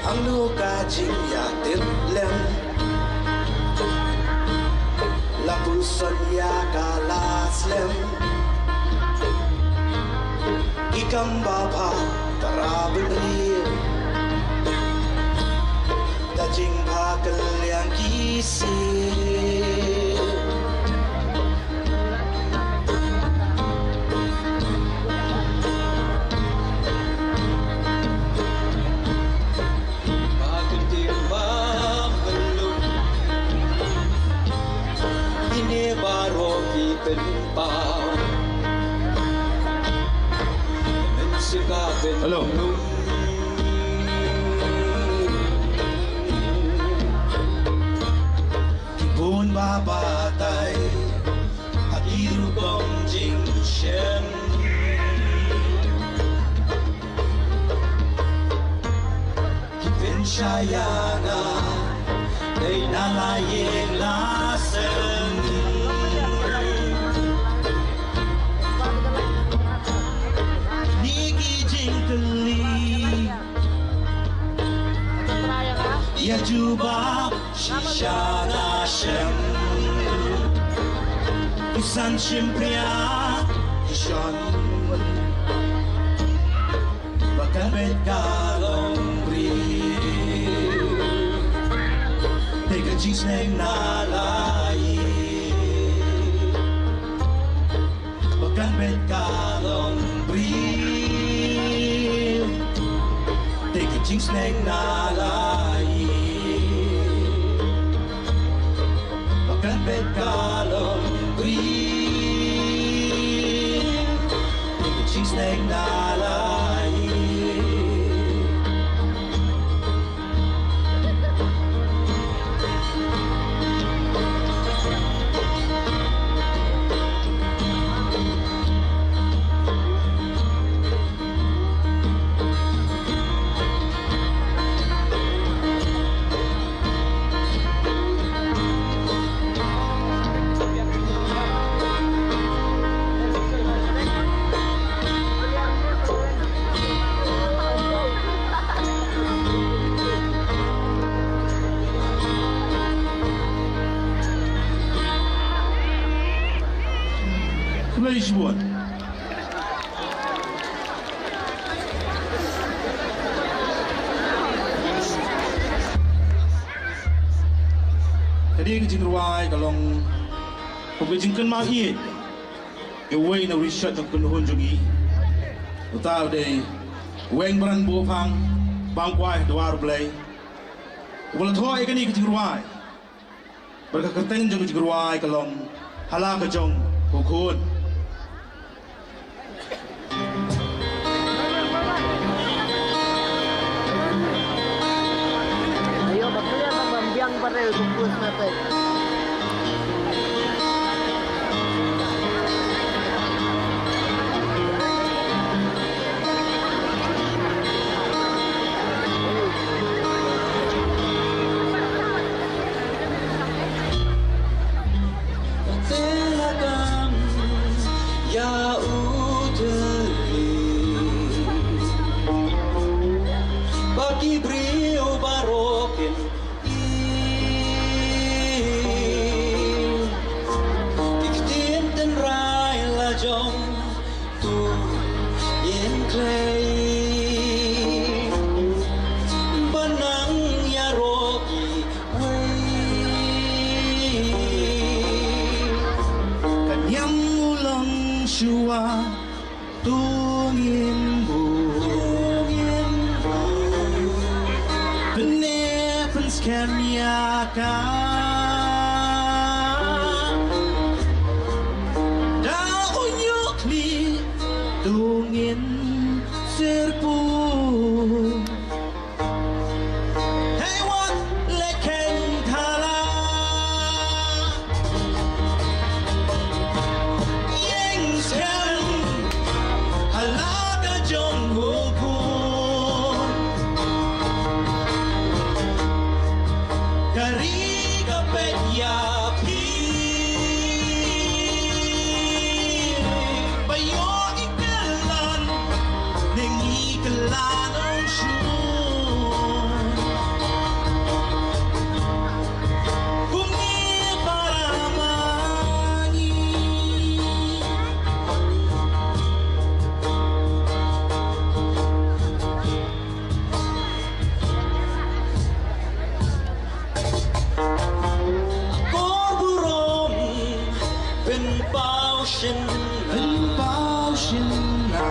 Ang luka jing yatit lem Lapusan ya kalas lem Ikam bapa karabel Dajing bakal yang kisih Bakal timbang belum Ini baru kita pau Halo. Kibun babatay at irugong jing shen Kipin sayana day nalayin lasen Ya juba shisha nashem Isan simpria ishon Bakabet kalong bri Teka jis neng nalayi Bakabet kalong bri Teka jis neng nalayi Kan bekalong green Ikut snake nalai
Ishbuan. Jadi kejing ruai kalau pembejingkan mahir, away na research ang penuhun jugi. Utaw day, weng beran buopang, bangkwai dawar play. Wala thoa ikan kejing ruai. Berkakateng jong kejing ruai kalau hala kejong hukun.
Ayo, bakilnya sama biang parel kumpul natin.
Bagi brio barokin Diktin den rai la jong tu yen clay Banang ya rogi
Kanyang ulang syua tungin bu Penepens kemiaka Da unyuk li tungin serpu Hey what lekeng thala Yeng sen halaga jong hukun Kariga petya pi Bayo ikalan Neng ikalan ang syun Bumi para mangi Bên bao xin na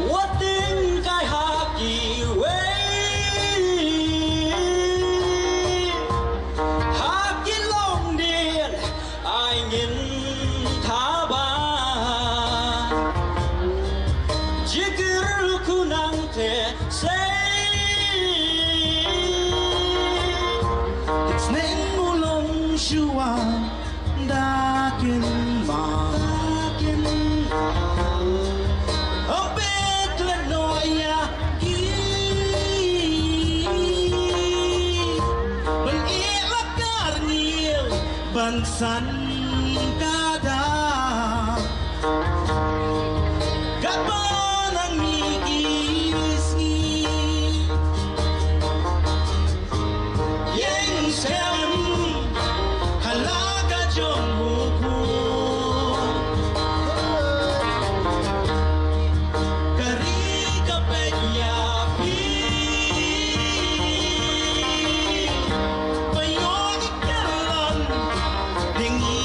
What tin kai ha ki Ha ki long điện ai nhìn tha ba Chỉ cứ ku nang te say
It's neng ulong syua dakin makin Abet lenoya ki Ben ilakar nil bansan kada Kapan ang migirisgi Yeng sem halaga jong hukun Kariga petya pi Bayo ikalan Dengi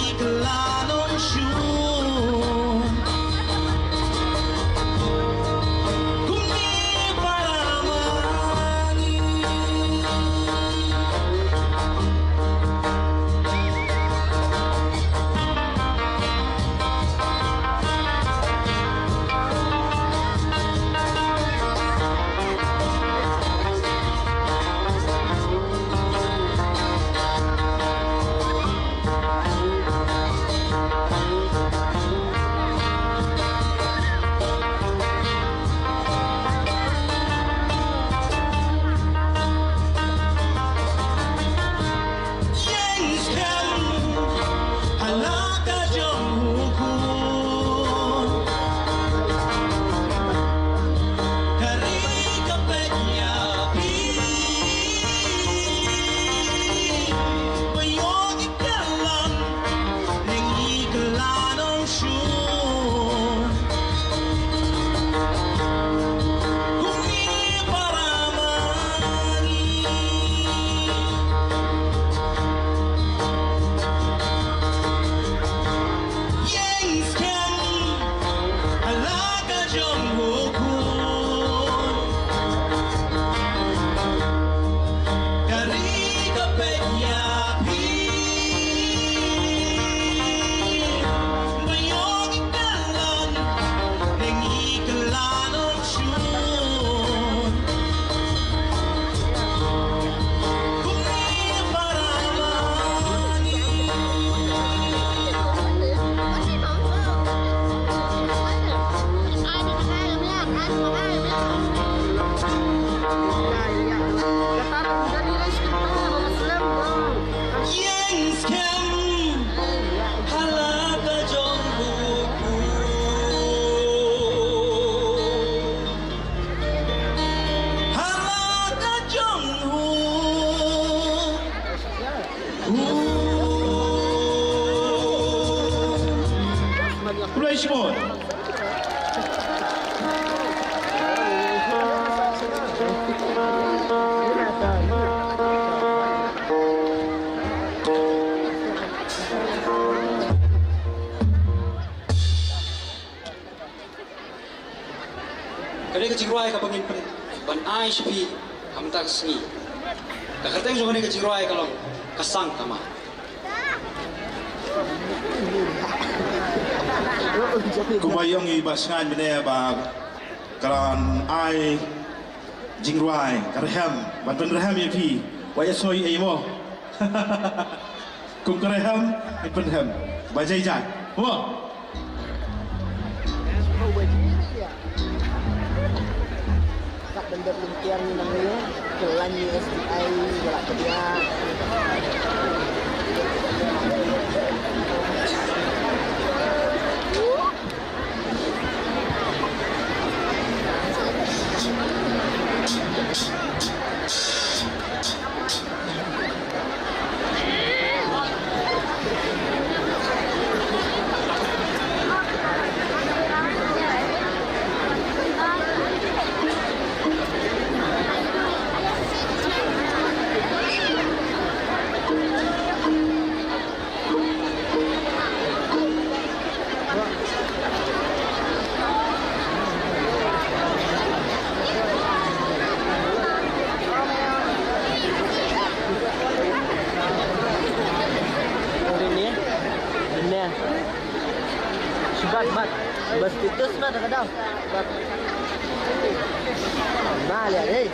Shimon.
Kani kecing ruai ka bangin ban ai shpi hamtak sni. Ka kerteng jo kani kecing ruai kalong kasang kama.
Kumayong ibasngan bine ba karan ai jingruai karham ban penraham ye pi waya soi ai mo. Kum karham ai penraham bajai jai. Mo.
Benda peluntian namanya jalan USDI galak kerja. Bas titus mah kadang. Nah, lihat deh.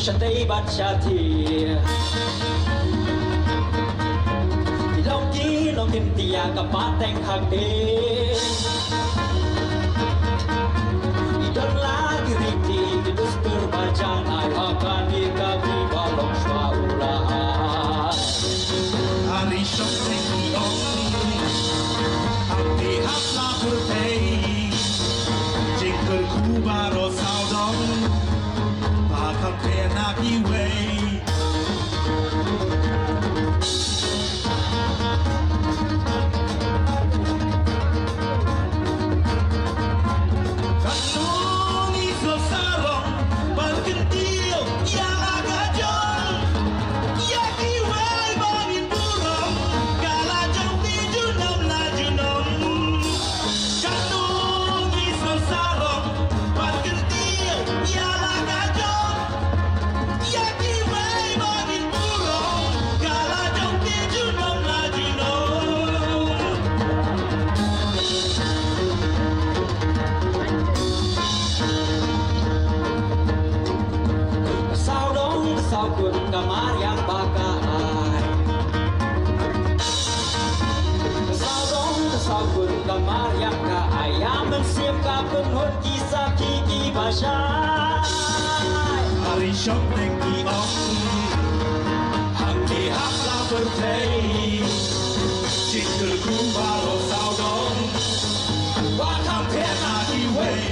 Shatei Bachati Loki Lokin Tia Kapateng Hake Idon lagi Riti Dustur Bajan Ai akan dikabi balok swaula
Hari Shokti Ong Hati Hapla Purtei Jingker Kubaro Saudong Naki way
Mariam ka ayam siap ka penghut kisah kiki basha
Hari syok neng iong Hang di hapla bertei Cikul ku balo sao dong Wat ham pena di way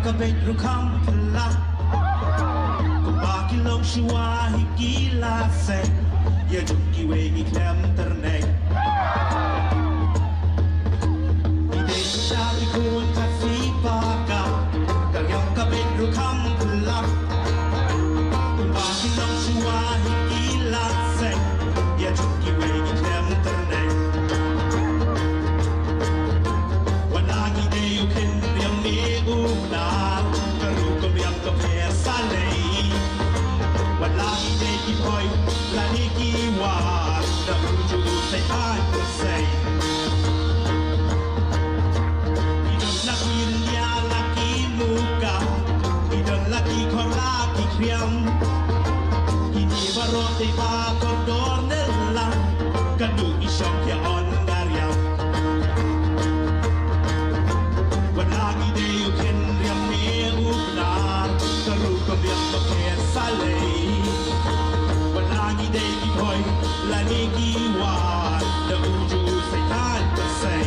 kabit rukham pala Kubaki long shua hikila se Ya juki wengi klem terneng Ide shali kun kasi paka Karyam kabit rukham pala na uju say I will say Idang laki ria laki muka Idang laki kor laki kriam Ini barok te ba kordor nela Kadu isyok ya on gariam Wanagi de you can riam me upnar Karu kambiak paket salay Wanagi de ki boy la niki wa Da uju say tan pa say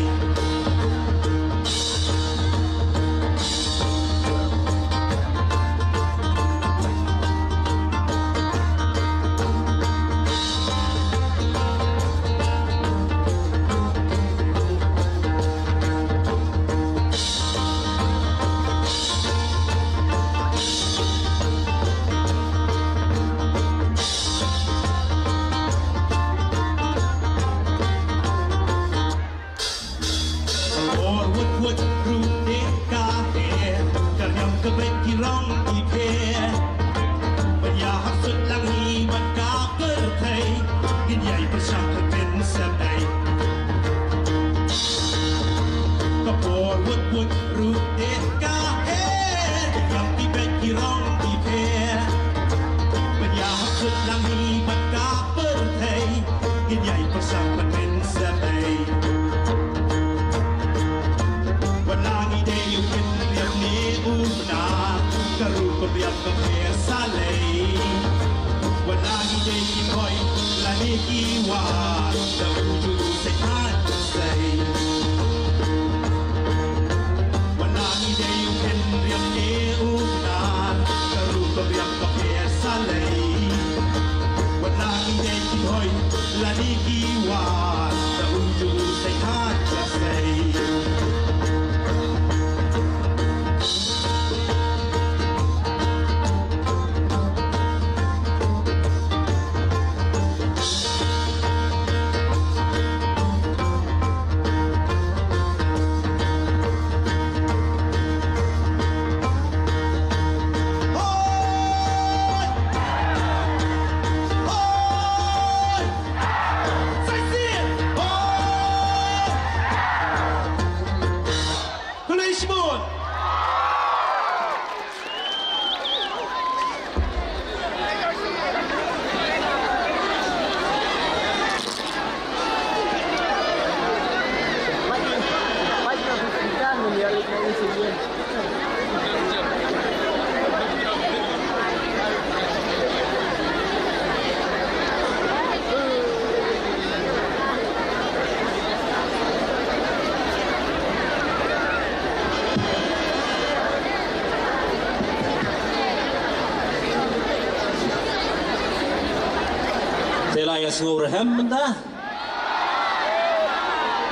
Laya sungur hem benda.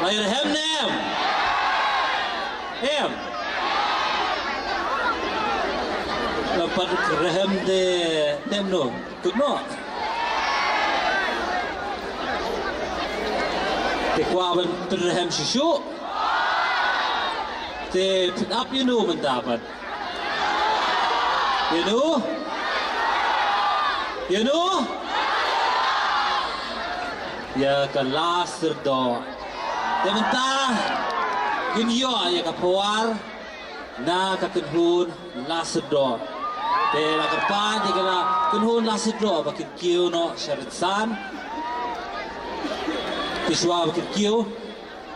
Laya hem nem. Hem. Lepas rehem de nem no. Tukno. Te kuaban rehem shishu. Te put up you know mendapat. You know? You know? Ya ka laser do. Dementa ginyo ya ka puar na ka kunhun laser do. Te la ka pa di ka la kunhun laser do bakit kiyo no sharitsan. Kiswa bakit kiyo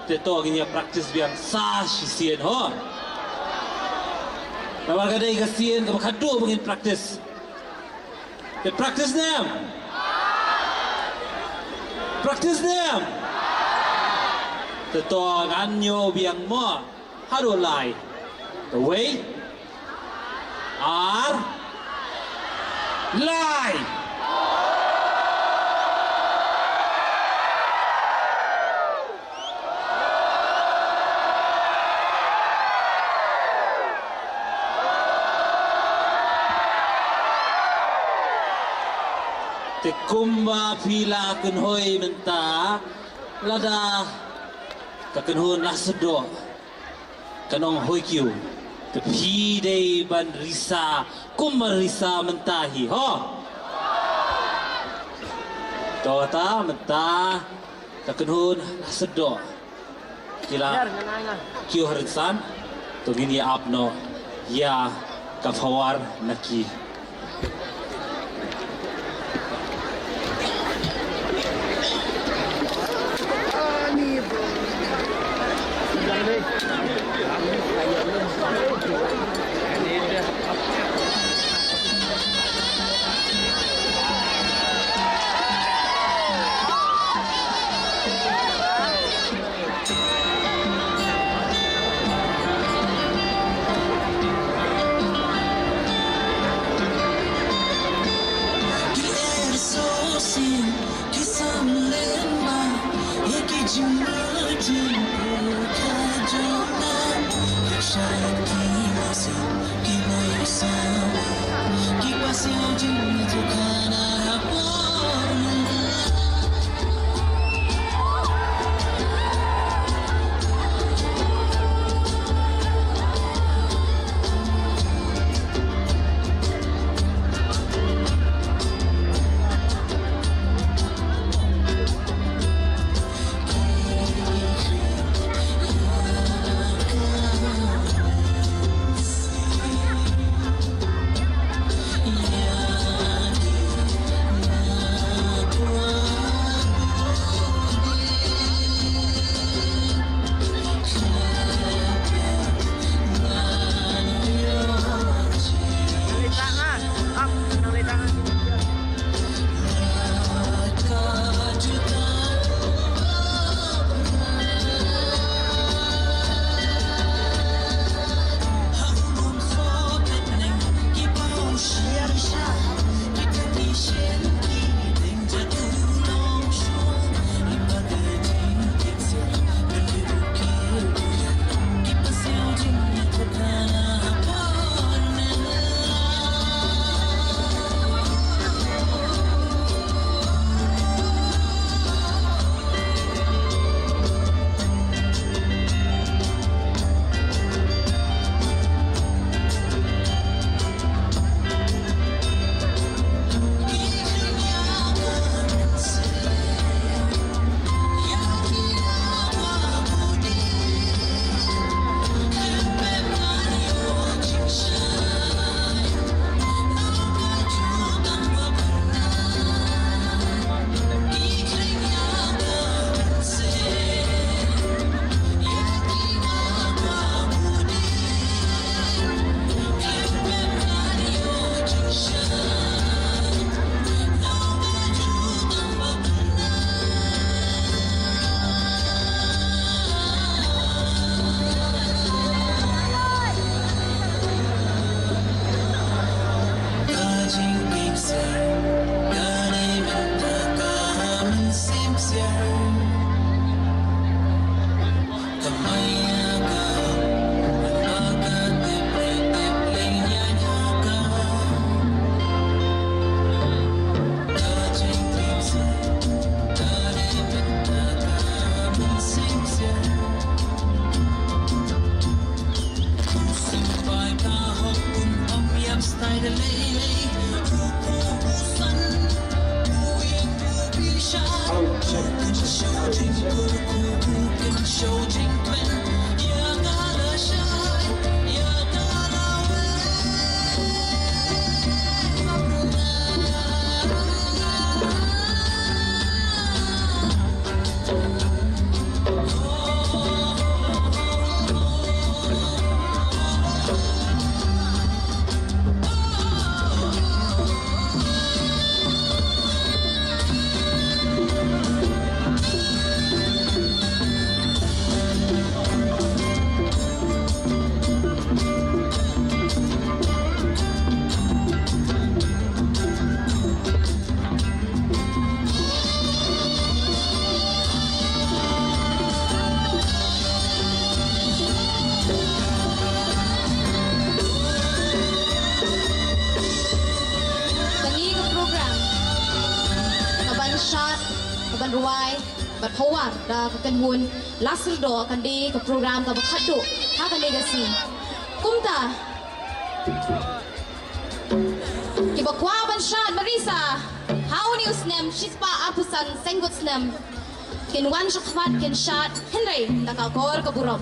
te to ginya practice biang sa sisien ho. Nawar ka dai ka sien ka bakado bangin practice. Te practice them. Practice them. Totoo anyo biang mo. How do lie? The way are lie. Te kumba pila kunhoy menta lada kakunhon nasdo kanong hoy kiu te pi day ban risa kumma risa mentahi ho Tota menta kakenhun sedo. Kila kiu haritsan to gini apno ya kafawar naki.
ruai bat hawar da kan hun lasur do kan di ke program ka bakhadu ha kan di gasi kumta ki bakwa ban shan marisa how ni usnem Shispa Apusan Senggut Snem Kin Wan Shakfat Kin Shat Henry Nakakor Kaburok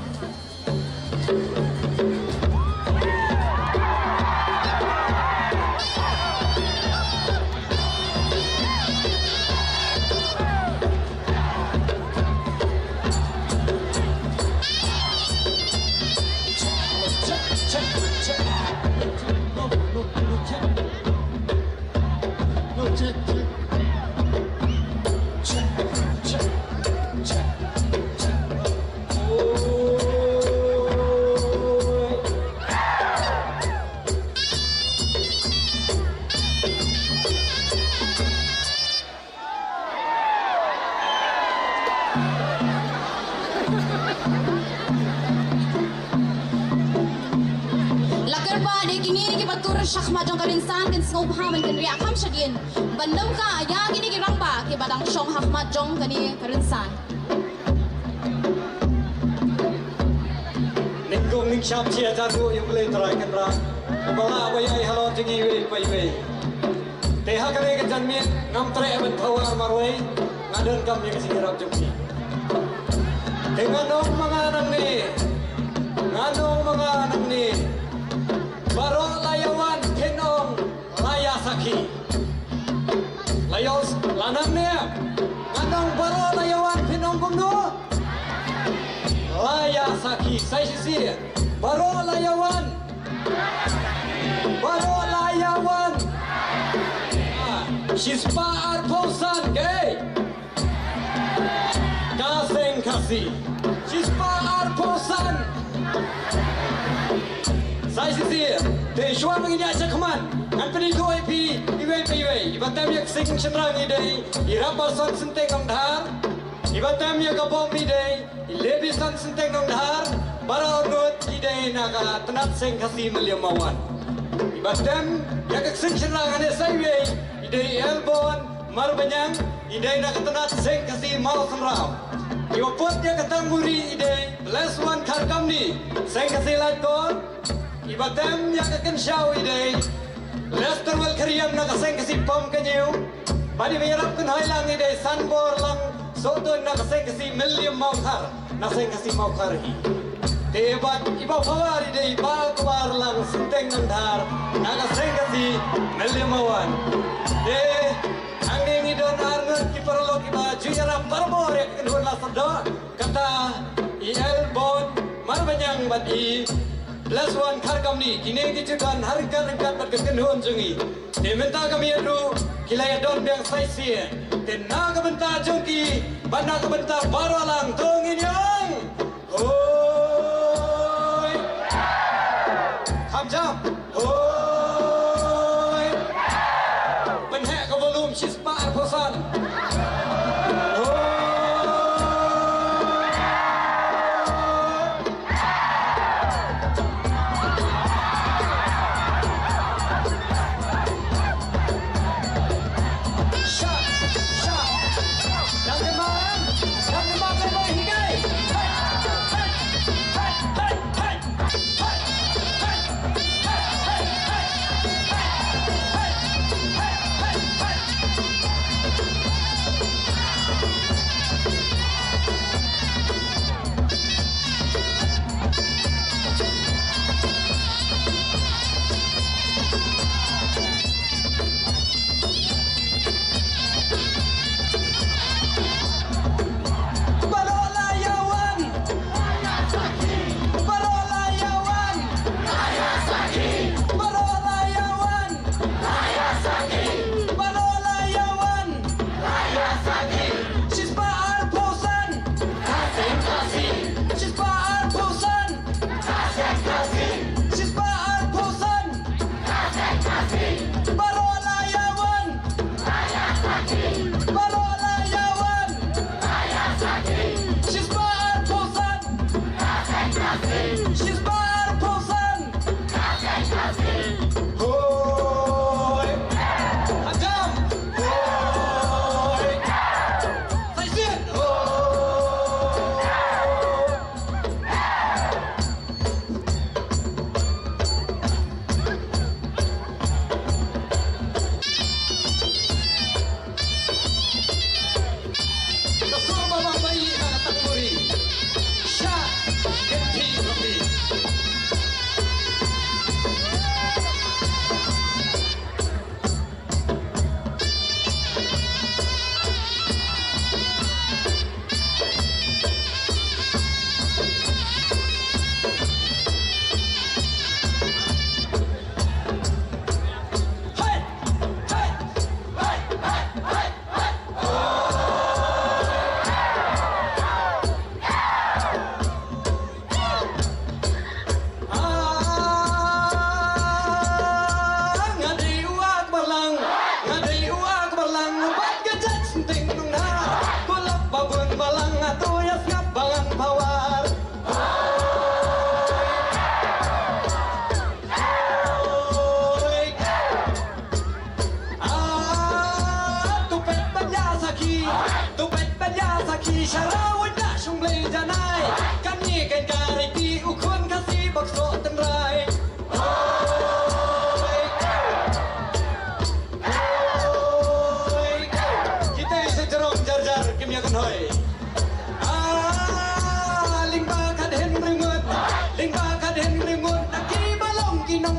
Shakma jong karinsan kin sngop hamen kin riak ham shadien bandam ka ya gini ki rangba ki badang shong hakmat jong kani karinsan
Ningkung ning sham chia ta du yung le trai kan ra bala ba yai halo tingi we pai we te ha kale kan jan min ngam tre ben thawar marwai ngaden kam yang sirap jumpi te nganong mga nang ni Barong layawan kenong laya saki layos lanang niya kanong baro layawan kenong kumno laya saki say sisi baro layawan Shispa Arposan gay kaseng kasi Shispa Arposan Saya sisi, Dewa mengini aja keman. Kan peni tu IP, iwe. Ibatam yak sing cenderang ide, irapal son senteng ngdar. Ibatam yak abom ide, lebi son senteng ngdar. Para orgut ide naga tenat seng kasih meliamawan. Ibatam yak sing cenderang ane saywe, ide elbon marbanyang, ide naga tenat seng kasih mau semrau. Iwapot yak ketamburi ide, leswan karkamni, seng kasih latkon. Ibatam yang akan syau ide Lester wal kariyam na kaseng kasi pom kanyo Badi mayarap kun hailang ide Sanbor lang Sotun na kaseng kasi milyam maukar Naseng kasi maukar hi Tebat ibaw pawar ide Ibal kawar lang sinteng nandar Na kaseng kasi milyam mawan De ang ning idon arnut kiparalo kiba Juyarap barbor yak kenhuan lasado Kata ielbon marbanyang badi Plus one karkam ni, kini kita kan harga berkekenhuan jungi. Dementa kami itu kilaya don biang saisi. Tena kebenta jungki, bana kebenta baralang tongin yang. Hoi, hamjam. Hoi, penhek ke volum Shispa Arposan.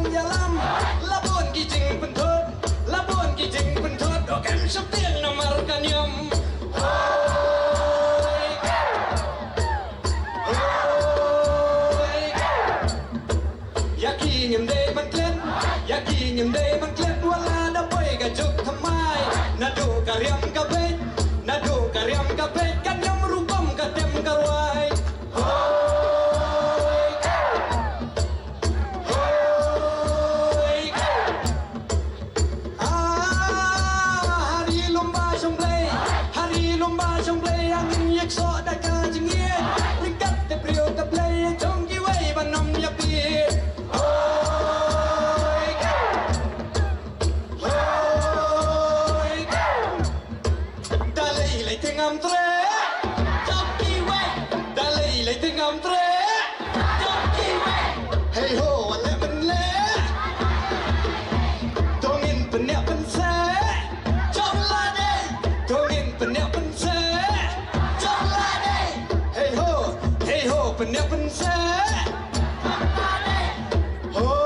yalam labon kijing pentot okem septiang nomor kanyam yakin yang dayมันเคล็ดเวลาดับไปกระจุกทำไมนาดูกระเรียมกระเบ็ดกันยำรูปมกระเต็มกระวายhari lomba somblay angin yak so da ka jingye ringkat te prio te play chong ki wei banom ya pi ngam tre chok ki wei dalai lai te ngam tre chok ki wei hey ho ale ban le tongin penya pan se chok la de tongin penya pan se chok la de hey ho penya pan se chok la de hoi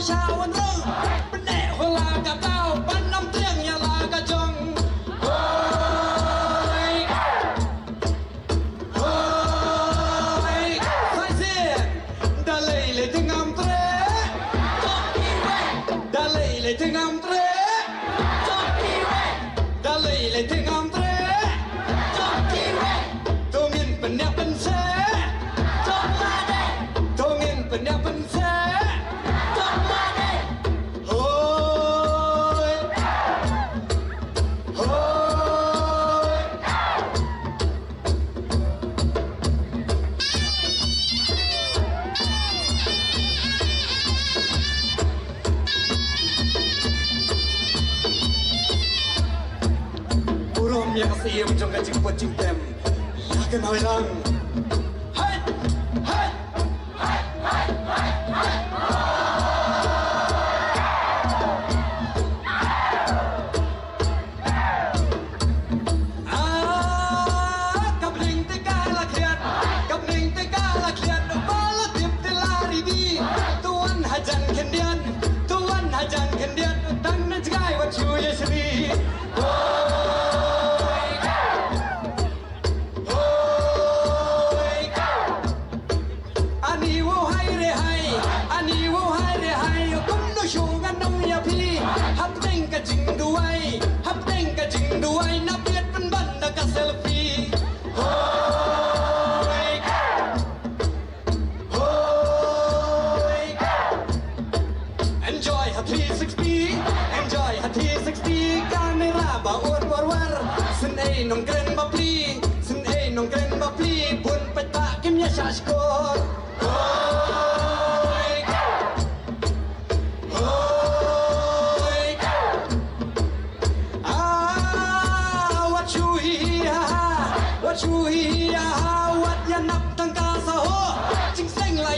shawan ro bne hola ka tao pan nam tiang ya la ka jong hoi sai se dalai le tingam tre chok ki wei dalai le tingam tre chok ki wei dalai le tingam tre chok ki wei tongin penya pen se chok la de tongin penya pen se yang kasih macam kacing pocing tem ya kan orang hai hai kapling teka la khiat bala tip telari di tuan hajan kendian tang na jgai what you yesterday hấp đinh cả chỉnh đuôi nó biết vẫn bận là cả selfie enjoy her 360 camera ba war sin ai nong kren ba pli bun peta kim ya shashkor chui wat ya nap tang ka sa ho ching seng la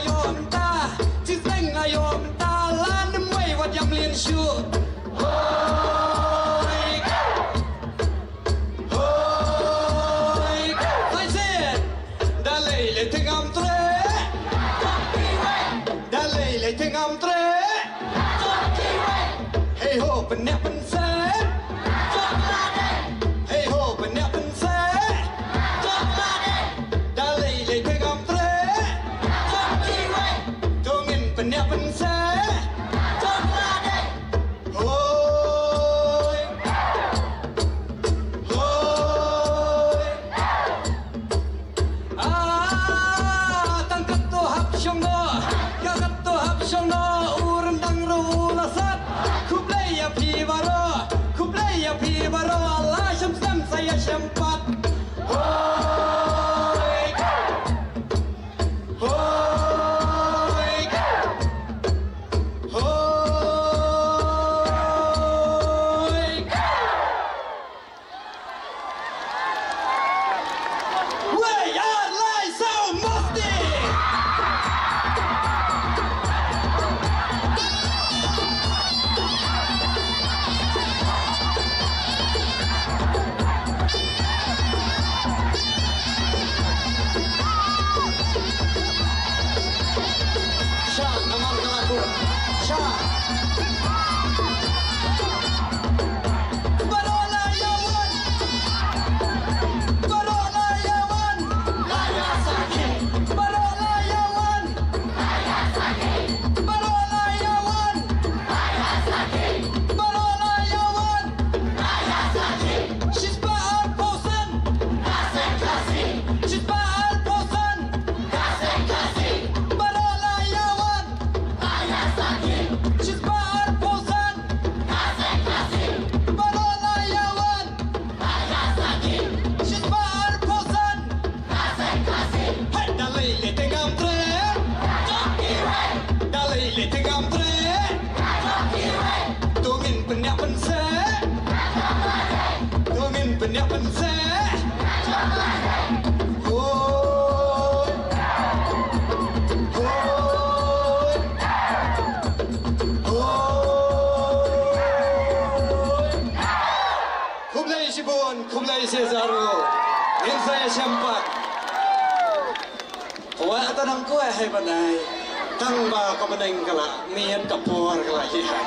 yom ta lan nem wei wat yam lien shu hoi sai se dalai le tingam tre hey ho pen ne pen se hey ho pen ne pen se Kumlay Cesaro, Insaya Sempat. Wa tanang ko ay banay. Tang ba ka banay kala, miyan kapor kala hiya.